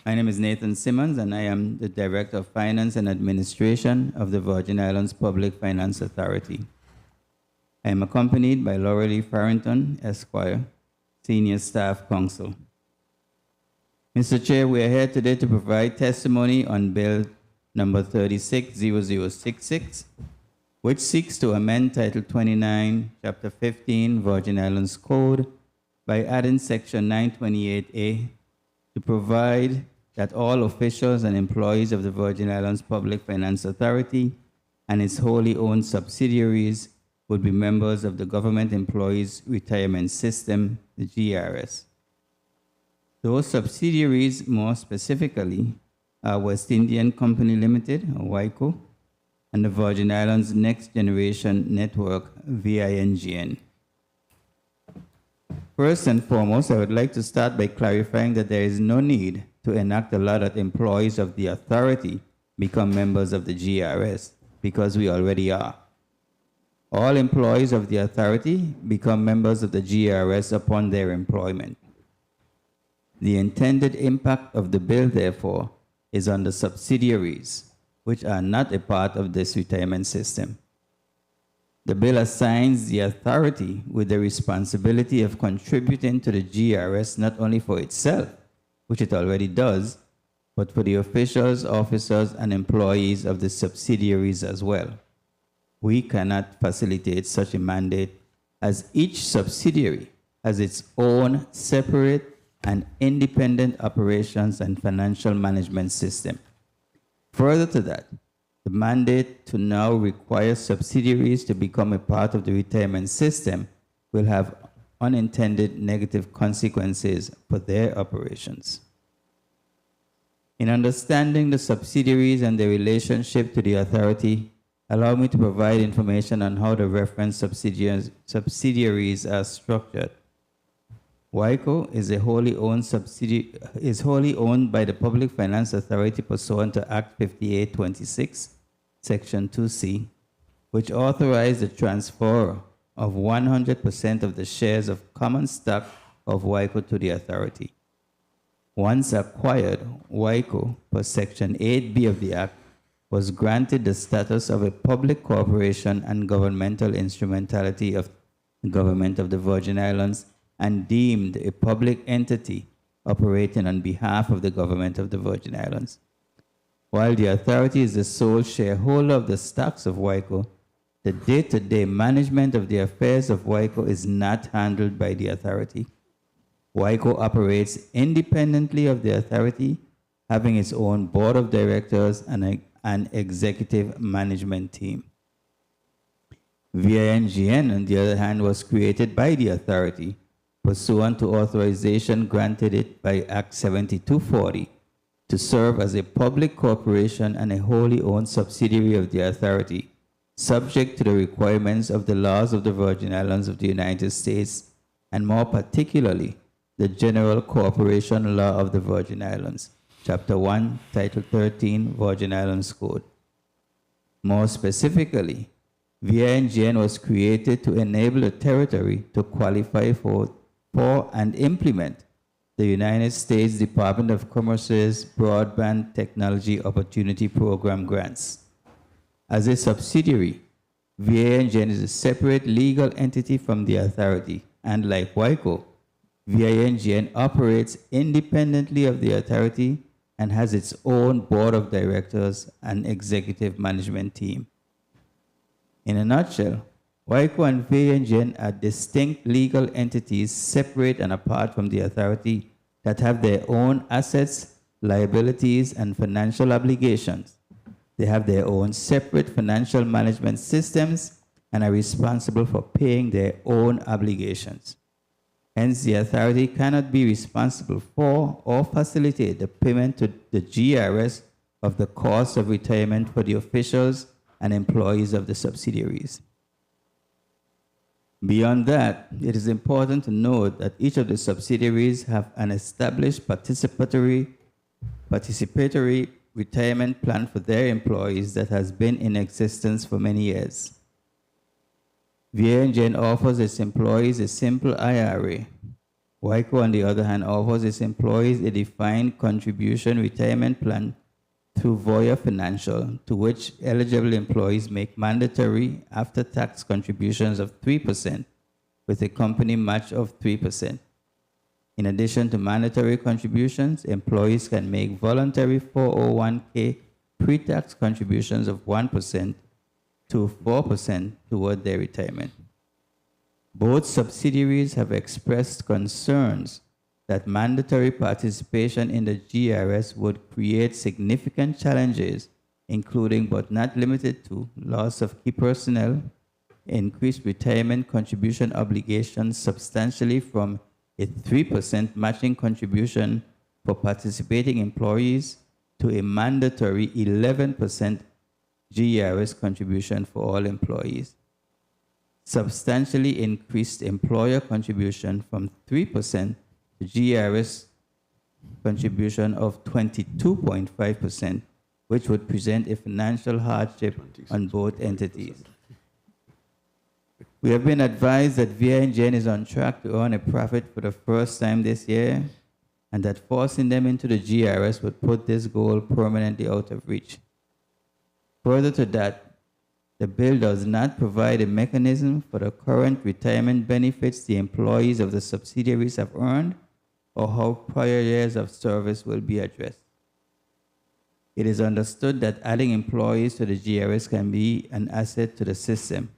My name is Nathan Simmons, and I am the Director of Finance and Administration of the Virgin Islands Public Finance Authority. I am accompanied by Laura Lee Farrington, Esquire, Senior Staff Counsel. Mr. Chair, we are here today to provide testimony on Bill number 360066, which seeks to amend Title 29, Chapter 15, Virgin Islands Code by adding Section 928A to provide that all officials and employees of the Virgin Islands Public Finance Authority and its wholly owned subsidiaries would be members of the Government Employees Retirement System, the GRS. Those subsidiaries, more specifically, are West Indian Company Limited, or WICO, and the Virgin Islands Next Generation Network, VINGN. First and foremost, I would like to start by clarifying that there is no need to enact a law that employees of the authority become members of the GRS, because we already are. All employees of the authority become members of the GRS upon their employment. The intended impact of the bill, therefore, is on the subsidiaries, which are not a part of this retirement system. The bill assigns the authority with the responsibility of contributing to the GRS not only for itself, which it already does, but for the officials, officers, and employees of the subsidiaries as well. We cannot facilitate such a mandate, as each subsidiary has its own separate and independent operations and financial management system. Further to that, the mandate to now require subsidiaries to become a part of the retirement system will have unintended negative consequences for their operations. In understanding the subsidiaries and their relationship to the authority, allow me to provide information on how the referenced subsidiaries are structured. WICO is wholly owned by the Public Finance Authority pursuant to Act 5826, Section 2C, which authorized the transfer of 100% of the shares of common stock of WICO to the authority. Once acquired, WICO, per Section 8B of the Act, was granted the status of a public corporation and governmental instrumentality of the Government of the Virgin Islands and deemed a public entity operating on behalf of the government of the Virgin Islands. While the authority is the sole shareholder of the stocks of WICO, the day-to-day management of the affairs of WICO is not handled by the authority. WICO operates independently of the authority, having its own board of directors and an executive management team. VINGN, on the other hand, was created by the authority pursuant to authorization granted it by Act 7240 to serve as a public corporation and a wholly owned subsidiary of the authority, subject to the requirements of the laws of the Virgin Islands of the United States, and more particularly, the General Corporation Law of the Virgin Islands, Chapter 1, Title 13, Virgin Islands Code. More specifically, VINGN was created to enable the territory to qualify for and implement the United States Department of Commerce's Broadband Technology Opportunity Program grants. As a subsidiary, VINGN is a separate legal entity from the authority, and like WICO, VINGN operates independently of the authority and has its own board of directors and executive management team. In a nutshell, WICO and VINGN are distinct legal entities separate and apart from the authority that have their own assets, liabilities, and financial obligations. They have their own separate financial management systems and are responsible for paying their own obligations. Hence, the authority cannot be responsible for or facilitate the payment to the GRS of the cost of retirement for the officials and employees of the subsidiaries. Beyond that, it is important to note that each of the subsidiaries have an established participatory retirement plan for their employees that has been in existence for many years. VINGN offers its employees a simple IRA. WICO, on the other hand, offers its employees a defined contribution retirement plan through Voya Financial, to which eligible employees make mandatory after-tax contributions of 3% with a company match of 3%. In addition to mandatory contributions, employees can make voluntary 401k pre-tax contributions of 1% to 4% toward their retirement. Both subsidiaries have expressed concerns that mandatory participation in the GRS would create significant challenges, including but not limited to loss of key personnel, increased retirement contribution obligations substantially from a 3% matching contribution for participating employees to a mandatory 11% GRS contribution for all employees. Substantially increased employer contribution from 3% to GRS contribution of 22.5%, which would present a financial hardship on both entities. We have been advised that VINGN is on track to earn a profit for the first time this year, and that forcing them into the GRS would put this goal permanently out of reach. Further to that, the bill does not provide a mechanism for the current retirement benefits the employees of the subsidiaries have earned, or how prior years of service will be addressed. It is understood that adding employees to the GRS can be an asset to the system.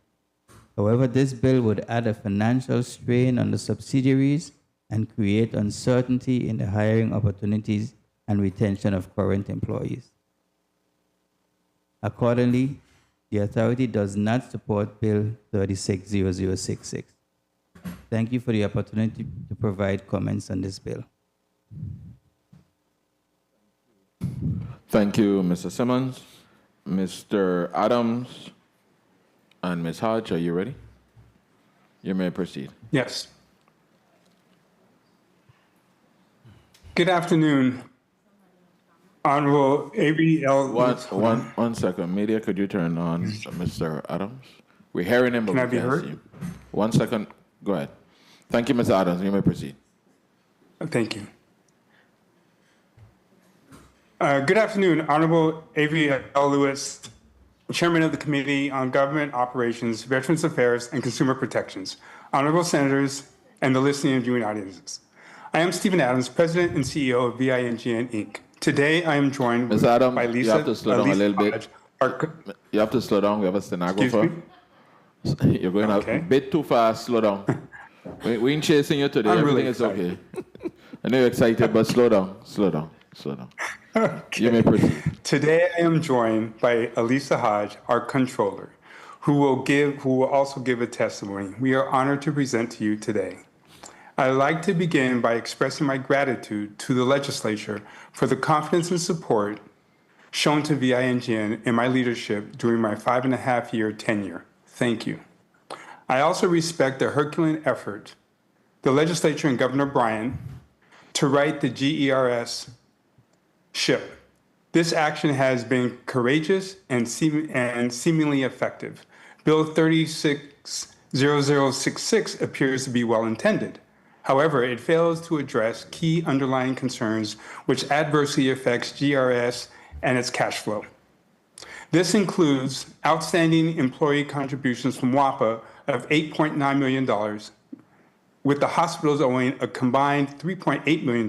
However, this bill would add a financial strain on the subsidiaries and create uncertainty in the hiring opportunities and retention of current employees. Accordingly, the authority does not support Bill 360066. Thank you for the opportunity to provide comments on this bill. Thank you, Mr. Simmons. Mr. Adams and Ms. Hodge, are you ready? You may proceed. Yes. Good afternoon, Honorable ABL. One second. Media, could you turn on Mr. Adams? We're hearing him, but Can I we be can't heard? see him. 1 second. Go ahead. Thank you, Mr. Adams. You may proceed. Thank you. Good afternoon, Honorable ABL Lewis, Chairman of the Committee on Government Operations, Veterans Affairs, and Consumer Protections, Honorable Senators, and the listening and viewing audiences. I am Stephen Adams, President and CEO of VINGN Inc. Today, I am joined Ms. Adams, by Lisa. you have to slow down a little bit. Hodge, You have to slow down. We have a stenographer. You're going a bit too fast. Slow down. We ain't chasing you today. Everything is okay. I know you're excited, but slow down. Slow down. Slow down. Okay. You may proceed. Today, I am joined by Elisa Hodge, our controller, who will also give a testimony. We are honored to present to you today. I'd like to begin by expressing my gratitude to the legislature for the confidence and support shown to VINGN in my leadership during my 5.5-year tenure. Thank you. I also respect the Herculean effort, the legislature and Governor Bryan, to right the GERS ship. This action has been courageous and seemingly effective. Bill 360066 appears to be well-intended. However, it fails to address key underlying concerns which adversely affects GRS and its cash flow. This includes outstanding employee contributions from WAPA of $8.9 million, with the hospitals owing a combined $3.8 million,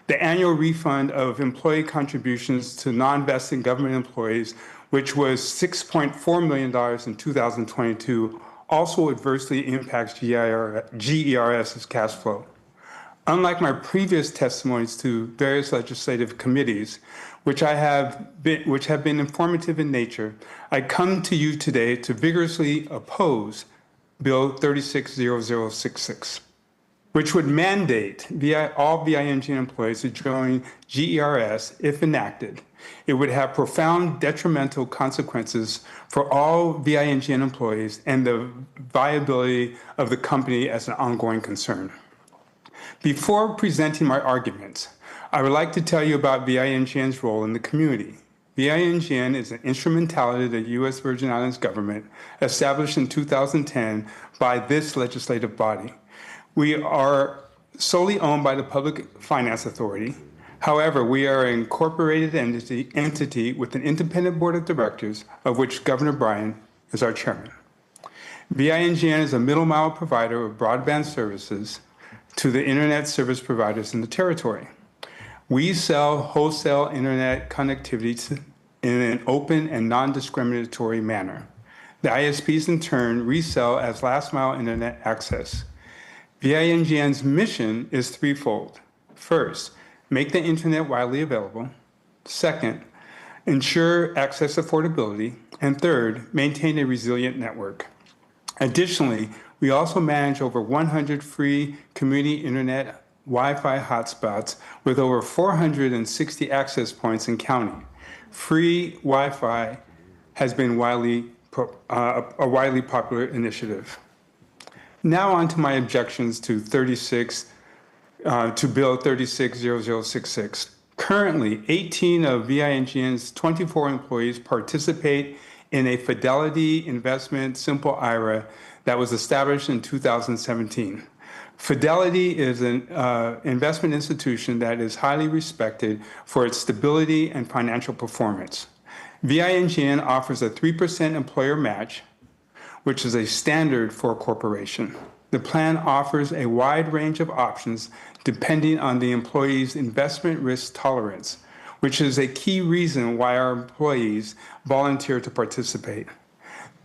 the annual refund of employee contributions to non-vested government employees, which was $6.4 million in 2022, also adversely impacts GERS's cash flow. Unlike my previous testimonies to various legislative committees, which have been informative in nature, I come to you today to vigorously oppose Bill 360066, which would mandate all VINGN employees to join GERS if enacted. It would have profound detrimental consequences for all VINGN employees and the viability of the company as an ongoing concern. Before presenting my arguments, I would like to tell you about VINGN's role in the community. VINGN is an instrumentality of the U.S. Virgin Islands government established in 2010 by this legislative body. We are solely owned by the Public Finance Authority. However, we are an incorporated entity with an independent board of directors, of which Governor Bryan is our chairman. VINGN is a middle-mile provider of broadband services to the internet service providers in the territory. We sell wholesale internet connectivity in an open and non-discriminatory manner. The ISPs, in turn, resell as last-mile internet access. VINGN's mission is threefold. First, make the internet widely available. Second, ensure access affordability. And third, maintain a resilient network. Additionally, we also manage over 100 free community internet Wi-Fi hotspots with over 460 access points in county. Free Wi-Fi has been a widely popular initiative. Now on to my objections to Bill 360066. Currently, 18 of VINGN's 24 employees participate in a Fidelity Investment Simple IRA that was established in 2017. Fidelity is an investment institution that is highly respected for its stability and financial performance. VINGN offers a 3% employer match, which is a standard for a corporation. The plan offers a wide range of options depending on the employee's investment risk tolerance, which is a key reason why our employees volunteer to participate.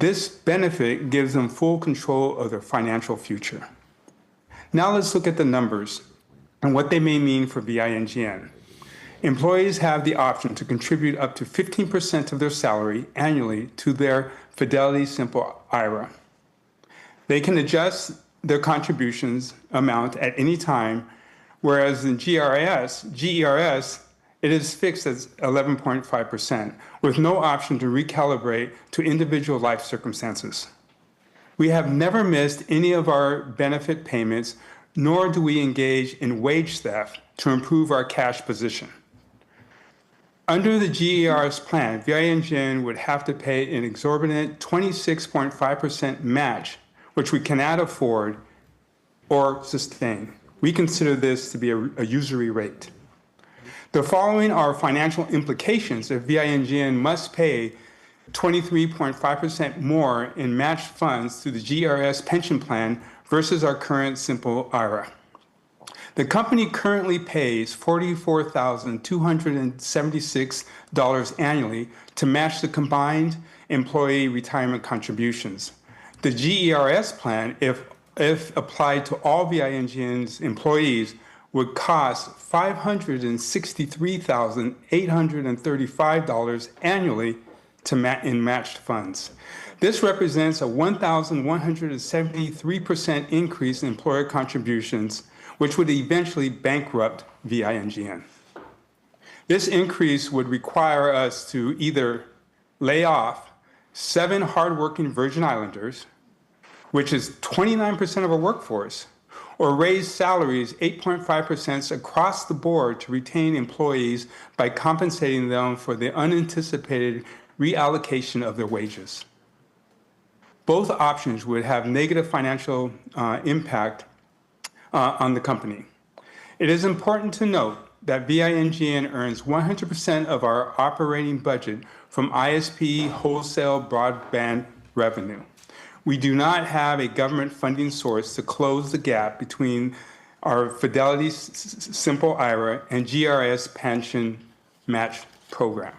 This benefit gives them full control of their financial future. Now let's look at the numbers and what they may mean for VINGN. Employees have the option to contribute up to 15% of their salary annually to their Fidelity Simple IRA. They can adjust their contributions amount at any time, whereas in GERS, it is fixed at 11.5%, with no option to recalibrate to individual life circumstances. We have never missed any of our benefit payments, nor do we engage in wage theft to improve our cash position. Under the GERS plan, VINGN would have to pay an exorbitant 26.5% match, which we cannot afford or sustain. We consider this to be a usury rate. The following are financial implications if VINGN must pay 23.5% more in matched funds to the GERS pension plan versus our current simple IRA. The company currently pays $44,276 annually to match the combined employee retirement contributions. The GERS plan, if applied to all VINGN's employees, would cost $563,835 annually in matched funds. This represents a 1,173% increase in employer contributions, which would eventually bankrupt VINGN. This increase would require us to either lay off 7 hardworking Virgin Islanders, which is 29% of our workforce, or raise salaries 8.5% across the board to retain employees by compensating them for the unanticipated reallocation of their wages. Both options would have negative financial impact on the company. It is important to note that VINGN earns 100% of our operating budget from ISP wholesale broadband revenue. We do not have a government funding source to close the gap between our Fidelity Simple IRA and GRS pension match program.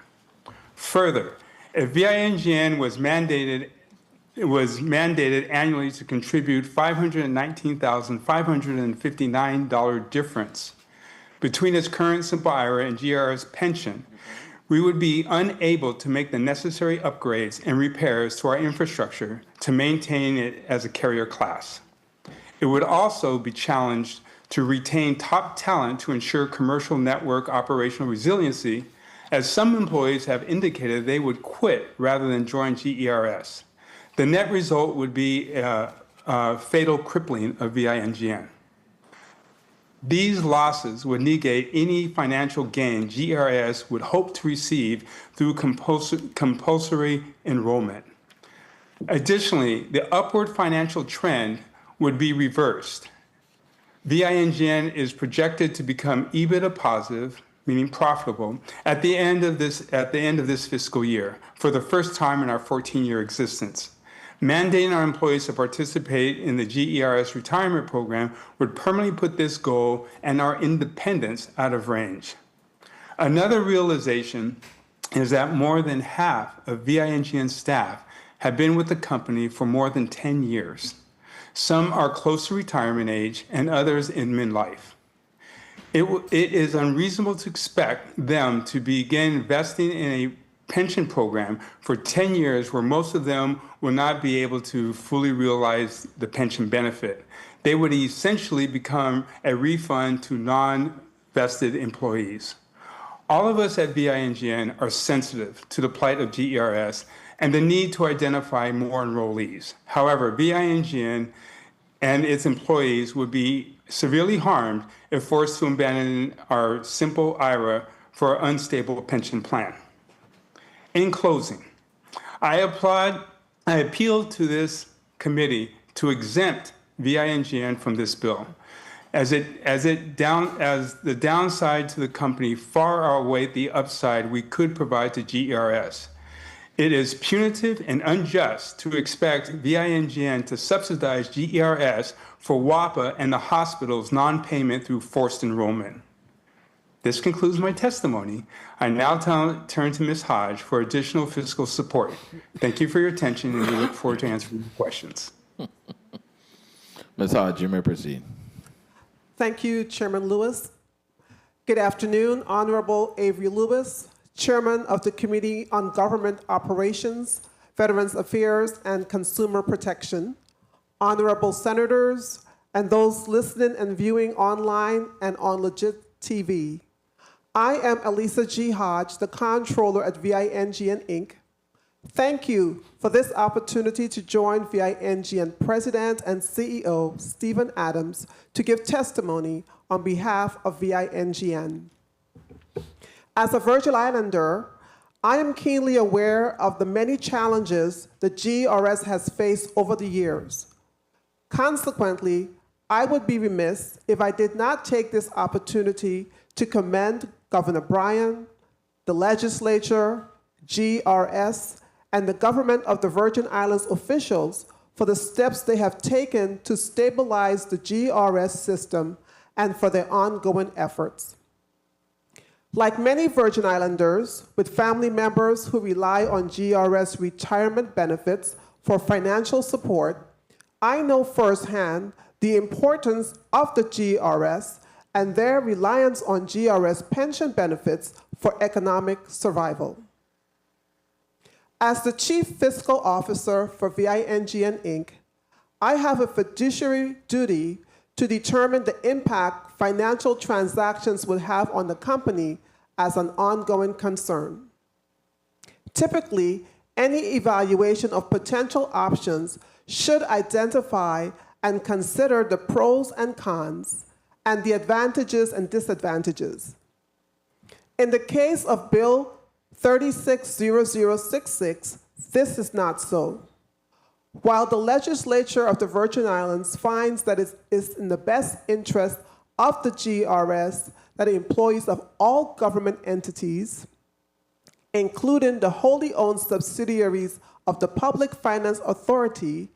Further, if VINGN was mandated annually to contribute $519,559 difference between its current Simple IRA and GRS pension, we would be unable to make the necessary upgrades and repairs to our infrastructure to maintain it as a carrier class. It would also be challenged to retain top talent to ensure commercial network operational resiliency, as some employees have indicated they would quit rather than join GERS. The net result would be a fatal crippling of VINGN. These losses would negate any financial gain GRS would hope to receive through compulsory enrollment. Additionally, the upward financial trend would be reversed. VINGN is projected to become EBITDA positive, meaning profitable, at the end of this fiscal year, for the first time in our 14-year existence. Mandating our employees to participate in the GERS retirement program would permanently put this goal and our independence out of range. Another realization is that more than half of VINGN staff have been with the company for more than 10 years. Some are close to retirement age and others in midlife. It is unreasonable to expect them to begin investing in a pension program for 10 years where most of them will not be able to fully realize the pension benefit. They would essentially become a refund to non-vested employees. All of us at VINGN are sensitive to the plight of GERS and the need to identify more enrollees. However, VINGN and its employees would be severely harmed if forced to abandon our simple IRA for an unstable pension plan. In closing, I appeal to this committee to exempt VINGN from this bill, as the downside to the company far outweigh the upside we could provide to GERS. It is punitive and unjust to expect VINGN to subsidize GERS for WAPA and the hospital's non-payment through forced enrollment. This concludes my testimony. I now turn to Ms. Hodge for additional fiscal support. Thank you for your attention, and we look forward to answering your questions. Ms. Hodge, you may proceed. Thank you, Chairman Lewis. Good afternoon, Honorable Avery Lewis, Chairman of the Committee on Government Operations, Veterans Affairs, and Consumer Protection, Honorable Senators, and those listening and viewing online and on Legit TV. I am Elisa G. Hodge, the Comptroller at VINGN, Inc. Thank you for this opportunity to join VINGN President and CEO Stephen Adams to give testimony on behalf of VINGN. As a Virgin Islander, I am keenly aware of the many challenges the GRS has faced over the years. Consequently, I would be remiss if I did not take this opportunity to commend Governor Bryan, the legislature, GRS, and the government of the Virgin Islands officials for the steps they have taken to stabilize the GRS system and for their ongoing efforts. Like many Virgin Islanders with family members who rely on GRS retirement benefits for financial support, I know firsthand the importance of the GRS and their reliance on GRS pension benefits for economic survival. As the Chief Fiscal Officer for VINGN Inc., I have a fiduciary duty to determine the impact financial transactions would have on the company as an ongoing concern. Typically, any evaluation of potential options should identify and consider the pros and cons and the advantages and disadvantages. In the case of Bill 360066, this is not so. While the legislature of the Virgin Islands finds that it is in the best interest of the GRS that employees of all government entities, including the wholly owned subsidiaries of the Public Finance Authority,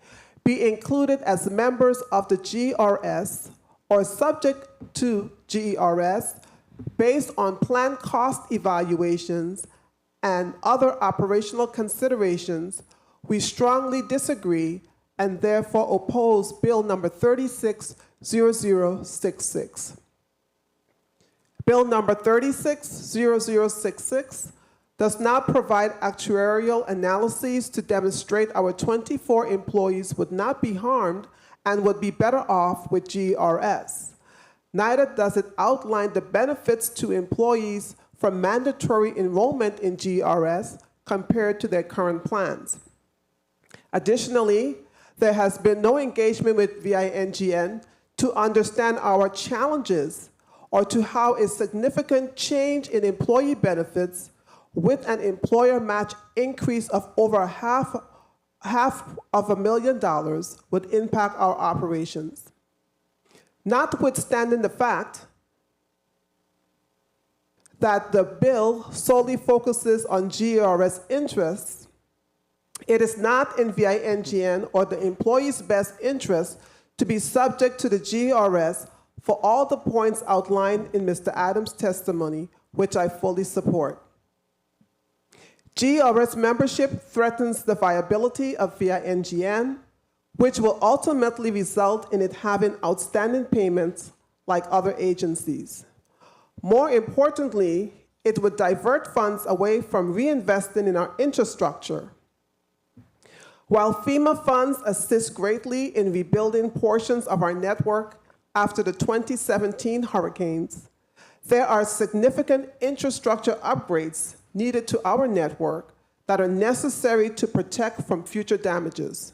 be included as members of the GRS or subject to GRS based on planned cost evaluations and other operational considerations, we strongly disagree and therefore oppose Bill number 360066. Bill number 360066 does not provide actuarial analyses to demonstrate our 24 employees would not be harmed and would be better off with GRS. Neither does it outline the benefits to employees from mandatory enrollment in GRS compared to their current plans. Additionally, there has been no engagement with VINGN to understand our challenges or to how a significant change in employee benefits with an employer match increase of over $500,000 would impact our operations. Notwithstanding the fact that the bill solely focuses on GRS interests, it is not in VINGN or the employee's best interest to be subject to the GRS for all the points outlined in Mr. Adams' testimony, which I fully support. GRS membership threatens the viability of VINGN, which will ultimately result in it having outstanding payments like other agencies. More importantly, it would divert funds away from reinvesting in our infrastructure. While FEMA funds assist greatly in rebuilding portions of our network after the 2017 hurricanes, there are significant infrastructure upgrades needed to our network that are necessary to protect from future damages.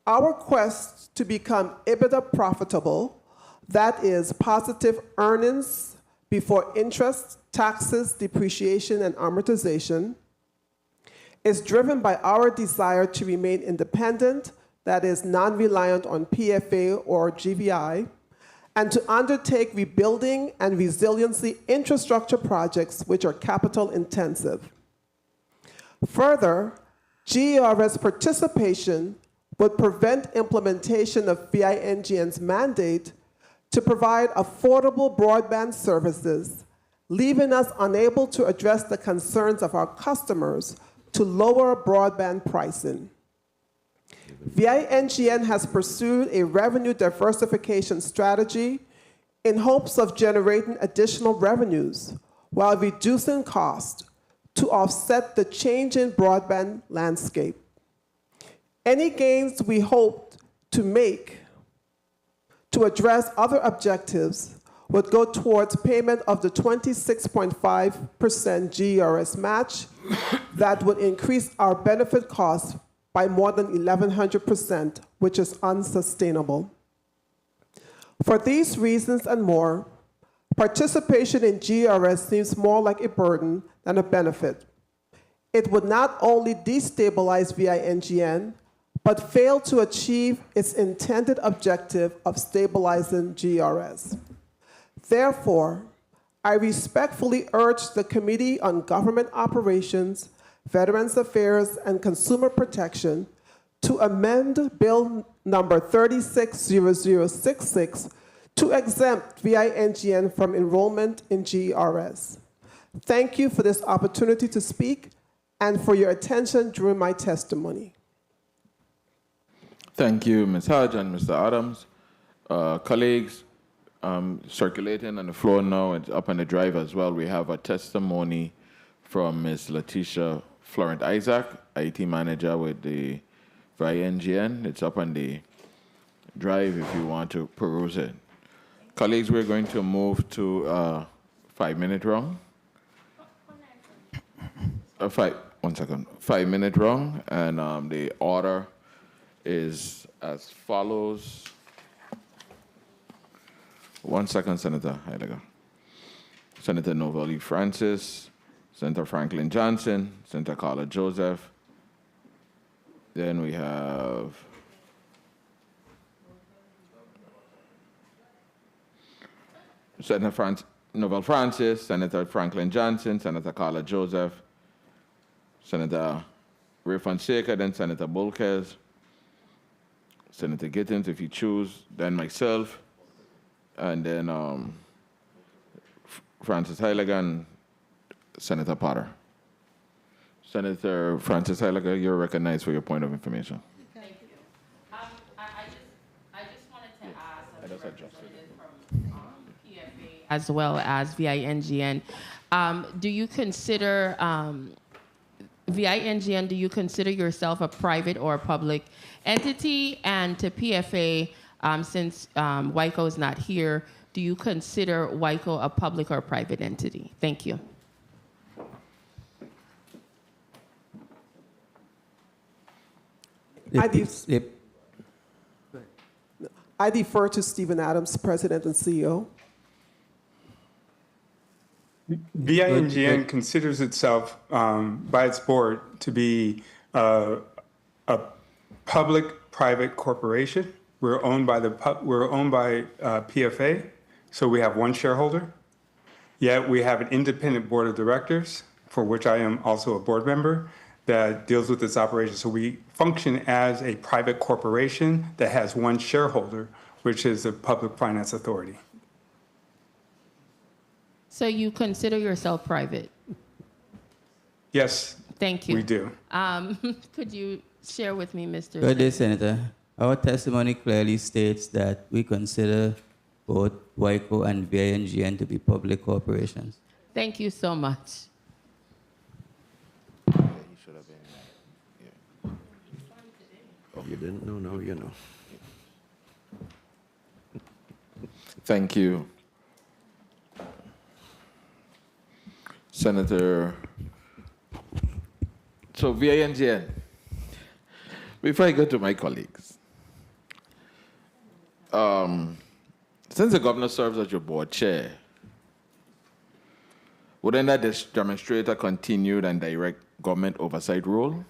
Our quest to become EBITDA profitable, that is positive earnings before interest, taxes, depreciation, and amortization, is driven by our desire to remain independent, that is non-reliant on PFA or GVI, and to undertake rebuilding and resiliency infrastructure projects which are capital intensive. Further, GRS participation would prevent implementation of VINGN's mandate to provide affordable broadband services, leaving us unable to address the concerns of our customers to lower broadband pricing. VINGN has pursued a revenue diversification strategy in hopes of generating additional revenues while reducing costs to offset the changing broadband landscape. Any gains we hope to make to address other objectives would go towards payment of the 26.5% GRS match that would increase our benefit costs by more than 1,100%, which is unsustainable. For these reasons and more, participation in GRS seems more like a burden than a benefit. It would not only destabilize VINGN, but fail to achieve its intended objective of stabilizing GRS. Therefore, I respectfully urge the Committee on Government Operations, Veterans Affairs, and Consumer Protection to amend Bill number 360066 to exempt VINGN from enrollment in GERS. Thank you for this opportunity to speak and for your attention during my testimony. Thank you, Ms. Hodge and Mr. Adams. Colleagues, circulating on the floor now, it's up on the drive as well. We have a testimony from Ms. Letitia Florent Isaac, IT manager with the VINGN. It's up on the drive if you want to peruse it. Colleagues, we're going to move to 5-minute round. 5-minute round, and the order is as follows. 1 second, Senator Heidegger. Senator Novelli Francis, Senator Franklin Johnson, Senator Carla Joseph. Then we have Senator Novel Francis, Senator Franklin Johnson, Senator Carla Joseph, Senator Ray Fonseca, then Senator Bolkes, Senator Gittins, if you choose, then myself, and then Francis Heiliger and Senator Potter. Senator Francis Heiliger, you're recognized for your point of information. Thank you. I just wanted to ask a representative from PFA as well as VINGN. Do you consider VINGN? Do you consider yourself a private or a public entity? And to PFA, since WICO is not here, do you consider WICO a public or private entity? Thank you. I defer to Stephen Adams, President and CEO. VINGN considers itself by its board to be a public-private corporation. We're owned by PFA, so we have one shareholder. Yet we have an independent board of directors, for which I am also a board member, that deals with its operations. So we function as a private corporation that has one shareholder, which is the Public Finance Authority. So you consider yourself private? Yes. Thank you. We do. Could you share with me, Mr. Good day, Senator. Our testimony clearly states that we consider both WICO and VINGN to be public corporations. Thank you so much. Oh, you didn't know? No, you know. Thank you. Senator, so VINGN, before I go to my colleagues, since the governor serves as your board chair, wouldn't that demonstrate a continued and direct government oversight role,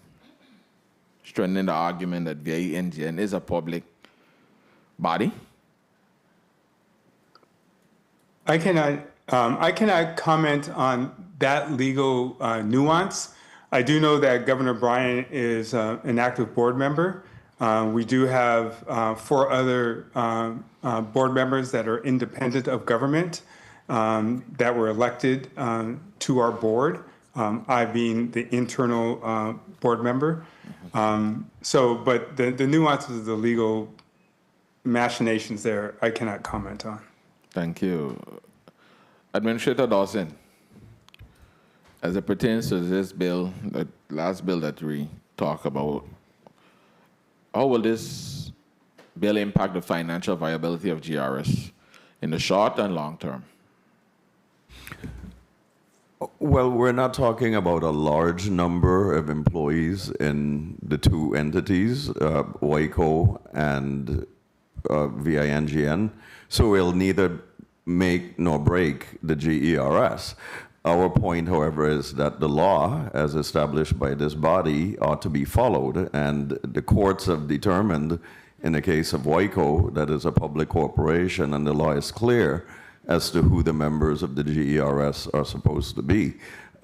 strengthening the argument that VINGN is a public body? I cannot comment on that legal nuance. I do know that Governor Bryan is an active board member. We do have 4 other board members that are independent of government that were elected to our board, I being the internal board member. But the nuances of the legal machinations there, I cannot comment on. Thank you. Administrator Dawson, as it pertains to this bill, the last bill that we talk about, how will this bill impact the financial viability of GRS in the short and long term? Well, we're not talking about a large number of employees in the 2 entities, WICO and VINGN, so it'll neither make nor break the GERS. Our point, however, is that the law, as established by this body, ought to be followed, and the courts have determined, in the case of WICO, that is a public corporation, and the law is clear as to who the members of the GERS are supposed to be.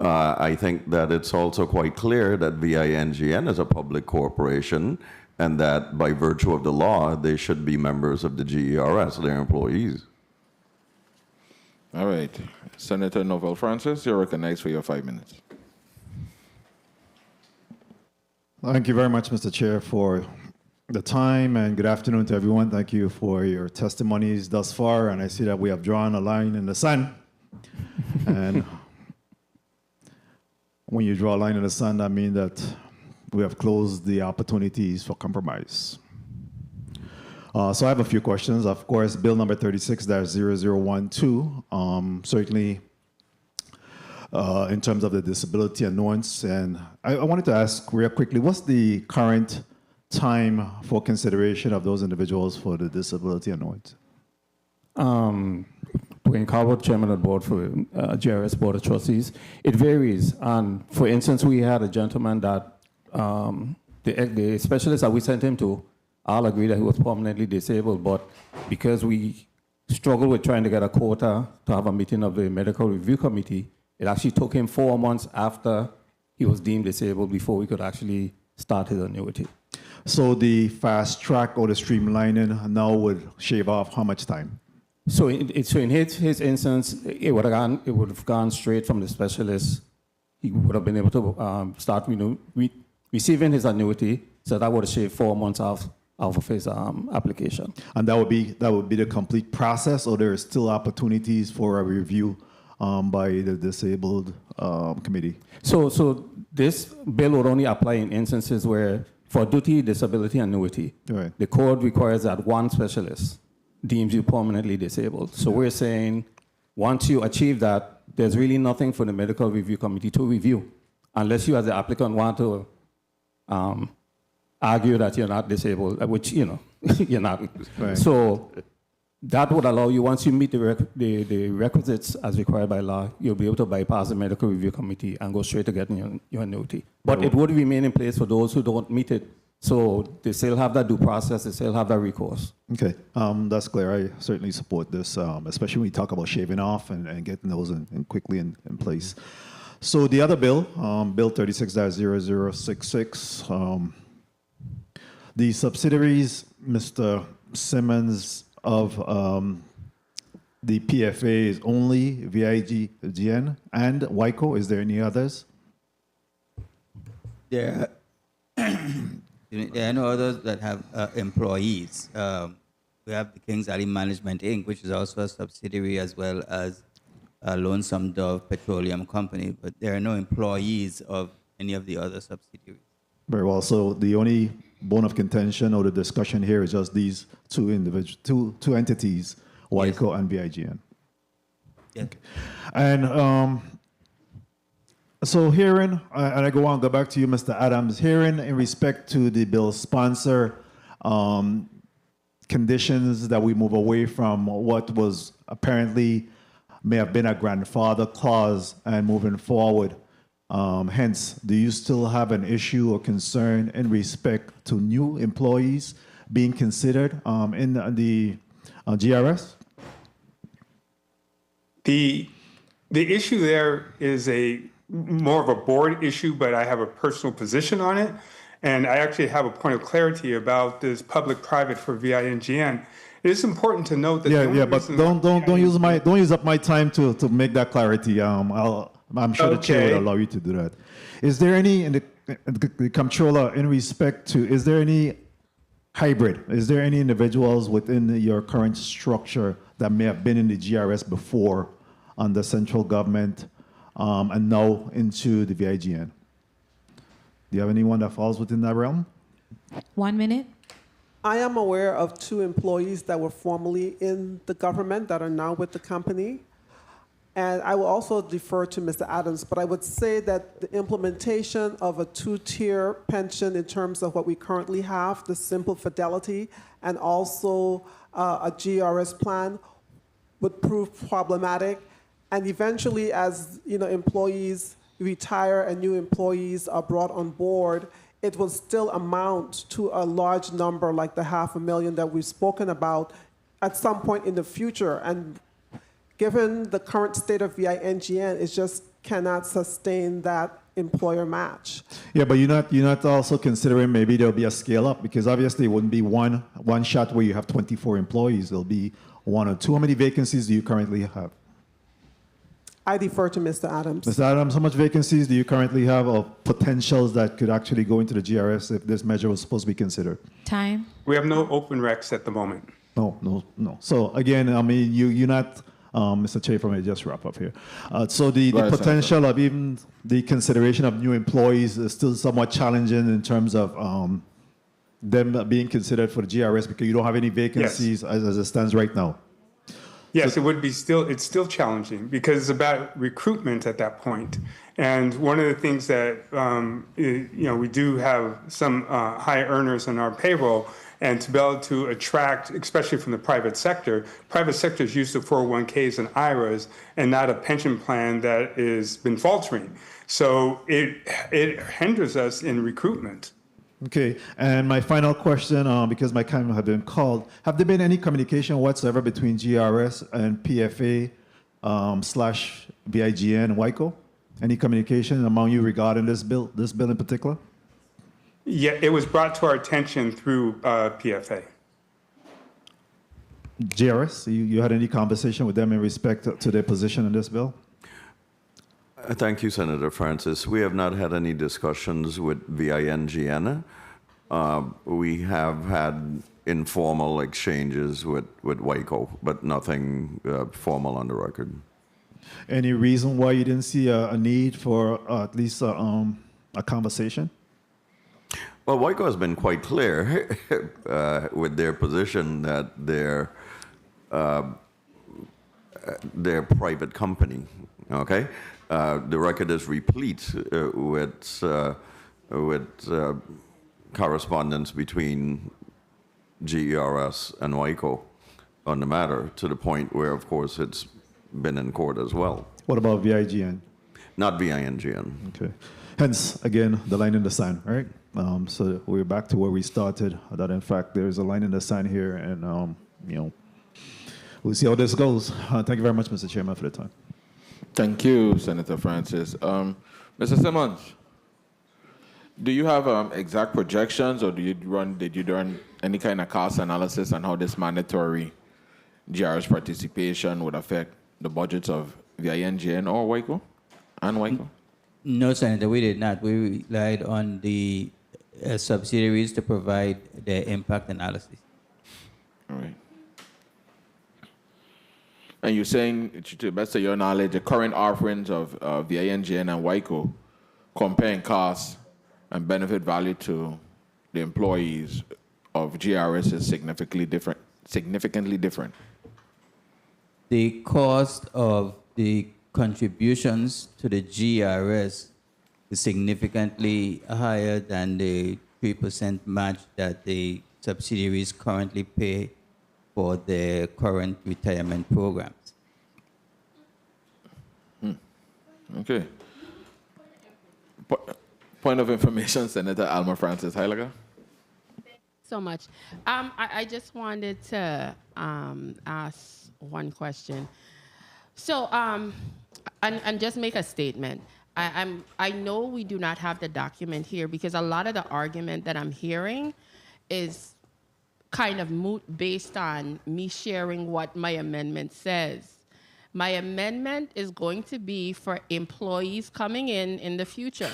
I think that it's also quite clear that VINGN is a public corporation and that by virtue of the law, they should be members of the GERS, their employees. All right. Senator Novell Francis, you're recognized for your 5 minutes. Thank you very much, Mr. Chair, for the time, and good afternoon to everyone. Thank you for your testimonies thus far, and I see that we have drawn a line in the sand. And when you draw a line in the sand, that means that we have closed the opportunities for compromise. So I have a few questions. Of course, Bill number 36-0012, certainly in terms of the disability allowance. And I wanted to ask real quickly, what's the current time for consideration of those individuals for the disability allowance? Dwayne Calvert, Chairman of the Board for GRS Board of Trustees. It varies. And for instance, we had a gentleman that the specialist that we sent him to, all agreed that he was permanently disabled, but because we struggled with trying to get a quota to have a meeting of the medical review committee, it actually took him 4 months after he was deemed disabled before we could actually start his annuity. So the fast track or the streamlining now would shave off how much time? So in his instance, it would have gone straight from the specialist. He would have been able to start receiving his annuity, so that would have shaved 4 months off of his application. And that would be the complete process, or there are still opportunities for a review by the disabled committee? So this bill would only apply in instances where, for duty, disability, annuity, right, the code requires that one specialist deems you permanently disabled. So we're saying once you achieve that, there's really nothing for the medical review committee to review, unless you as the applicant want to argue that you're not disabled, which, you're not. Right. So that would allow you, once you meet the requisites as required by law, you'll be able to bypass the medical review committee and go straight to getting your annuity. But it would remain in place for those who don't meet it. So they still have that due process, they still have that recourse. Okay, that's clear. I certainly support this, especially when we talk about shaving off and getting those in quickly in place. So the other bill, Bill 36-0066, the subsidiaries, Mr. Simmons, of the PFA is only VIGN and WICO. Is there any others? There are no others that have employees. We have the Kings Alley Management Inc., which is also a subsidiary, as well as Lonesome Dove Petroleum Company, but there are no employees of any of the other subsidiaries. Very well. So the only bone of contention or the discussion here is just these two entities, WICO and VIGN. Yes. Okay. And so hearing, and I go back to you, Mr. Adams, hearing in respect to the bill sponsor conditions that we move away from what was apparently may have been a grandfather clause and moving forward. Hence, do you still have an issue or concern in respect to new employees being considered in the GRS? The issue there is more of a board issue, but I have a personal position on it. And I actually have a point of clarity about this public-private for VINGN. It is important to note that but don't use up my time to make that clarity. I'm sure the chair will allow you to do that. Is there any, in the comptroller, in respect to, is there any hybrid? Is there any individuals within your current structure that may have been in the GRS before under central government and now into the VIGN? Do you have anyone that falls within that realm? 1 minute. I am aware of 2 employees that were formerly in the government that are now with the company. And I will also defer to Mr. Adams, but I would say that the implementation of a 2-tier pension in terms of what we currently have, the simple fidelity, and also a GRS plan would prove problematic. And eventually, as employees retire and new employees are brought on board, it will still amount to a large number like the 500,000 that we've spoken about at some point in the future. And given the current state of VINGN, it just cannot sustain that employer match. Yeah, but you're not also considering maybe there'll be a scale up, because obviously it wouldn't be one shot where you have 24 employees. There'll be one or two. How many vacancies do you currently have? I defer to Mr. Adams. Mr. Adams, how much vacancies do you currently have of potentials that could actually go into the GRS if this measure was supposed to be considered? Time. We have no open recs at the moment. No. So again, I mean, you're not, Mr. Chair, if I may just wrap up here. So the potential of even the consideration of new employees is still somewhat challenging in terms of them being considered for the GRS because you don't have any vacancies as it stands right now. Yes, it's still challenging because it's about recruitment at that point. And one of the things that, we do have some high earners on our payroll, and to be able to attract, especially from the private sector is used to 401ks and IRAs and not a pension plan that has been faltering. So it hinders us in recruitment. Okay, and my final question, because my time has been called, have there been any communication whatsoever between GRS and PFA / VIGN and WICO? Any communication among you regarding this bill in particular? Yeah, it was brought to our attention through PFA. GRS, you had any conversation with them in respect to their position in this bill? Thank you, Senator Francis. We have not had any discussions with VINGN. We have had informal exchanges with WICO, but nothing formal on the record. Any reason why you didn't see a need for at least a conversation? Well, WICO has been quite clear with their position that they're private company, okay? The record is replete with correspondence between GERS and WICO on the matter, to the point where, of course, it's been in court as well. What about VIGN? Not VINGN. Okay. Hence, again, the line in the sand, right? So we're back to where we started, that in fact there's a line in the sand here, and we'll see how this goes. Thank you very much, Mr. Chairman, for the time. Thank you, Senator Francis. Mr. Simmons, do you have exact projections, or did you run any kind of cost analysis on how this mandatory GRS participation would affect the budgets of VINGN or WICO and WICO? No, Senator, we did not. We relied on the subsidiaries to provide their impact analysis. All right. And you're saying, to the best of your knowledge, the current offerings of VINGN and WICO, comparing costs and benefit value to the employees of GRS is significantly different. The cost of the contributions to the GRS is significantly higher than the 3% match that the subsidiaries currently pay for their current retirement programs. Okay. Point of information, Senator Alma Francis Heiliger. So much. I just wanted to ask one question. So, and just make a statement. I know we do not have the document here because a lot of the argument that I'm hearing is kind of moot based on me sharing what my amendment says. My amendment is going to be for employees coming in the future.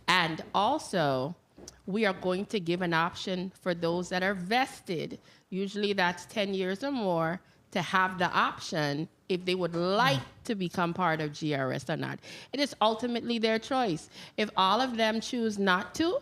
And also, we are going to give an option for those that are vested, usually that's 10 years or more, to have the option if they would like to become part of GRS or not. It is ultimately their choice. If all of them choose not to,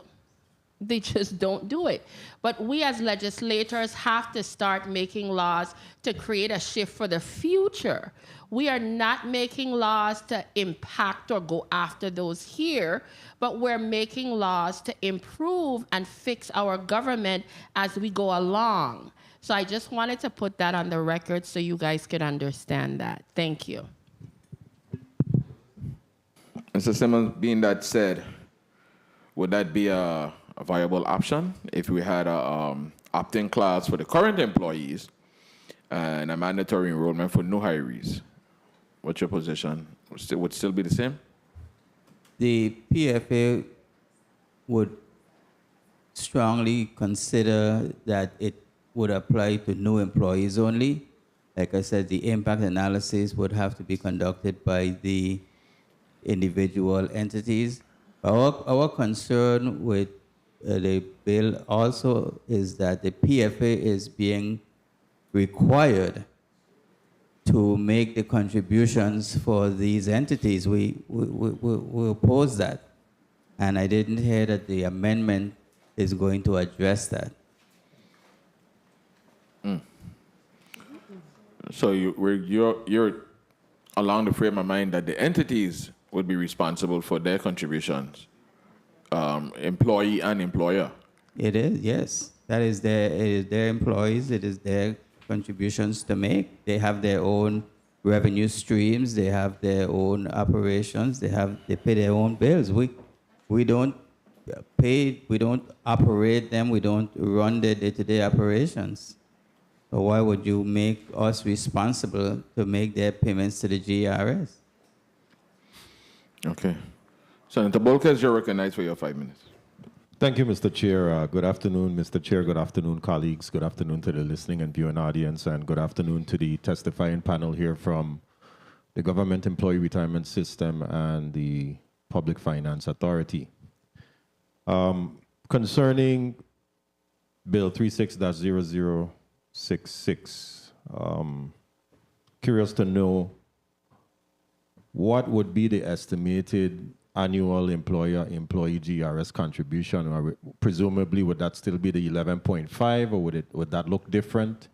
they just don't do it. But we as legislators have to start making laws to create a shift for the future. We are not making laws to impact or go after those here, but we're making laws to improve and fix our government as we go along. So I just wanted to put that on the record so you guys could understand that. Thank you. Mr. Simmons, being that said, would that be a viable option if we had a opt-in clause for the current employees and a mandatory enrollment for new hirees? What's your position? Would still be the same? the PFA would strongly consider that it would apply to new employees only. Like I said, the impact analysis would have to be conducted by the individual entities. Our concern with the bill also is that the PFA is being required to make the contributions for these entities. We oppose that. And I didn't hear that the amendment is going to address that. So you're along the frame of mind that the entities would be responsible for their contributions, employee and employer. It is, yes. It is their employees, it is their contributions to make. They have their own revenue streams, they have their own operations, they pay their own bills. We don't pay, we don't operate them, we don't run their day-to-day operations. So why would you make us responsible to make their payments to the GRS? Okay. Senator Bolkes, you're recognized for your 5 minutes. Thank you, Mr. Chair. Good afternoon, Mr. Chair. Good afternoon, colleagues. Good afternoon to the listening and viewing audience, and good afternoon to the testifying panel here from the Government Employee Retirement System and the Public Finance Authority. Concerning Bill 36-0066, curious to know what would be the estimated annual employer-employee GRS contribution, or presumably would that still be the 11.5, or would that look different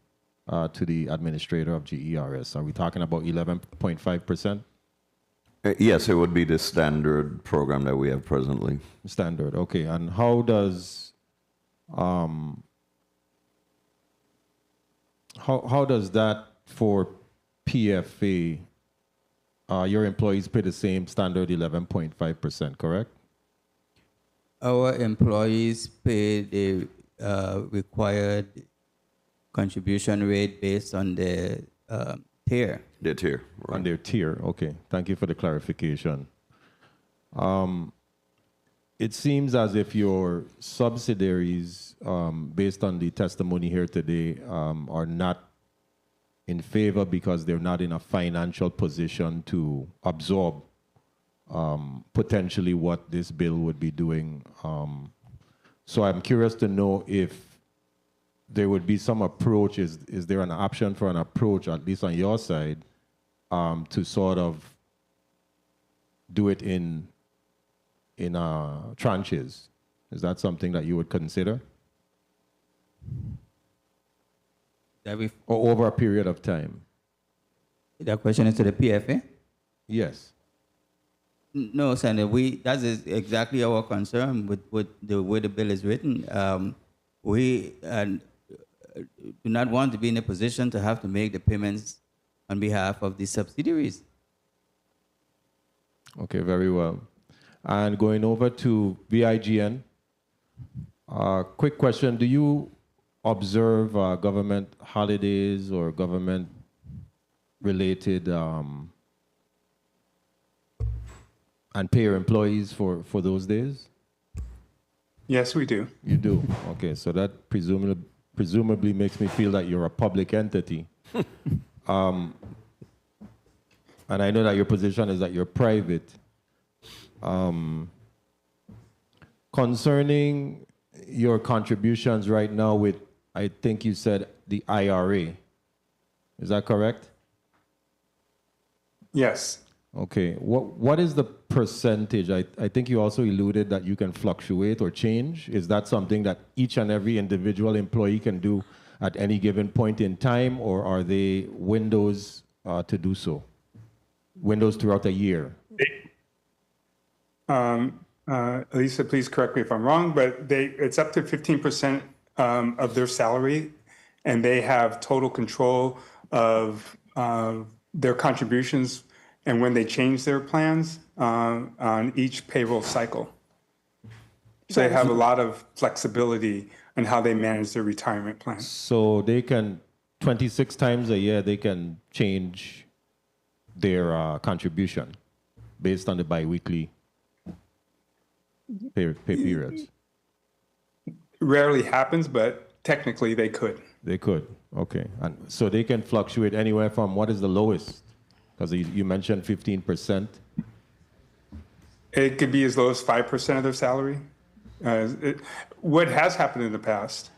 to the administrator of GERS? Are we talking about 11.5%? Yes, it would be the standard program that we have presently. Standard, okay. And how does how does that for PFA? Your employees pay the same standard 11.5%, correct? Our employees pay the required contribution rate based on their tier. Their tier, right. On their tier, okay. Thank you for the clarification. It seems as if your subsidiaries, based on the testimony here today, are not in favor because they're not in a financial position to absorb potentially what this bill would be doing. So I'm curious to know if there would be some approach. Is there an option for an approach, at least on your side, to sort of do it in tranches? Is that something that you would consider? Or over a period of time? That question is to the PFA? Yes. No, Senator, that is exactly our concern with the way the bill is written. We do not want to be in a position to have to make the payments on behalf of the subsidiaries. Okay, very well. And going over to VIGN, quick question. Do you observe government holidays or government-related and pay your employees for those days? Yes, we do. You do? Okay, so that presumably makes me feel that you're a public entity. And I know that your position is that you're private. Concerning your contributions right now with, I think you said, the IRA. Is that correct? Yes. Okay. What is the percentage? I think you also alluded that you can fluctuate or change. Is that something that each and every individual employee can do at any given point in time, or are they windows to do so? Windows throughout the year? Elisa, please correct me if I'm wrong, but it's up to 15% of their salary, and they have total control of their contributions and when they change their plans on each payroll cycle. So they have a lot of flexibility in how they manage their retirement plan. So they can, 26 times a year, they can change their contribution based on the biweekly pay periods? Rarely happens, but technically they could. They could. Okay. And so they can fluctuate anywhere from what is the lowest? Because you mentioned 15%. It could be as low as 5% of their salary. What has happened in the past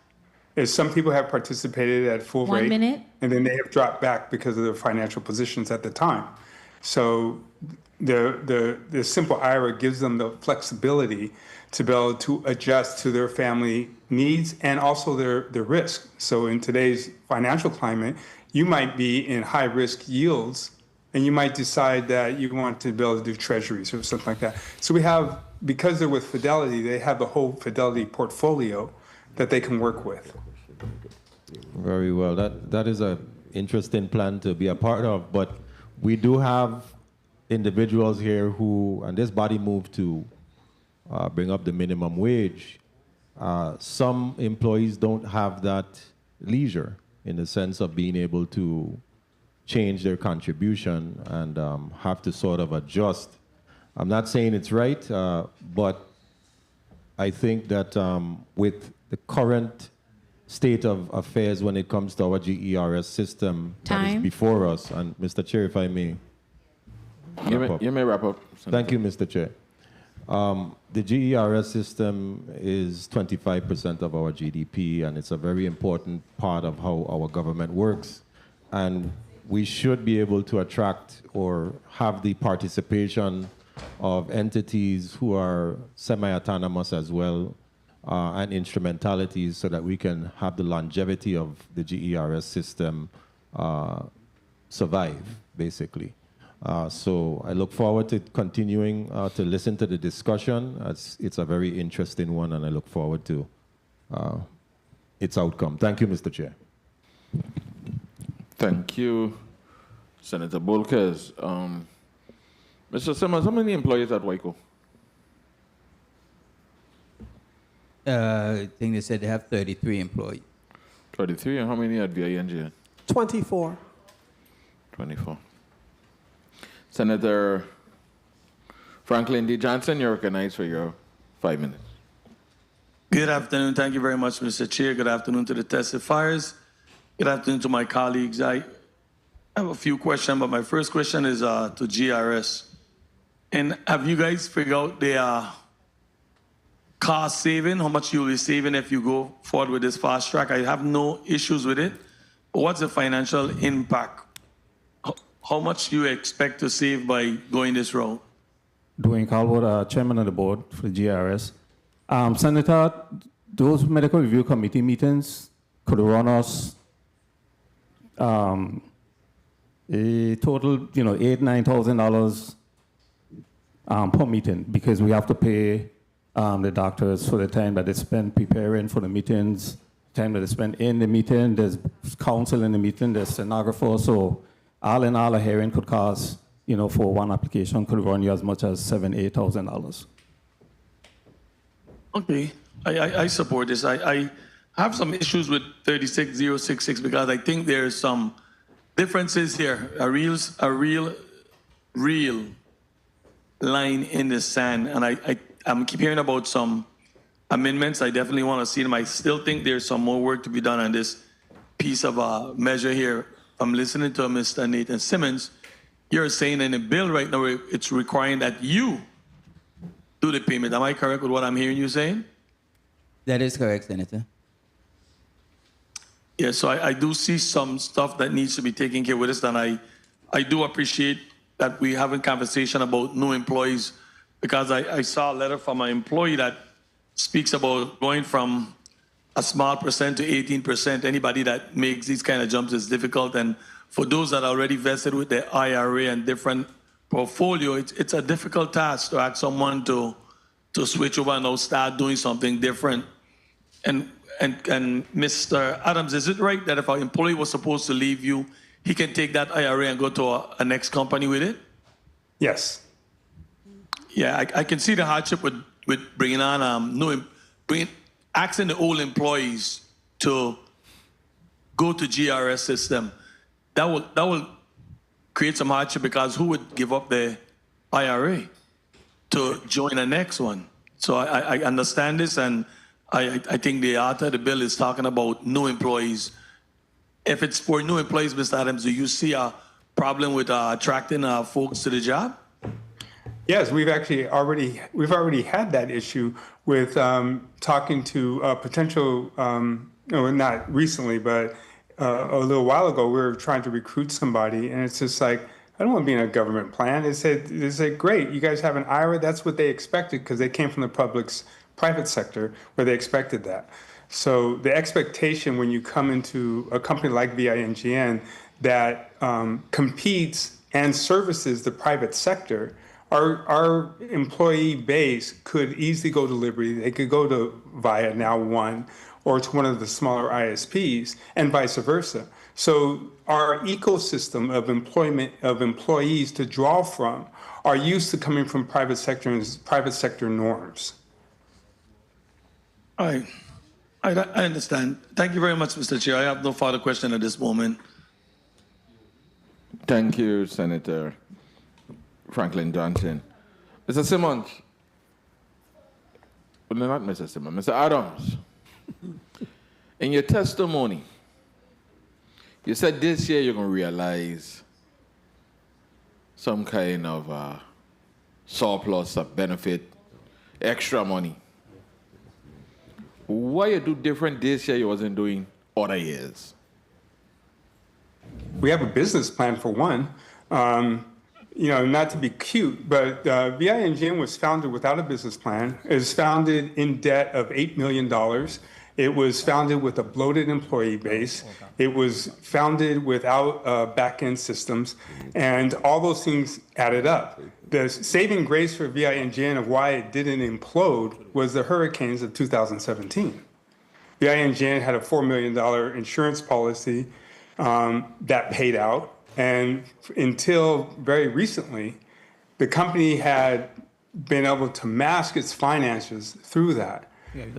is some people have participated at full 1 rate, minute. and then they have dropped back because of their financial positions at the time. So the simple IRA gives them the flexibility to be able to adjust to their family needs and also their risk. So in today's financial climate, you might be in high risk yields, and you might decide that you want to be able to do treasuries or something like that. So we have, because they're with Fidelity, they have the whole Fidelity portfolio that they can work with. Very well. That is an interesting plan to be a part of. But we do have individuals here who, and this body moved to bring up the minimum wage. Some employees don't have that leisure in the sense of being able to change their contribution and have to sort of adjust. I'm not saying it's right, but I think that with the current state of affairs when it comes to our GERS system that is before us, and Mr. Chair, if I may. You may wrap up. Thank you, Mr. Chair. The GERS system is 25% of our GDP, and it's a very important part of how our government works. And we should be able to attract or have the participation of entities who are semi-autonomous as well, and instrumentalities so that we can have the longevity of the GERS system survive, basically. So I look forward to continuing to listen to the discussion. It's a very interesting one, and I look forward to its outcome. Thank you, Mr. Chair. Thank you, Senator Bolkers. Mr. Simmons, how many employees at WICO? I think they said they have 33 employees. 33, and how many at VING? 24. 24. Senator Franklin D. Johnson, you're recognized for your 5 minutes. Good afternoon. Thank you very much, Mr. Chair. Good afternoon to the testifiers. Good afternoon to my colleagues. I have a few questions, but my first question is to GRS. And have you guys figured out the cost saving, how much you'll be saving if you go forward with this fast track? I have no issues with it. But what's the financial impact? How much do you expect to save by going this route? Dwayne Calwood, Chairman of the Board for the GRS. Senator, those medical review committee meetings could run us a total, $8,000-9,000 per meeting, because we have to pay the doctors for the time that they spend preparing for the meetings, time that they spend in the meeting. There's counsel in the meeting, there's stenographer. So all in all, a hearing could cost, for one application, could run you as much as $7,000-8,000. Okay, I support this. I have some issues with 36066 because I think there's some differences here. A real line in the sand, and I'm keep hearing about some amendments. I definitely want to see them. I still think there's some more work to be done on this piece of a measure here. I'm listening to Mr. Nathan Simmons. You're saying in the bill right now it's requiring that you do the payment. Am I correct with what I'm hearing you saying? That is correct, Senator. Yeah, so I do see some stuff that needs to be taken care with this, and I do appreciate that we having conversation about new employees, because I saw a letter from an employee that speaks about going from a small percent to 18%. Anybody that makes these kind of jumps is difficult, and for those that are already vested with their IRA and different portfolio, it's a difficult task to ask someone to switch over and now start doing something different. And Mr. Adams, is it right that if an employee was supposed to leave you, he can take that IRA and go to a next company with it? Yes. Yeah, I can see the hardship with bringing on asking the old employees to go to GRS system. That will create some hardship, because who would give up their IRA to join the next one? So I understand this, and I think the author of the bill is talking about new employees. If it's for new employees, Mr. Adams, do you see a problem with attracting folks to the job? Yes, we've already had that issue with talking to potential, not recently, but a little while ago, we were trying to recruit somebody, and it's just like, I don't want to be in a government plan. They said, great, you guys have an IRA. That's what they expected because they came from the private sector where they expected that. So the expectation when you come into a company like VINGN that competes and services the private sector, our employee base could easily go to Liberty. They could go to VIA, now One, or to one of the smaller ISPs, and vice versa. So our ecosystem of employees to draw from are used to coming from private sector and private sector norms. All right. I understand. Thank you very much, Mr. Chair. I have no further question at this moment. Thank you, Senator Franklin Johnson. Mr. Simmons. Well, no, not Mr. Simmons. Mr. Adams. In your testimony, you said this year you're going to realize some kind of surplus of benefit, extra money. Why you do different this year you wasn't doing other years? We have a business plan for one. Not to be cute, but VINGN was founded without a business plan. It was founded in debt of $8 million. It was founded with a bloated employee base. It was founded without back-end systems, and all those things added up. The saving grace for VINGN of why it didn't implode was the hurricanes of 2017. VINGN had a $4 million insurance policy that paid out, and until very recently, the company had been able to mask its finances through that.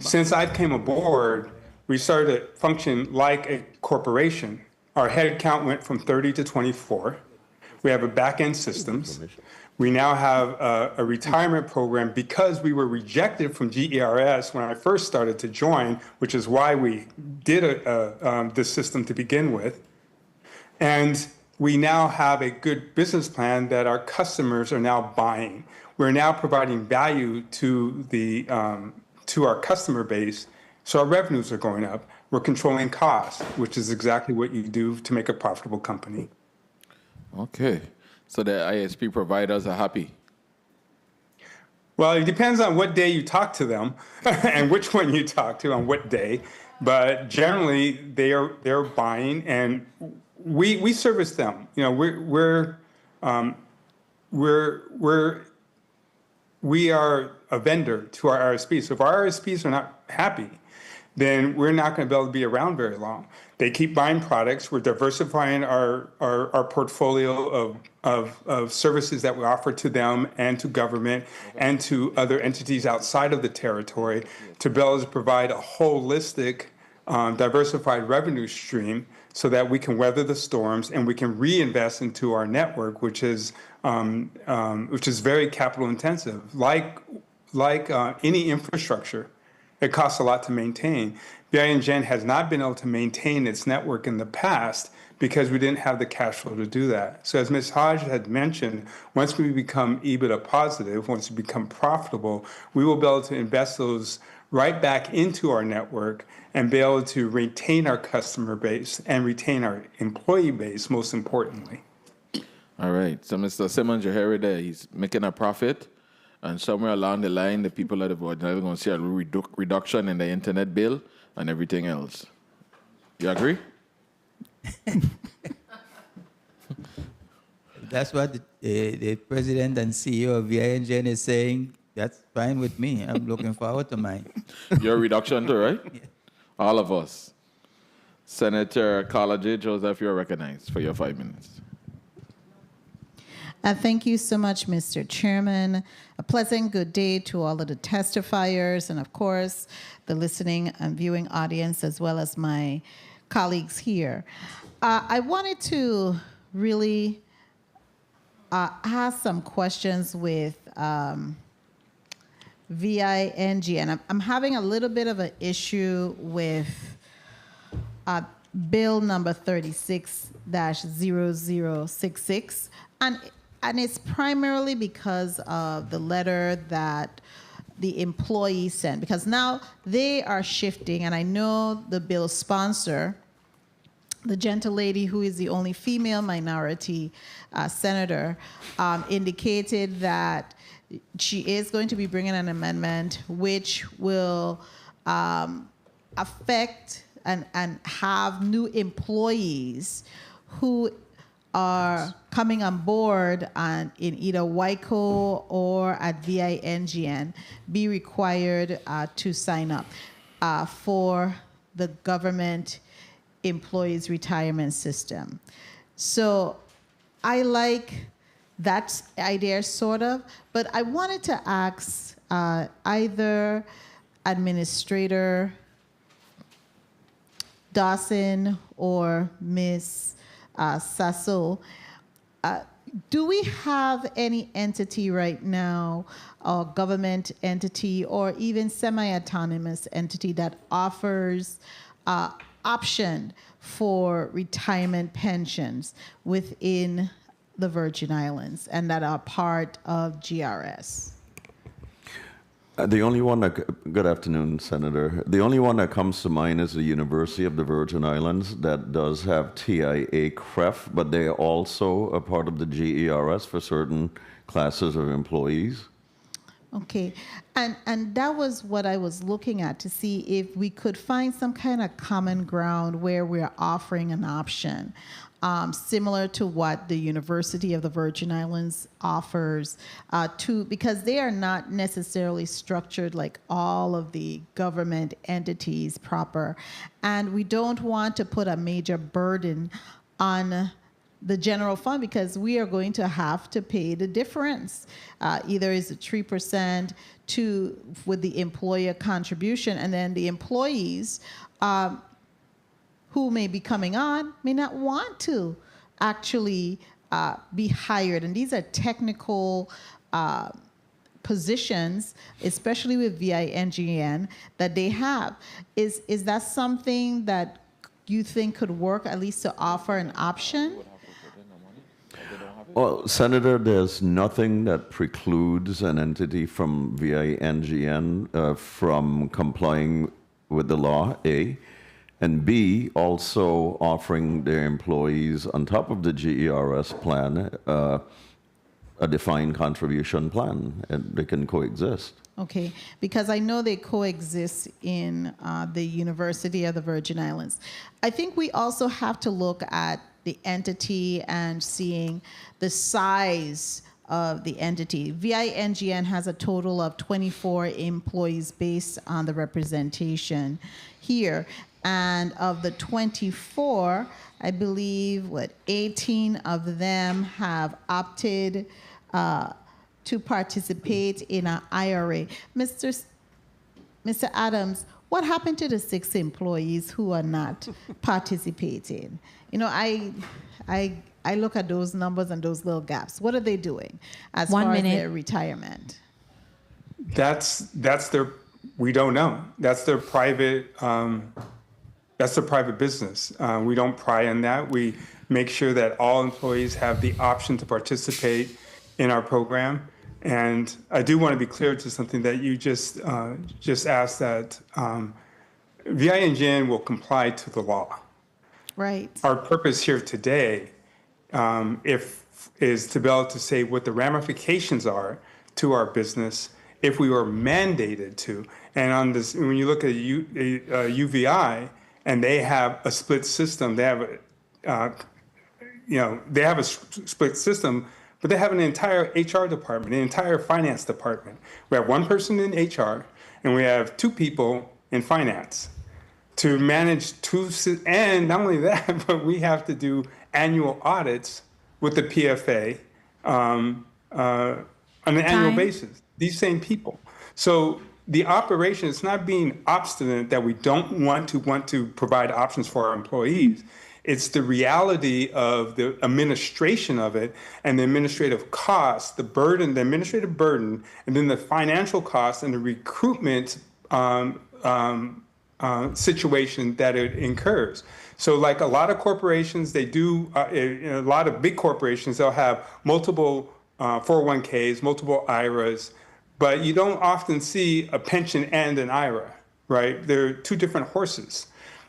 Since I came aboard, we started to function like a corporation. Our head count went from 30 to 24. We have a back-end systems. We now have a retirement program because we were rejected from GERS when I first started to join, which is why we did this system to begin with. And we now have a good business plan that our customers are now buying. We're now providing value to our customer base, so our revenues are going up. We're controlling costs, which is exactly what you do to make a profitable company. Okay, so the ISP providers are happy. Well, it depends on what day you talk to them and which one you talk to on what day, but generally they're buying, and we service them. We are a vendor to our RSPs. So if our RSPs are not happy, then we're not going to be able to be around very long. They keep buying products. We're diversifying our portfolio of services that we offer to them and to government and to other entities outside of the territory to be able to provide a holistic, diversified revenue stream so that we can weather the storms and we can reinvest into our network, which is very capital intensive. Like any infrastructure, it costs a lot to maintain. VINGN has not been able to maintain its network in the past because we didn't have the cash flow to do that. So as Ms. Hodge had mentioned, once we become EBITDA positive, once we become profitable, we will be able to invest those right back into our network and be able to retain our customer base and retain our employee base, most importantly. All right, so Mr. Simmons, you hear it there. He's making a profit, and somewhere along the line, the people at the board are going to see a reduction in the internet bill and everything else. You agree? That's what the president and CEO of VINGN is saying. That's fine with me. I'm looking forward to mine. Your reduction too, right? Yeah. All of us. Senator Carla J. Joseph, you're recognized for your 5 minutes. Thank you so much, Mr. Chairman. A pleasant good day to all of the testifiers and, of course, the listening and viewing audience, as well as my colleagues here. I wanted to really ask some questions with VINGN. I'm having a little bit of an issue with Bill number 36-0066, and it's primarily because of the letter that the employee sent, because now they are shifting, and I know the bill sponsor, the gentle lady who is the only female minority senator, indicated that she is going to be bringing an amendment which will affect and have new employees who are coming on board in either WICO or at VINGN be required to sign up for the government employees retirement system. So I like that idea sort of, but I wanted to ask either Administrator Dawson or Ms. Sasso, do we have any entity right now, or government entity, or even semi-autonomous entity that offers option for retirement pensions within the Virgin Islands and that are part of GRS? The only one that, good afternoon, Senator. The only one that comes to mind is the University of the Virgin Islands that does have TIA CREF, but they are also a part of the GERS for certain classes of employees. Okay, and that was what I was looking at, to see if we could find some kind of common ground where we're offering an option similar to what the University of the Virgin Islands offers, because they are not necessarily structured like all of the government entities proper, and we don't want to put a major burden on the general fund, because we are going to have to pay the difference. Either is it 3% with the employer contribution, and then the employees who may be coming on may not want to actually be hired. And these are technical positions, especially with VINGN, that they have. Is that something that you think could work, at least to offer an option? Well, Senator, there's nothing that precludes an entity from VINGN from complying with the law, A, and B, also offering their employees, on top of the GERS plan, a defined contribution plan, and they can coexist. Okay, because I know they coexist in the University of the Virgin Islands. I think we also have to look at the entity and seeing the size of the entity. VINGN has a total of 24 employees based on the representation here. And of the 24, I believe, 18 of them have opted to participate in an IRA. Mr. Adams, what happened to the 6 employees who are not participating? You know, I look at those numbers and those little gaps. What are they doing as far as their retirement? That's their, we don't know. That's their private, business. We don't pry in that. We make sure that all employees have the option to participate in our program. And I do want to be clear to something that you just asked, that VINGN will comply to the law. Right. Our purpose here today is to be able to say what the ramifications are to our business if we were mandated to. And on this, when you look at UVI, and they have a split system, they have a split system, but they have an entire HR department, an entire finance department. We have one person in HR, and we have 2 people in finance to manage 2, and not only that, but we have to do annual audits with the PFA on an annual basis, these same people. So the operation, it's not being obstinate that we don't want to provide options for our employees. It's the reality of the administration of it and the administrative costs, the burden, the administrative burden, and then the financial costs and the recruitment situation that it incurs. So like a lot of corporations, they do, a lot of big corporations, they'll have multiple 401ks, multiple IRAs, but you don't often see a pension and an IRA, right? They're two different horses.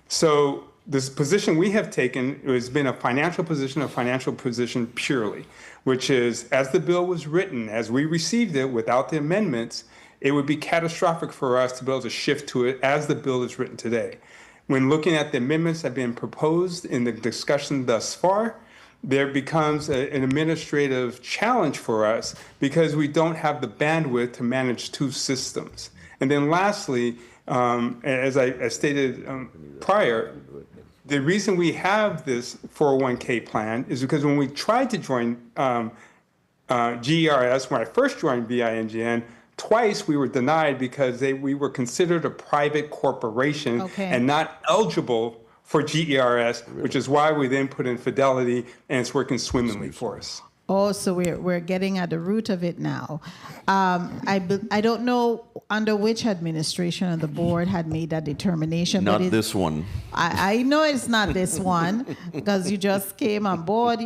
So this position we have taken has been a financial position purely, which is, as the bill was written, as we received it without the amendments, it would be catastrophic for us to be able to shift to it as the bill is written today. When looking at the amendments that have been proposed in the discussion thus far, there becomes an administrative challenge for us because we don't have the bandwidth to manage two systems. And then lastly, as I stated prior, the reason we have this 401k plan is because when we tried to join GERS, when I first joined VINGN, twice we were denied because we were considered a private corporation and not eligible for GERS, which is why we then put in Fidelity, and it's working swimmingly for us. Oh, so we're getting at the root of it now. I don't know under which administration of the board had made that determination. Not this one. I know it's not this one because you just came on board,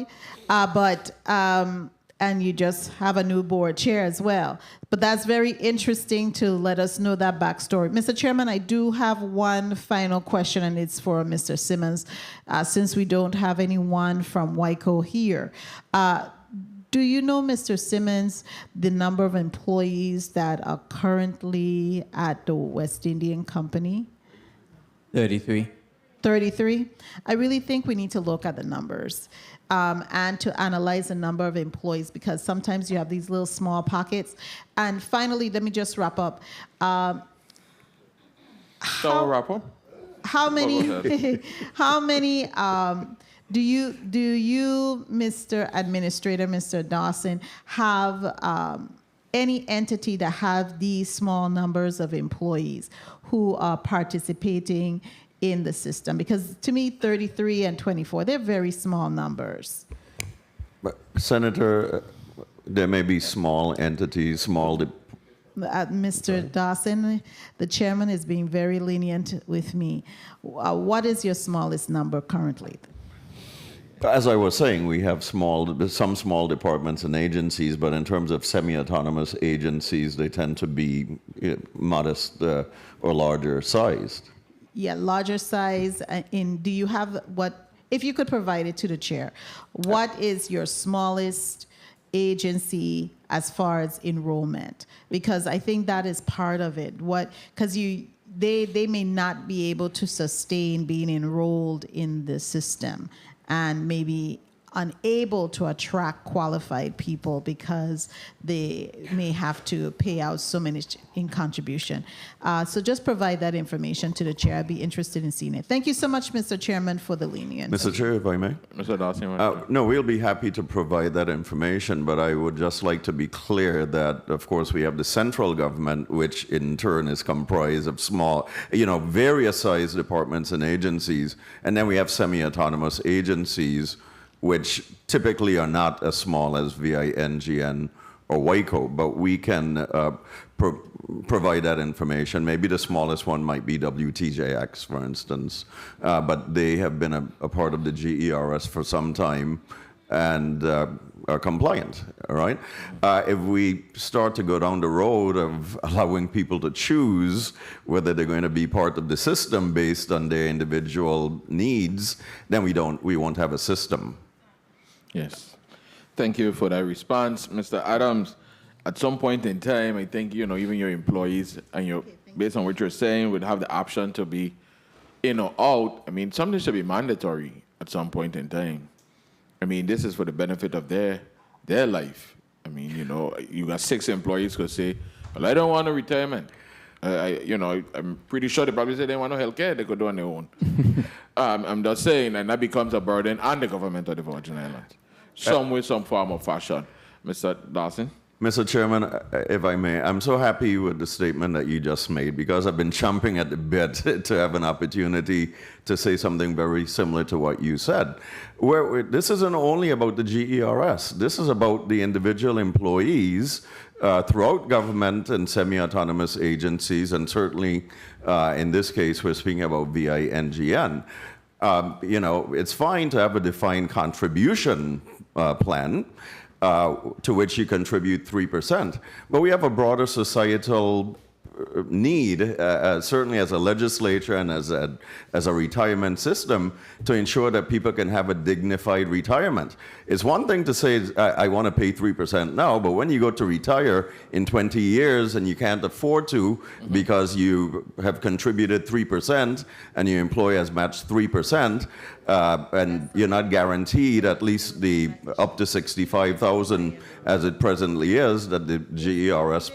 and you just have a new board chair as well. But that's very interesting to let us know that backstory. Mr. Chairman, I do have one final question, and it's for Mr. Simmons, since we don't have anyone from WICO here. Do you know, Mr. Simmons, the number of employees that are currently at the West Indian Company? 33. 33? I really think we need to look at the numbers and to analyze the number of employees, because sometimes you have these little small pockets. And finally, let me just wrap up. How many do you, Mr. Administrator, Mr. Dawson, have any entity that have these small numbers of employees who are participating in the system? Because to me, 33 and 24, they're very small numbers. But Senator, there may be small entities, Mr. Dawson, the chairman is being very lenient with me. What is your smallest number currently? As I was saying, we have some small departments and agencies, but in terms of semi-autonomous agencies, they tend to be modest or larger sized. Yeah, larger size. Do you have if you could provide it to the chair, what is your smallest agency as far as enrollment? Because I think that is part of it. Because they may not be able to sustain being enrolled in the system, and maybe unable to attract qualified people because they may have to pay out so many in contribution. So just provide that information to the chair. I'd be interested in seeing it. Thank you so much, Mr. Chairman, for the lenience. Mr. Chair, if I may. Mr. Dawson. No, we'll be happy to provide that information, but I would just like to be clear that, of course, we have the central government, which in turn is comprised of small, various sized departments and agencies, and then we have semi-autonomous agencies, which typically are not as small as VINGN or WICO, but we can provide that information. Maybe the smallest one might be WTJX, for instance, but they have been a part of the GERS for some time and are compliant, all right? If we start to go down the road of allowing people to choose whether they're going to be part of the system based on their individual needs, then we won't have a system. Yes. Thank you for that response. Mr. Adams, at some point in time, I think, even your employees, and based on what you're saying, would have the option to be in or out. I mean, something should be mandatory at some point in time. I mean, this is for the benefit of their life. I mean, you got 6 employees who say, well, I don't want a retirement. I'm pretty sure they probably say they want no health care. They could do on their own. I'm just saying, and that becomes a burden on the government of the Virgin Islands. Some way, some form or fashion. Mr. Dawson? Mr. Chairman, if I may, I'm so happy with the statement that you just made because I've been chomping at the bit to have an opportunity to say something very similar to what you said. This isn't only about the GERS. This is about the individual employees throughout government and semi-autonomous agencies, and certainly in this case, we're speaking about VINGN. You know, it's fine to have a defined contribution plan to which you contribute 3%, but we have a broader societal need, certainly as a legislature and as a retirement system, to ensure that people can have a dignified retirement. It's one thing to say, I want to pay 3% now, but when you go to retire in 20 years and you can't afford to because you have contributed 3% and your employer has matched 3%, and you're not guaranteed at least the up to $65,000 as it presently is that the GERS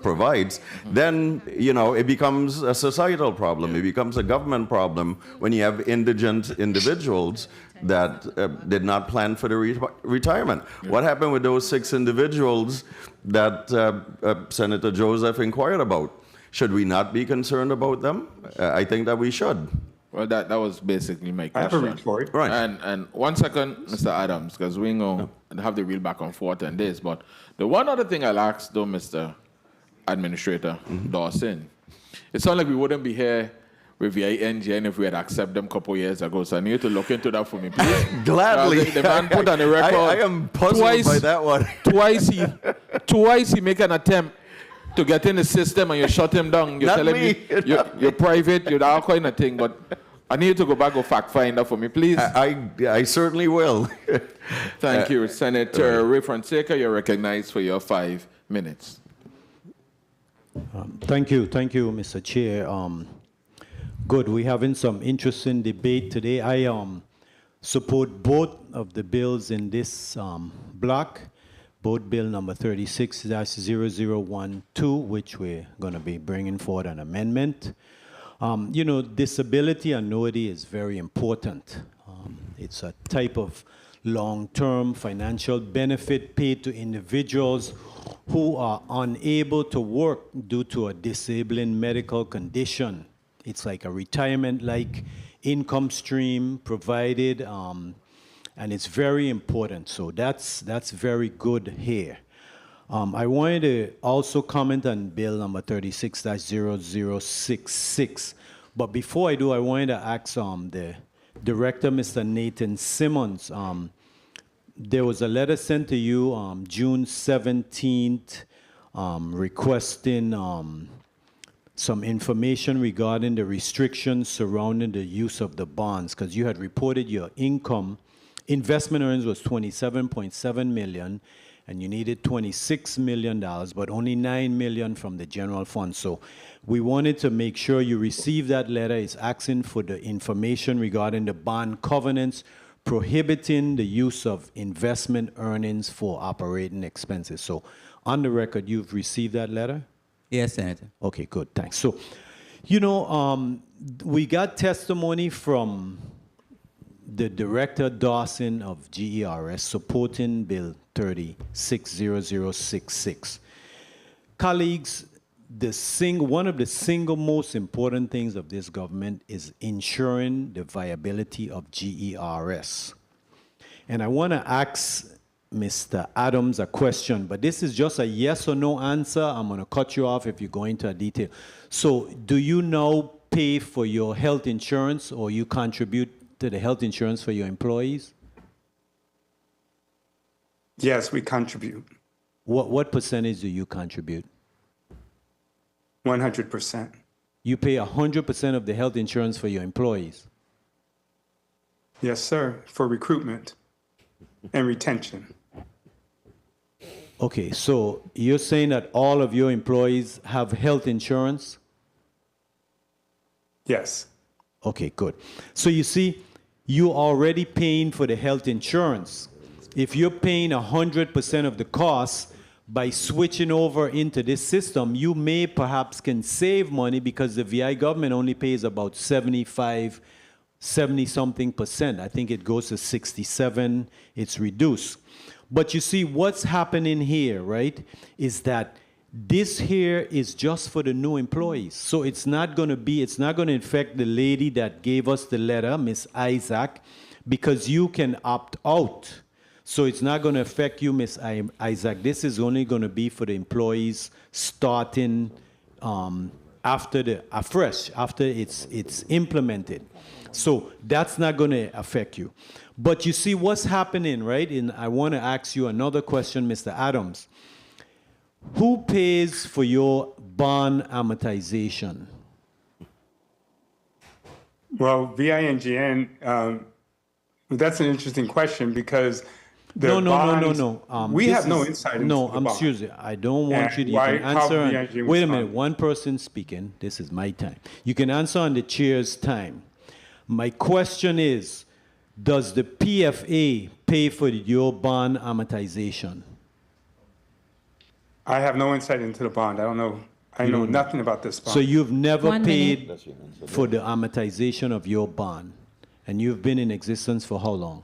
provides, then you know it becomes a societal problem. It becomes a government problem when you have indigent individuals that did not plan for the retirement. What happened with those 6 individuals that Senator Joseph inquired about? Should we not be concerned about them? I think that we should. Well, that was basically my question. I have a report. Right. And 1 second, Mr. Adams, because we ain't going to have the real back and forth on this. But the one other thing I'll ask, though, Mr. Administrator Dawson, it sounds like we wouldn't be here with the INGN if we had accepted them a couple years ago. So I need you to look into that for me, please. Gladly. The man put on the record. I am puzzled by that one. Twice he make an attempt to get in the system and you shut him down. You're telling me you're private, you're all kind of thing, but I need you to go back and fact find that for me, please. I certainly will. Thank you, Senator Ray Fonseca. You're recognized for your 5 minutes. Thank you, Mr. Chair. Good, we're having some interesting debate today. I support both of the bills in this block, both bill number 36-0012, which we're going to be bringing forward an amendment. You know, disability annuity is very important. It's a type of long-term financial benefit paid to individuals who are unable to work due to a disabling medical condition. It's like a retirement-like income stream provided, and it's very important. So that's very good here. I wanted to also comment on bill number 36-0066. But before I do, I wanted to ask the director, Mr. Nathan Simmons. There was a letter sent to you June 17th requesting some information regarding the restrictions surrounding the use of the bonds, because you had reported your investment earnings was $27.7 million, and you needed $26 million, but only $9 million from the general fund. So we wanted to make sure you received that letter. It's asking for the information regarding the bond covenants prohibiting the use of investment earnings for operating expenses. So on the record, you've received that letter? Yes, Senator. Okay, good, thanks. So, you know, we got testimony from the Director Dawson of GERS supporting Bill 36-0066. Colleagues, one of the single most important things of this government is ensuring the viability of GERS. And I want to ask Mr. Adams a question, but this is just a yes or no answer. I'm going to cut you off if you go into a detail. So do you now pay for your health insurance, or you contribute to the health insurance for your employees? Yes, we contribute. What percentage do you contribute? 100%. You pay 100% of the health insurance for your employees? Yes, sir, for recruitment and retention. Okay, so you're saying that all of your employees have health insurance? Yes. Okay, good. So you see, you're already paying for the health insurance. If you're paying 100% of the costs, by switching over into this system, you may perhaps can save money because the VI government only pays about 70-something percent. I think it goes to 67, it's reduced. But you see, what's happening here, right, is that this here is just for the new employees. So it's not going to affect the lady that gave us the letter, Miss Isaac, because you can opt out. So it's not going to affect you, Miss Isaac. This is only going to be for the employees starting after it's implemented. So that's not going to affect you. But you see what's happening, right? And I want to ask you another question, Mr. Adams. Who pays for your bond amortization? Well, VINGN, that's an interesting question because No. We have no insight into the bond. I'm serious. I don't want you to answer. Wait a minute. One person speaking. This is my time. You can answer on the chair's time. My question is, does the PFA pay for your bond amortization? I have no insight into the bond. I don't know. I know nothing about this bond. So you've never paid for the amortization of your bond, and you've been in existence for how long?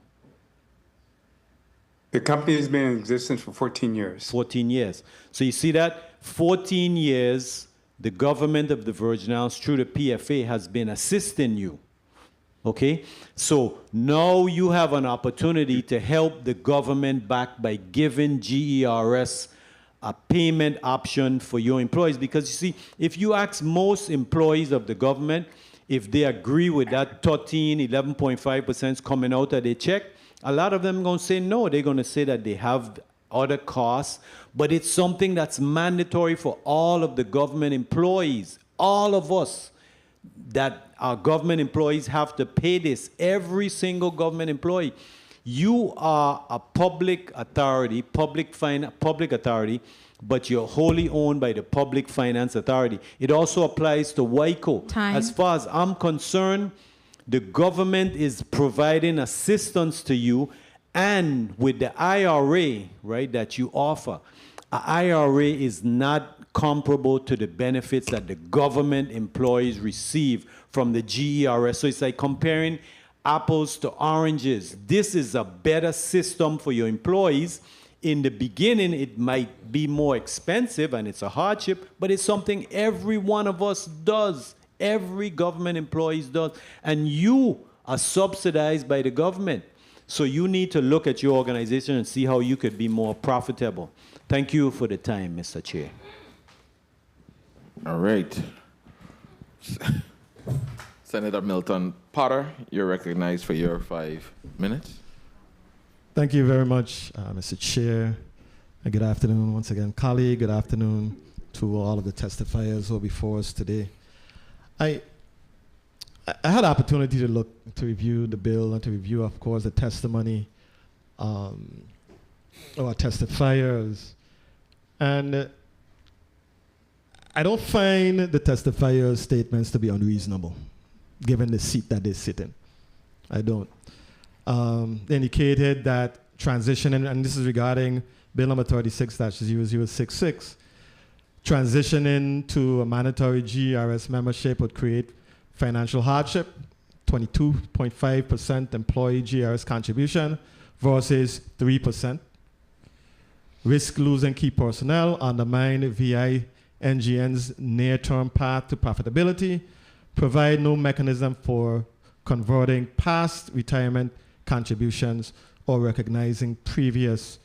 The company has been in existence for 14 years. 14 years. So you see that? 14 years, the government of the Virgin Islands, through the PFA, has been assisting you. Okay? So now you have an opportunity to help the government back by giving GERS a payment option for your employees. Because you see, if you ask most employees of the government if they agree with that 11.5% coming out of their check, a lot of them are going to say no. They're going to say that they have other costs, but it's something that's mandatory for all of the government employees. All of us that are government employees have to pay this. Every single government employee. You are a public authority, public authority, but you're wholly owned by the Public Finance Authority. It also applies to WICO. Time. As far as I'm concerned, the government is providing assistance to you, and with the IRA, right, that you offer, an IRA is not comparable to the benefits that the government employees receive from the GERS. So it's like comparing apples to oranges. This is a better system for your employees. In the beginning, it might be more expensive and it's a hardship, but it's something every one of us does. Every government employee does. And you are subsidized by the government. So you need to look at your organization and see how you could be more profitable. Thank you for the time, Mr. Chair. All right. Senator Milton Potter, you're recognized for your 5 minutes. Thank you very much, Mr. Chair. And good afternoon once again, colleague. Good afternoon to all of the testifiers who are before us today. I had the opportunity to review the bill and to review, of course, the testimony of our testifiers. And I don't find the testifiers' statements to be unreasonable, given the seat that they sit in. I don't. They indicated that transitioning, and this is regarding Bill number 36-0066, transitioning to a mandatory GERS membership would create financial hardship, 22.5% employee GERS contribution versus 3%. Risk losing key personnel, undermine VINGN's near-term path to profitability, provide no mechanism for converting past retirement contributions or recognizing previous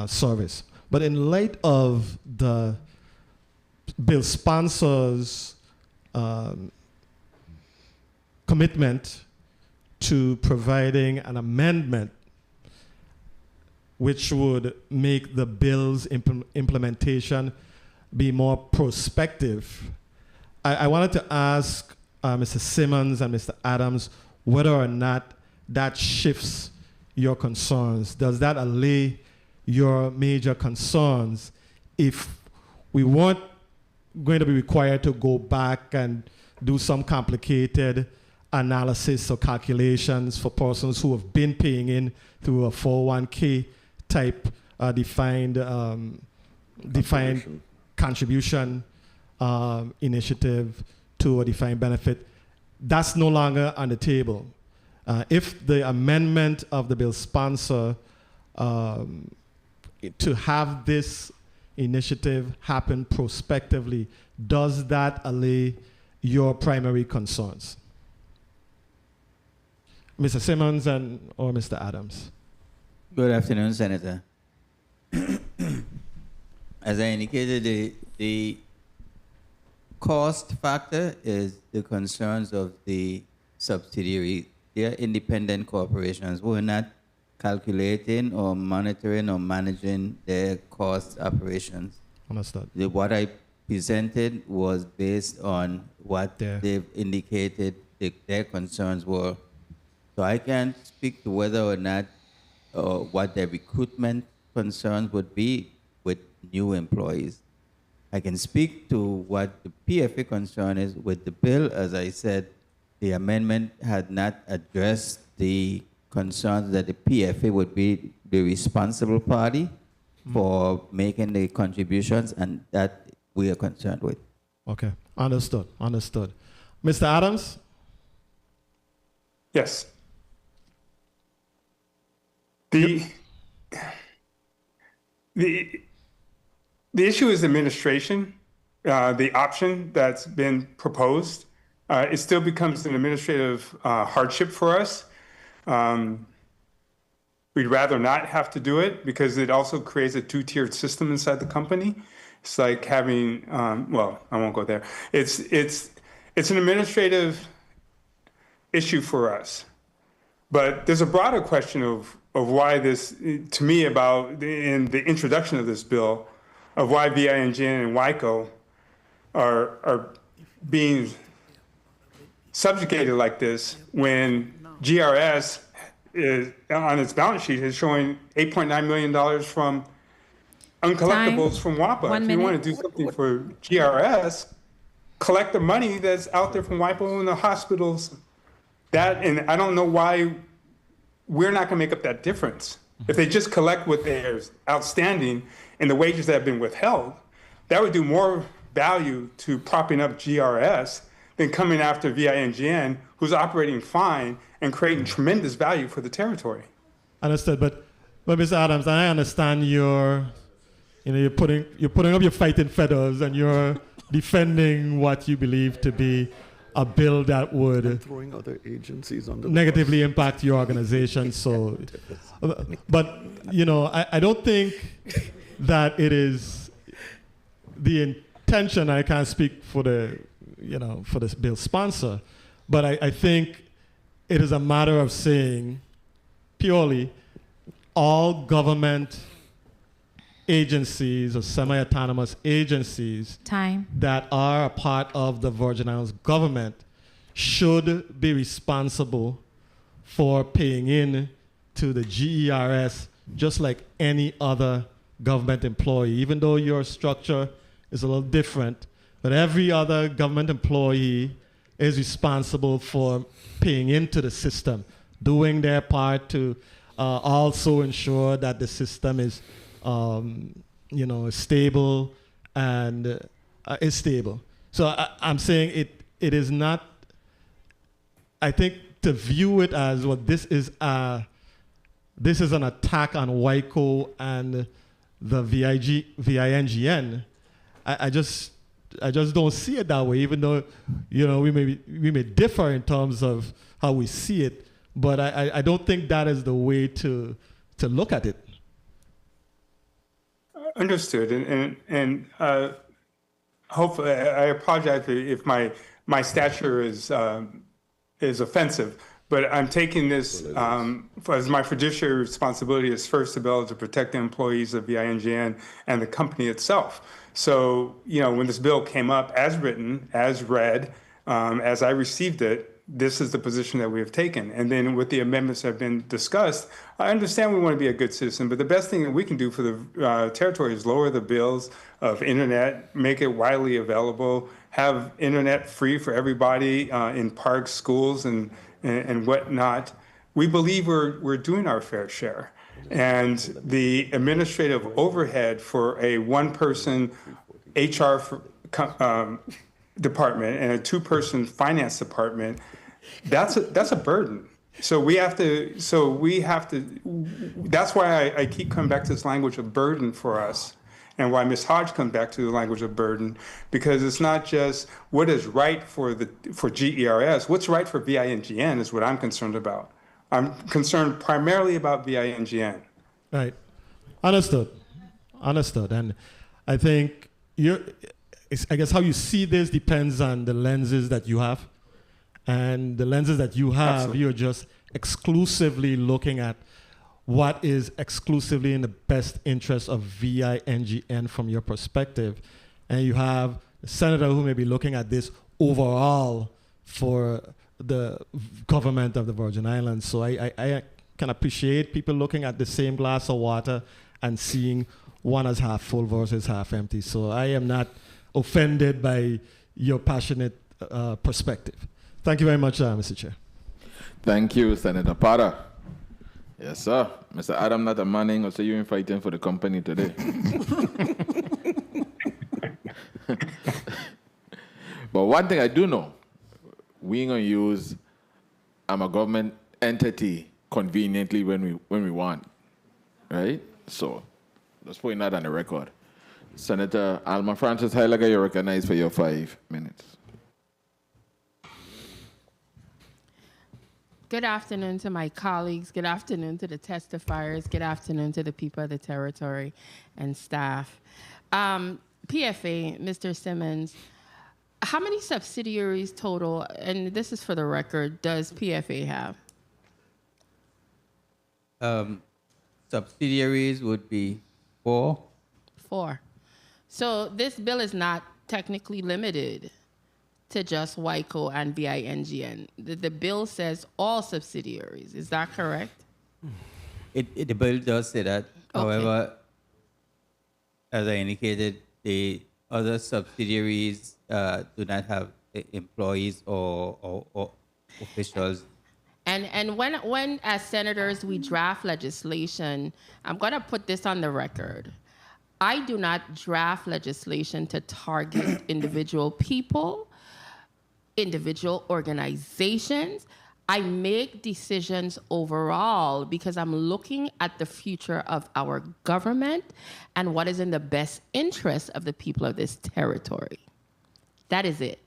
service. But in light of the bill sponsors' commitment to providing an amendment which would make the bill's implementation be more prospective, I wanted to ask Mr. Simmons and Mr. Adams whether or not that shifts your concerns. Does that allay your major concerns if we weren't going to be required to go back and do some complicated analysis or calculations for persons who have been paying in through a 401k type defined contribution initiative to a defined benefit? That's no longer on the table. If the amendment of the bill sponsor to have this initiative happen prospectively, does that allay your primary concerns? Mr. Simmons or Mr. Adams? Good afternoon, Senator. As I indicated, the cost factor is the concerns of the subsidiary. They are independent corporations who are not calculating or monitoring or managing their cost operations. Understood. What I presented was based on what they've indicated their concerns were. So I can't speak to whether or not what their recruitment concerns would be with new employees. I can speak to what the PFA concern is with the bill. As I said, the amendment had not addressed the concerns that the PFA would be the responsible party for making the contributions, and that we are concerned with. Okay, understood. Mr. Adams? Yes. The issue is administration. The option that's been proposed, it still becomes an administrative hardship for us. We'd rather not have to do it because it also creates a two-tiered system inside the company. It's like having, well, I won't go there. It's an administrative issue for us. But there's a broader question of why this, to me, about in the introduction of this bill, of why VINGN and WICO are being subjugated like this when GRS is, on its balance sheet, is showing $8.9 million from uncollectibles from WAPA. If you want to do something for GRS, collect the money that's out there from WIPO and the hospitals. That, and I don't know why we're not going to make up that difference. If they just collect what is outstanding and the wages that have been withheld, that would do more value to propping up GRS than coming after VINGN, who's operating fine and creating tremendous value for the territory. Understood, but Mr. Adams, I understand you're putting up your fighting feathers and you're defending what you believe to be a bill that would throwing other agencies on the negatively impact your organization. So, but I don't think that it is the intention. I can't speak for the for this bill sponsor, but I think it is a matter of saying purely all government agencies or semi-autonomous agencies that are a part of the Virgin Islands government should be responsible for paying in to the GERS just like any other government employee, even though your structure is a little different. But every other government employee is responsible for paying into the system, doing their part to also ensure that the system is stable and is stable. So I'm saying it is not, I think to view it as what this is an attack on WICO and the VINGN. I just don't see it that way, even though we may differ in terms of how we see it, but I don't think that is the way to look at it. Understood, and hopefully, I apologize if my stature is offensive, but I'm taking this as my fiduciary responsibility is first to be able to protect the employees of VINGN and the company itself. So, when this bill came up as written, as read, as I received it, this is the position that we have taken. And then with the amendments that have been discussed, I understand we want to be a good citizen, but the best thing that we can do for the territory is lower the bills of internet, make it widely available, have internet free for everybody in parks, schools, and whatnot. We believe we're doing our fair share. And the administrative overhead for a one-person HR department and a two-person finance department, that's a burden. So we have to, that's why I keep coming back to this language of burden for us, and why Ms. Hodge comes back to the language of burden, because it's not just what is right for GERS, what's right for VINGN is what I'm concerned about. I'm concerned primarily about VINGN. Right. Understood. And I think I guess how you see this depends on the lenses that you have. And the lenses that you have, Absolutely. You're just exclusively looking at what is exclusively in the best interest of VINGN from your perspective. And you have a senator who may be looking at this overall for the government of the Virgin Islands. So I can appreciate people looking at the same glass of water and seeing one as half full versus half empty. So I am not offended by your passionate perspective. Thank you very much, Mr. Chair. Thank you, Senator Potter. Yes, sir. Mr. Adam not a Manning, or so you're fighting for the company today. But one thing I do know, we ain't gonna use a government entity conveniently when we want, right? So let's put that on the record. Senator Alma Francis Heilager, you're recognized for your 5 minutes. Good afternoon to my colleagues. Good afternoon to the testifiers. Good afternoon to the people of the territory and staff. PFA, Mr. Simmons, how many subsidiaries total, and this is for the record, does PFA have? Subsidiaries would be 4. 4. So this bill is not technically limited to just WICO and VINGN. The bill says all subsidiaries. Is that correct? The bill does say that. Okay. However, as I indicated, the other subsidiaries do not have employees or officials. And when as senators we draft legislation, I'm going to put this on the record. I do not draft legislation to target individual people, individual organizations. I make decisions overall because I'm looking at the future of our government and what is in the best interest of the people of this territory. That is it.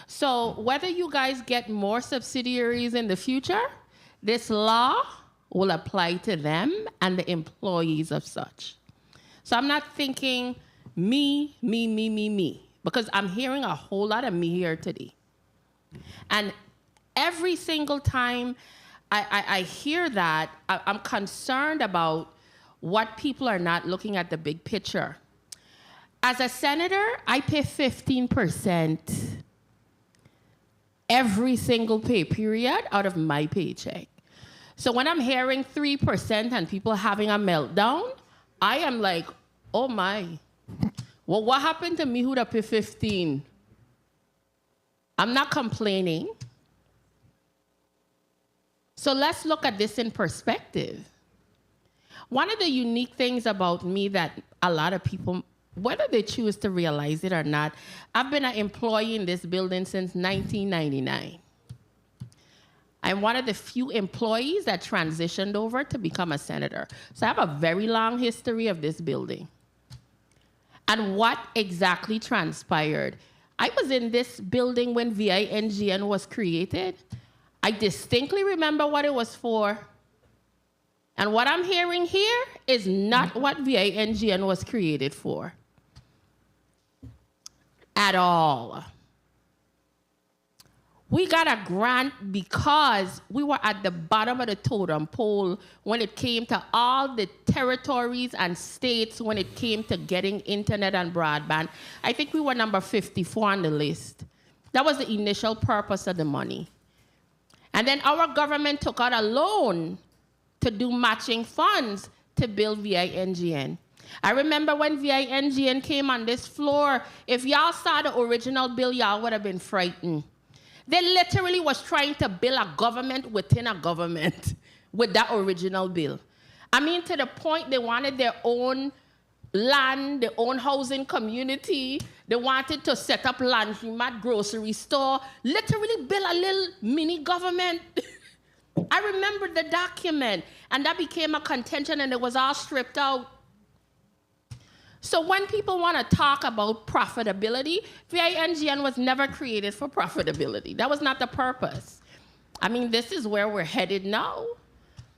So whether you guys get more subsidiaries in the future, this law will apply to them and the employees of such. So I'm not thinking me, because I'm hearing a whole lot of me here today. And every single time I hear that, I'm concerned about what people are not looking at the big picture. As a senator, I pay 15% every single pay period out of my paycheck. So when I'm hearing 3% and people having a meltdown, I am like, oh my. Well, what happened to me who'd have paid 15? I'm not complaining. So let's look at this in perspective. One of the unique things about me that a lot of people, whether they choose to realize it or not, I've been an employee in this building since 1999. I'm one of the few employees that transitioned over to become a senator. So I have a very long history of this building. And what exactly transpired? I was in this building when VINGN was created. I distinctly remember what it was for. And what I'm hearing here is not what VINGN was created for. At all. We got a grant because we were at the bottom of the totem pole when it came to all the territories and states when it came to getting internet and broadband. I think we were number 54 on the list. That was the initial purpose of the money. And then our government took out a loan to do matching funds to build VINGN. I remember when VINGN came on this floor, if y'all saw the original bill, y'all would have been frightened. They literally was trying to build a government within a government with that original bill. I mean, to the point they wanted their own land, their own housing community. They wanted to set up laundromat, grocery store, literally build a little mini government I remember the document, and that became a contention, and it was all stripped out. So when people want to talk about profitability, VINGN was never created for profitability. That was not the purpose. I mean, this is where we're headed now.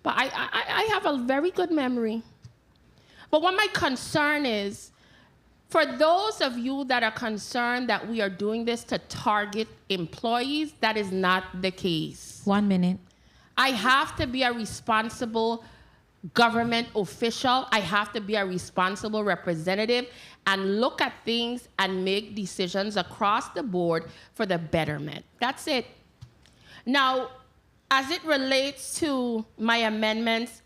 But I have a very good memory. But what my concern is, for those of you that are concerned that we are doing this to target employees, that is not the case. 1 minute. I have to be a responsible government official. I have to be a responsible representative and look at things and make decisions across the board for the betterment. That's it. Now, as it relates to my amendments,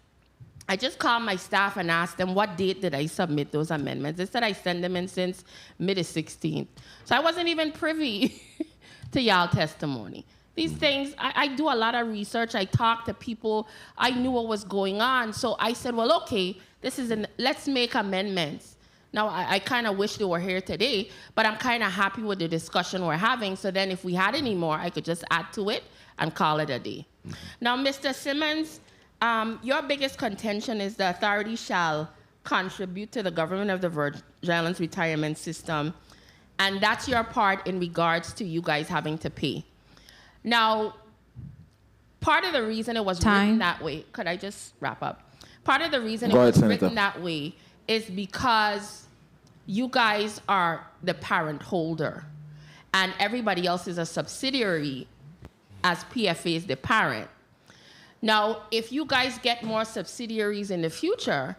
I just called my staff and asked them what date did I submit those amendments. They said I sent them in since mid-16th. So I wasn't even privy to y'all testimony. These things, I do a lot of research. I talk to people. I knew what was going on. So I said, well, okay, let's make amendments. Now, I kind of wish they were here today, but I'm kind of happy with the discussion we're having. So then if we had any more, I could just add to it and call it a day. Now, Mr. Simmons, your biggest contention is the authority shall contribute to the government of the Virgin Islands retirement system. And that's your part in regards to you guys having to pay. Now, part of the reason it was written that way, could I just wrap up? Part of the reason it was written that way is because you guys are the parent holder and everybody else is a subsidiary as PFA is the parent. Now, if you guys get more subsidiaries in the future,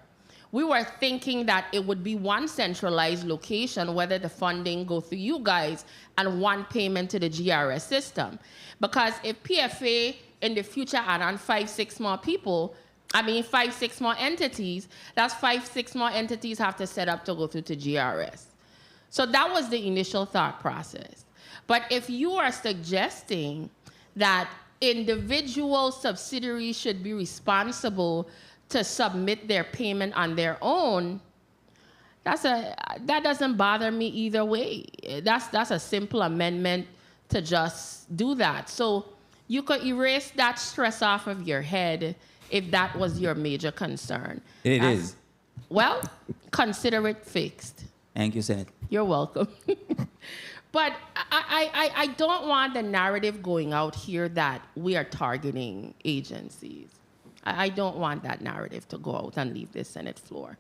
we were thinking that it would be one centralized location, whether the funding go through you guys and one payment to the GRS system. Because if PFA in the future add on 5-6 more people, 5-6 more entities, that's 5-6 more entities have to set up to go through to GRS. So that was the initial thought process. But if you are suggesting that individual subsidiaries should be responsible to submit their payment on their own, that doesn't bother me either way. That's a simple amendment to just do that. So you could erase that stress off of your head if that was your major concern. It is. Well, consider it fixed. Thank you, Senator. You're welcome. But I don't want the narrative going out here that we are targeting agencies. I don't want that narrative to go out and leave the Senate floor.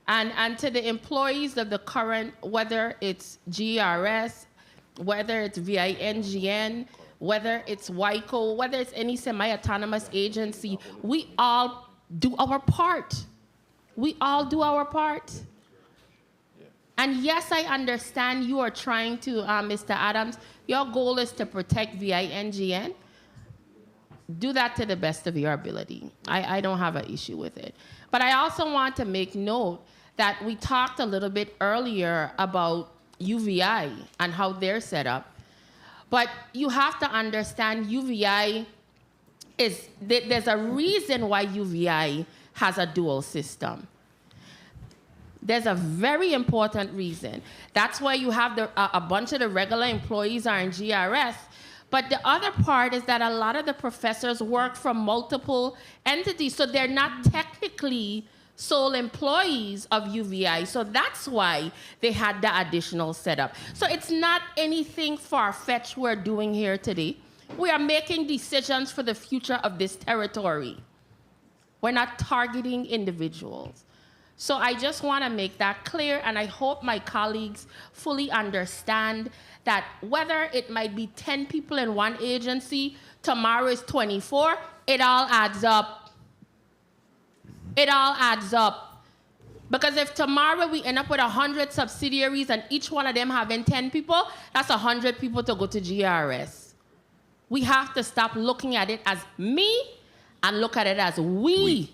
And to the employees of the current, whether it's GRS, whether it's VINGN, whether it's WICO, whether it's any semi-autonomous agency, we all do our part. We all do our part. And yes, I understand you are trying to, Mr. Adams, your goal is to protect VINGN. Do that to the best of your ability. I don't have an issue with it. But I also want to make note that we talked a little bit earlier about UVI and how they're set up. But you have to understand UVI there's a reason why UVI has a dual system. There's a very important reason. That's why you have a bunch of the regular employees are in GRS. But the other part is that a lot of the professors work from multiple entities, so they're not technically sole employees of UVI. So that's why they had the additional setup. So it's not anything far-fetched we're doing here today. We are making decisions for the future of this territory. We're not targeting individuals. So I just want to make that clear, and I hope my colleagues fully understand that whether it might be 10 people in one agency, tomorrow is 24, it all adds up. It all adds up. Because if tomorrow we end up with 100 subsidiaries and each one of them having 10 people, that's 100 people to go to GRS. We have to stop looking at it as me and look at it as we.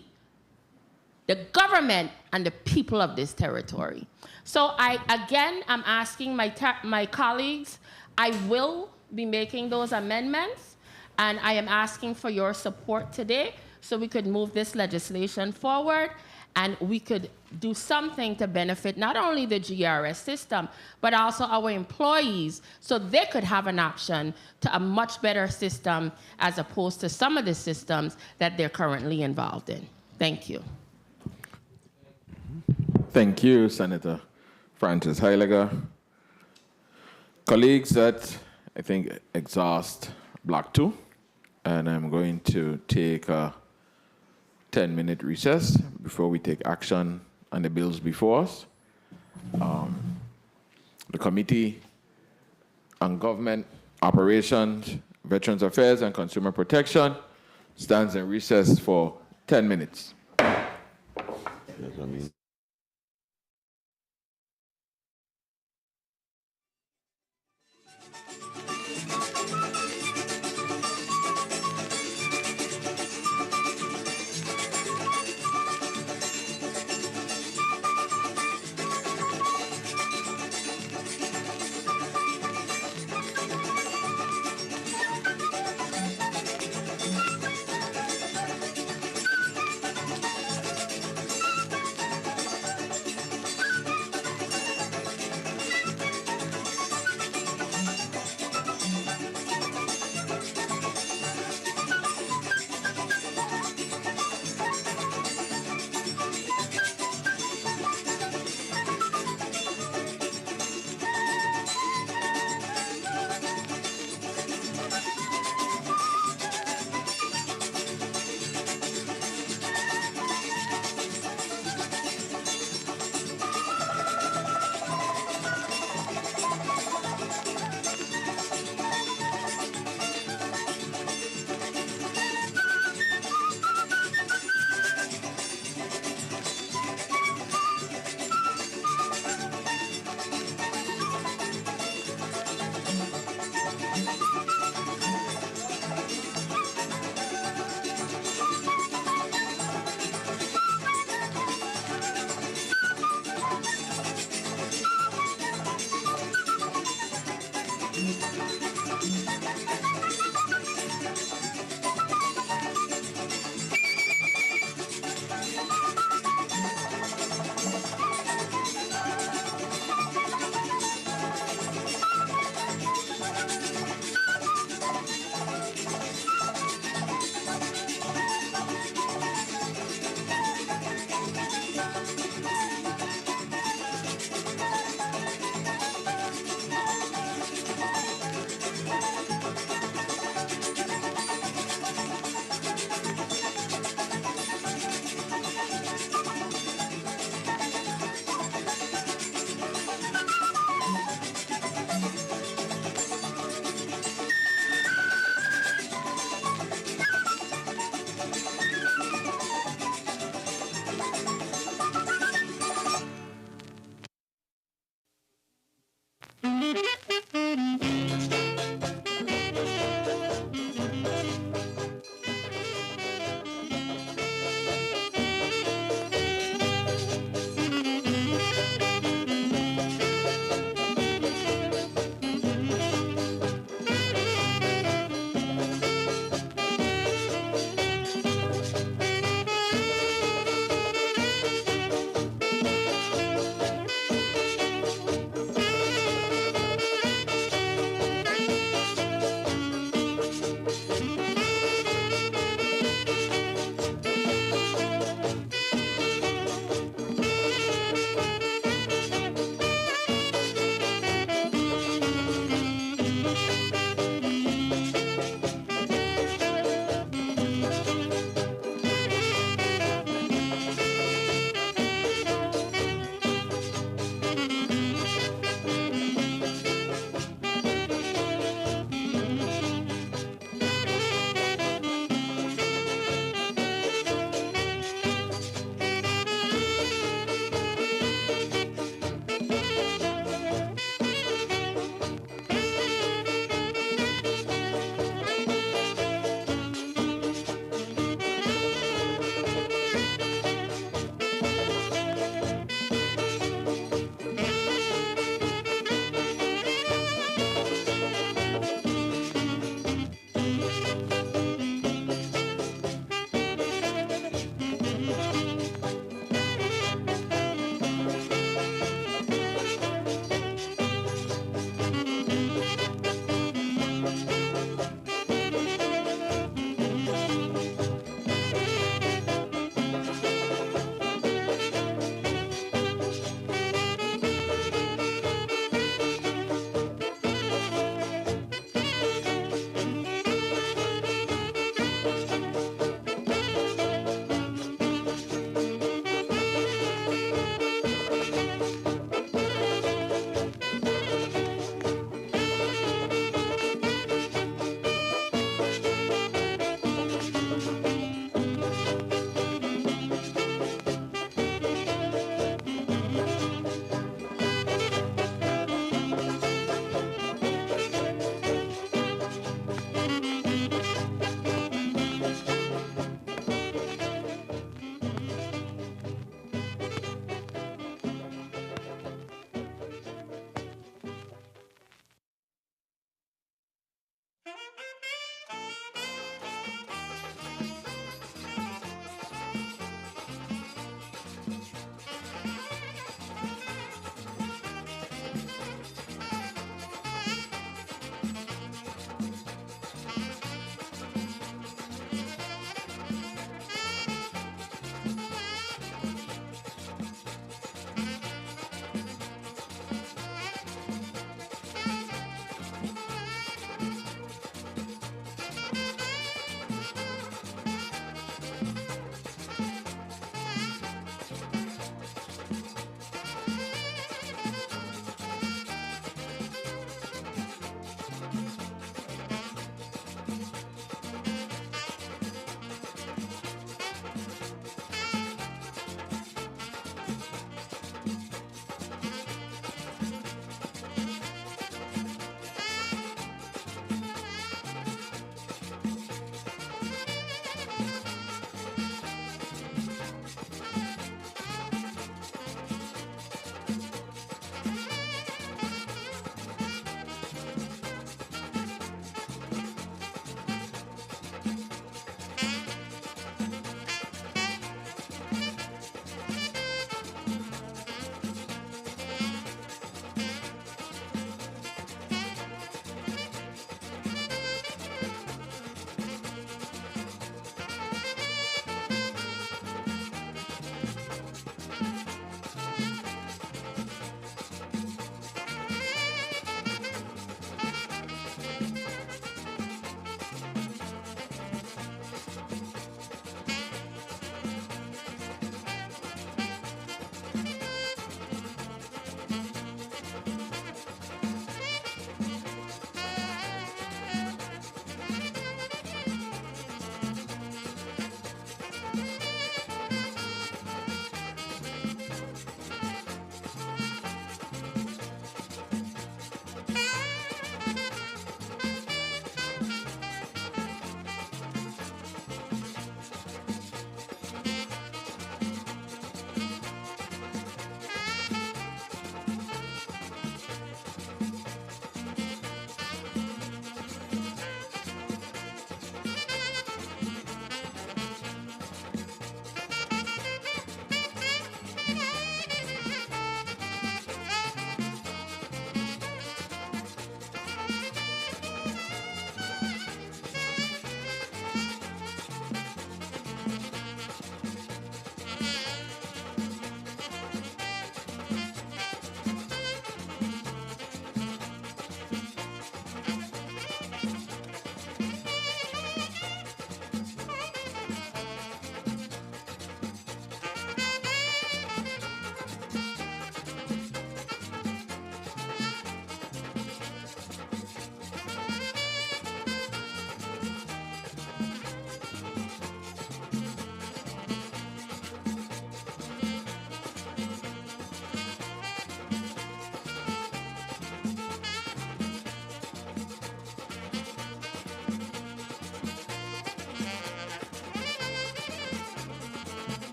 The government and the people of this territory. So I'm asking my colleagues, I will be making those amendments, and I am asking for your support today so we could move this legislation forward and we could do something to benefit not only the GRS system, but also our employees, so they could have an option to a much better system as opposed to some of the systems that they're currently involved in. Thank you. Thank you, Senator Francis Heiliger. Colleagues, that I think exhaust Block 2, and I'm going to take a 10-minute recess before we take action on the bills before us. The Committee on Government Operations, Veterans Affairs, and Consumer Protection stands in recess for 10 minutes.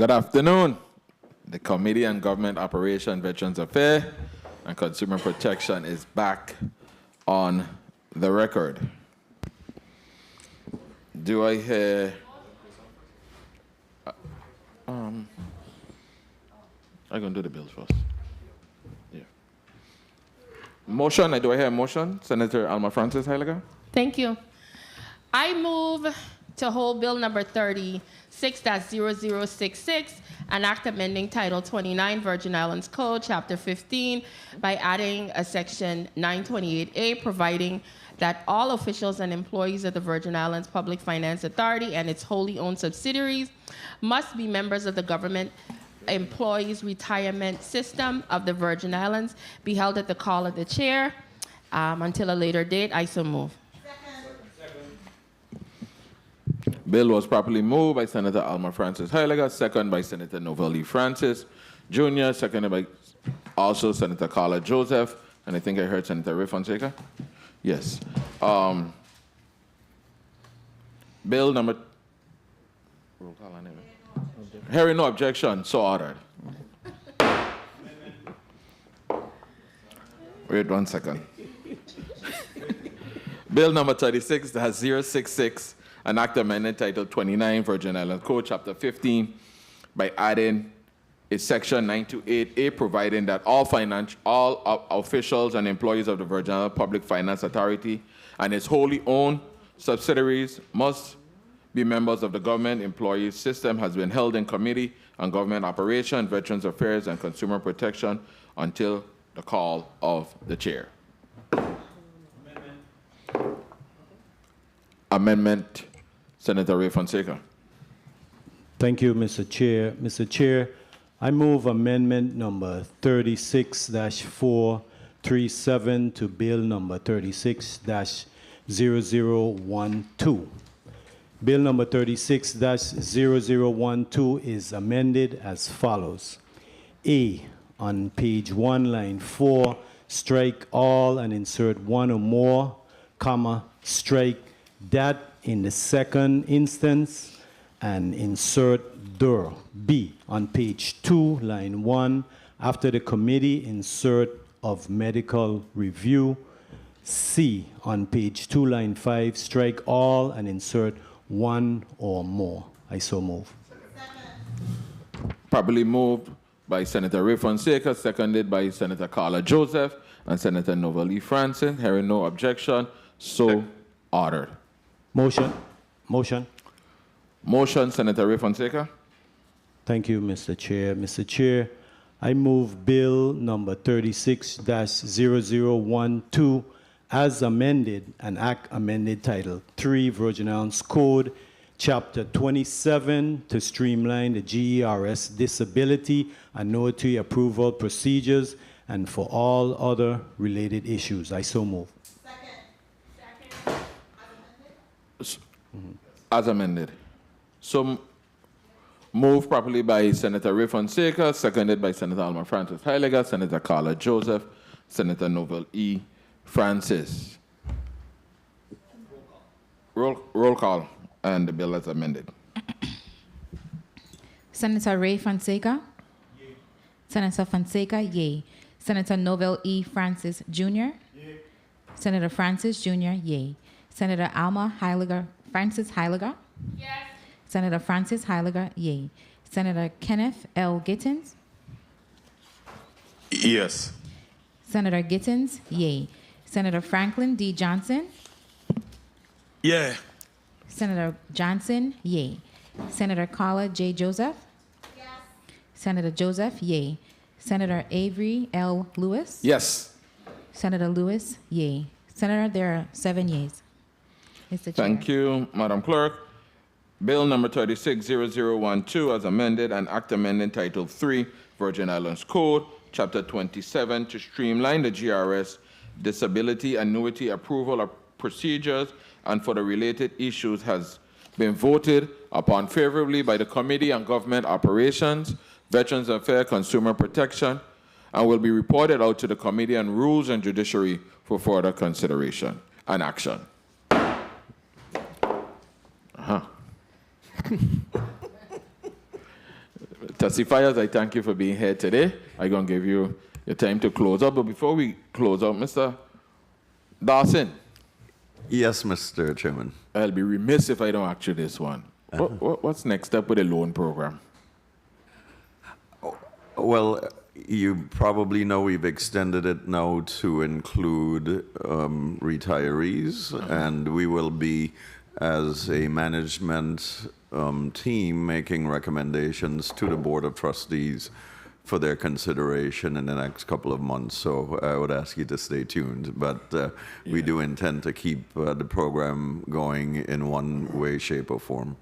Good afternoon. The Committee on Government Operation, Veterans Affairs, and Consumer Protection is back on the record. Do I hear... I'm going to do the bills first. Yeah. Motion, do I hear a motion? Senator Alma Francis Heiliger? Thank you. I move to hold Bill number 36-0066, an act amending Title 29 Virgin Islands Code, Chapter 15, by adding a Section 928A, providing that all officials and employees of the Virgin Islands Public Finance Authority and its wholly owned subsidiaries must be members of the government employees retirement system of the Virgin Islands, be held at the call of the chair until a later date. I so move. Bill was properly moved by Senator Alma Francis Heiliger, second by Senator Novelli Francis Jr., seconded by also Senator Carla Joseph, and I think I heard Senator Ray Fonseca. Yes. Bill number... Hearing no objection, so ordered. Wait 1 second. Bill number 36-066, an act amending Title 29 Virgin Islands Code, Chapter 15, by adding a Section 928A, providing that all officials and employees of the Virgin Islands Public Finance Authority and its wholly owned subsidiaries must be members of the government employees system, has been held in Committee on Government Operation, Veterans Affairs, and Consumer Protection until the call of the chair. Amendment, Senator Ray Fonseca. Thank you, Mr. Chair. Mr. Chair, I move amendment number 36-437 to bill number 36-0012. Bill number 36-0012 is amended as follows. A, on page 1, line 4, strike all and insert one or more, comma, strike that in the second instance and insert der. B, on page 2, line 1, after the committee, insert of medical review. C, on page 2, line 5, strike all and insert one or more. I so move. Properly moved by Senator Ray Fonseca, seconded by Senator Carla Joseph and Senator Novelli Francis. Hearing no objection, so ordered. Motion. Motion, Senator Ray Fonseca. Thank you, Mr. Chair. Mr. Chair, I move bill number 36-0012 as amended, an act amended Title 3 Virgin Islands Code, Chapter 27, to streamline the GERS disability annuity approval procedures and for all other related issues. I so move. As amended. So, Moved properly by Senator Ray Fonseca, seconded by Senator Alma Francis Heiliger, Senator Carla Joseph, Senator Novel E. Francis. Roll call, and the bill is amended. Senator Ray Fonseca? Yea. Senator Fonseca, yea. Senator Novel E. Francis, Jr.? Yea. Senator Francis, Jr., yea. Senator Alma Heiliger, Francis Heiliger? Yes. Senator Francis Heiliger, yea. Senator Kenneth L. Gittins? Yes. Senator Gittins, yea. Senator Franklin D. Johnson? Yeah. Senator Johnson, yea. Senator Carla J. Joseph? Yes. Senator Joseph, yea. Senator Avery L. Lewis? Yes. Senator Lewis, yea. Senator, there are 7 yeas. Mr. Chair. Thank you, Madam Clerk. Bill number 360012 as amended, an act amending Title III, Virgin Islands Code, Chapter 27, to streamline the GRS disability annuity approval procedures and for the related issues has been voted upon favorably by the Committee on Government Operations, Veterans Affairs, Consumer Protection, and will be reported out to the Committee on Rules and Judiciary for further consideration and action. Testifiers, I thank you for being here today. I'm going to give you your time to close up. But before we close out, Mr. Dawson. Yes, Mr. Chairman. I'll be remiss if I don't ask you this one. What's next up with the loan program? Well, you probably know we've extended it now to include retirees, and we will be, as a management team, making recommendations to the Board of Trustees for their consideration in the next couple of months. So I would ask you to stay tuned. But we do intend to keep the program going in one way, shape, or form.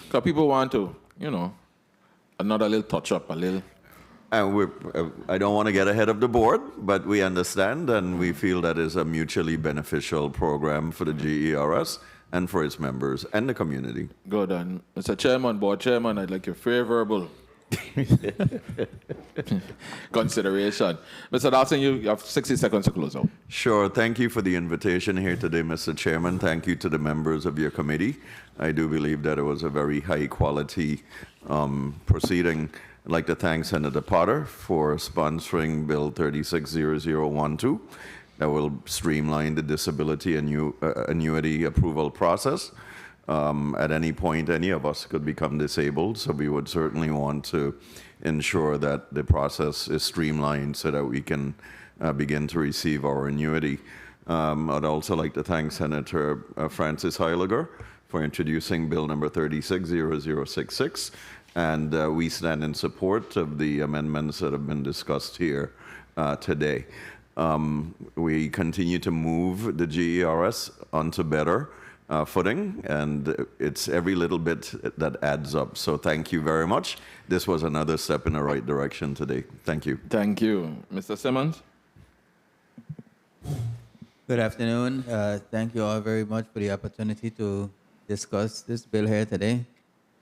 Because people want to, another little touch-up, a little. I don't want to get ahead of the board, but we understand and we feel that is a mutually beneficial program for the GERS and for its members and the community. Good. And Mr. Chairman, Board Chairman, I'd like your favorable consideration. Mr. Dawson, you have 60 seconds to close out. Sure. Thank you for the invitation here today, Mr. Chairman. Thank you to the members of your committee. I do believe that it was a very high-quality proceeding. I'd like to thank Senator Potter for sponsoring Bill 360012 that will streamline the disability annuity approval process. At any point, any of us could become disabled, so we would certainly want to ensure that the process is streamlined so that we can begin to receive our annuity. I'd also like to thank Senator Francis Heiliger for introducing Bill number 360066, and we stand in support of the amendments that have been discussed here today. We continue to move the GERS onto better footing, and it's every little bit that adds up. So thank you very much. This was another step in the right direction today. Thank you. Thank you. Mr. Simmons? Good afternoon. Thank you all very much for the opportunity to discuss this bill here today,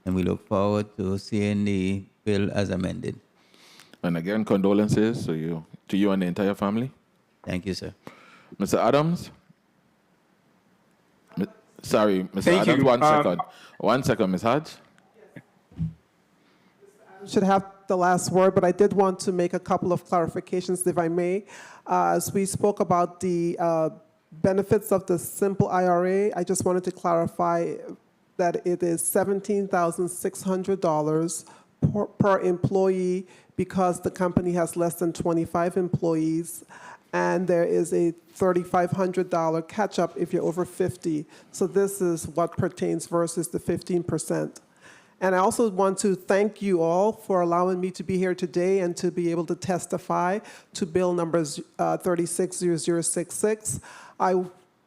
and we look forward to seeing the bill as amended. And again, condolences to you and the entire family. Thank you, sir. Mr. Adams? Sorry, Mr. Thank Adams, you. 1 second. 1 second, Ms. Hodge. Should have the last word, but I did want to make a couple of clarifications, if I may. As we spoke about the benefits of the simple IRA, I just wanted to clarify that it is $17,600 per employee because the company has less than 25 employees, and there is a $3,500 catch-up if you're over 50. So this is what pertains versus the 15%. And I also want to thank you all for allowing me to be here today and to be able to testify to bill numbers 360066.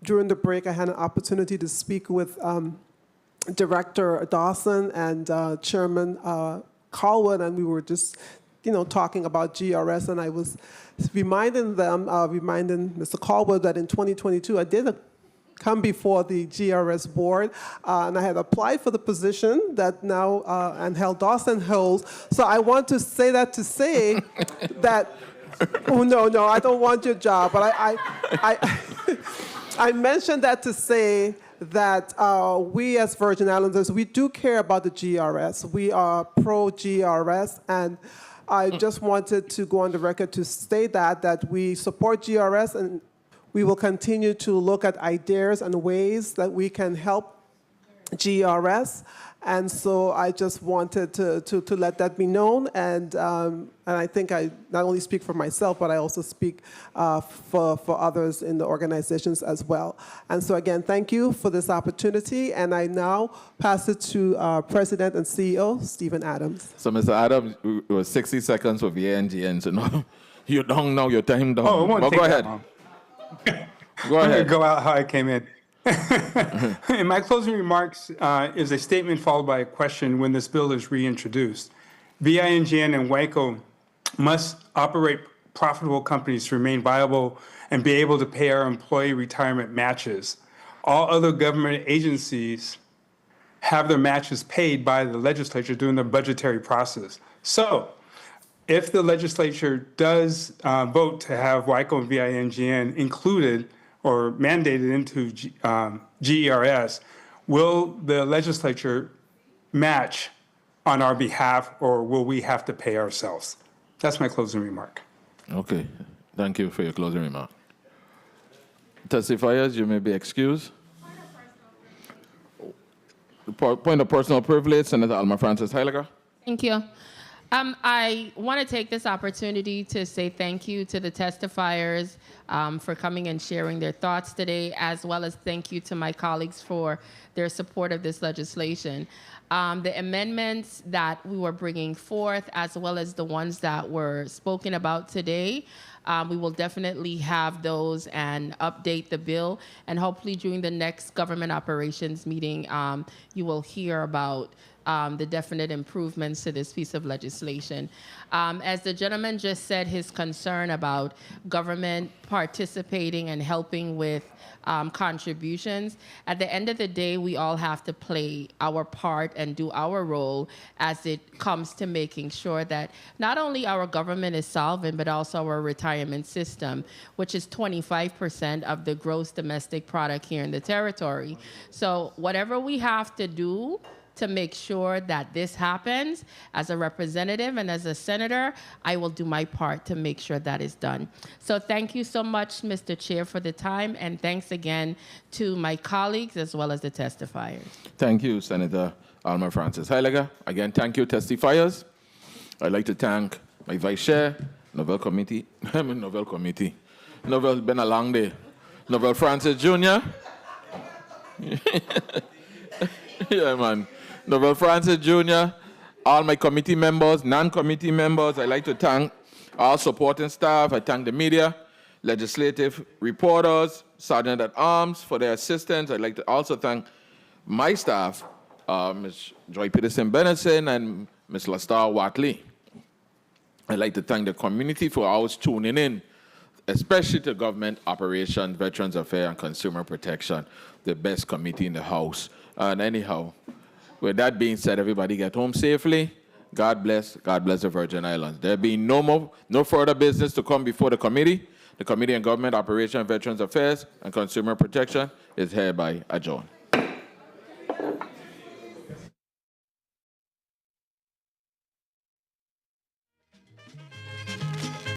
During the break, I had an opportunity to speak with Director Dawson and Chairman Colwood, and we were just talking about GRS, and I was reminding Mr. Colwood that in 2022, I did come before the GRS board, and I had applied for the position that now Angel Dawson holds. So I want to say that to say that, oh no, I don't want your job, but I mentioned that to say that we as Virgin Islanders, we do care about the GRS. We are pro-GRS, and I just wanted to go on the record to state that we support GRS, and we will continue to look at ideas and ways that we can help GRS. And so I just wanted to let that be known. And I think I not only speak for myself, but I also speak for others in the organizations as well. And so again, thank you for this opportunity. And I now pass it to our President and CEO, Stephen Adams. So, Mr. Adams, it was 60 seconds for VNGN. So no, you're done now, your time done. Oh, it won't take go that ahead. long. Go I'm ahead. going to go out how I came in. In my closing remarks is a statement followed by a question when this bill is reintroduced. VINGN and WICO must operate profitable companies to remain viable and be able to pay our employee retirement matches. All other government agencies have their matches paid by the legislature during the budgetary process. So if the legislature does vote to have WICO and VINGN included or mandated into GERS, will the legislature match on our behalf, or will we have to pay ourselves? That's my closing remark. Okay. Thank you for your closing remark. Testifiers, you may be excused. Point of personal privilege, Senator Alma Francis Heiliger. Thank you. I want to take this opportunity to say thank you to the testifiers for coming and sharing their thoughts today, as well as thank you to my colleagues for their support of this legislation. The amendments that we were bringing forth, as well as the ones that were spoken about today, we will definitely have those and update the bill. And hopefully during the next government operations meeting, you will hear about the definite improvements to this piece of legislation. As the gentleman just said, his concern about government participating and helping with contributions, at the end of the day, we all have to play our part and do our role as it comes to making sure that not only our government is solvent, but also our retirement system, which is 25% of the gross domestic product here in the territory. So whatever we have to do to make sure that this happens, as a representative and as a senator, I will do my part to make sure that is done. So thank you so much, Mr. Chair, for the time, and thanks again to my colleagues as well as the testifiers. Thank you, Senator Alma Francis Heiliger. Again, thank you, testifiers. I'd like to thank my vice chair, Novel Committee. Novel, been a long day. Novel Francis Jr. Yeah, man. Novel Francis Jr., all my committee members, non-committee members. I'd like to thank all supporting staff. I thank the media, legislative reporters, Sergeant-at-Arms for their assistance. I'd like to also thank my staff, Ms. Joy Peterson-Benison and Ms. Lastar Watley. I'd like to thank the community for always tuning in, especially to Government Operations, Veterans Affairs, and Consumer Protection, the best committee in the House. And anyhow, with that being said, everybody get home safely. God bless the Virgin Islands. There being no further business to come before the committee. The Committee on Government Operations, Veterans Affairs, and Consumer Protection is hereby adjourned.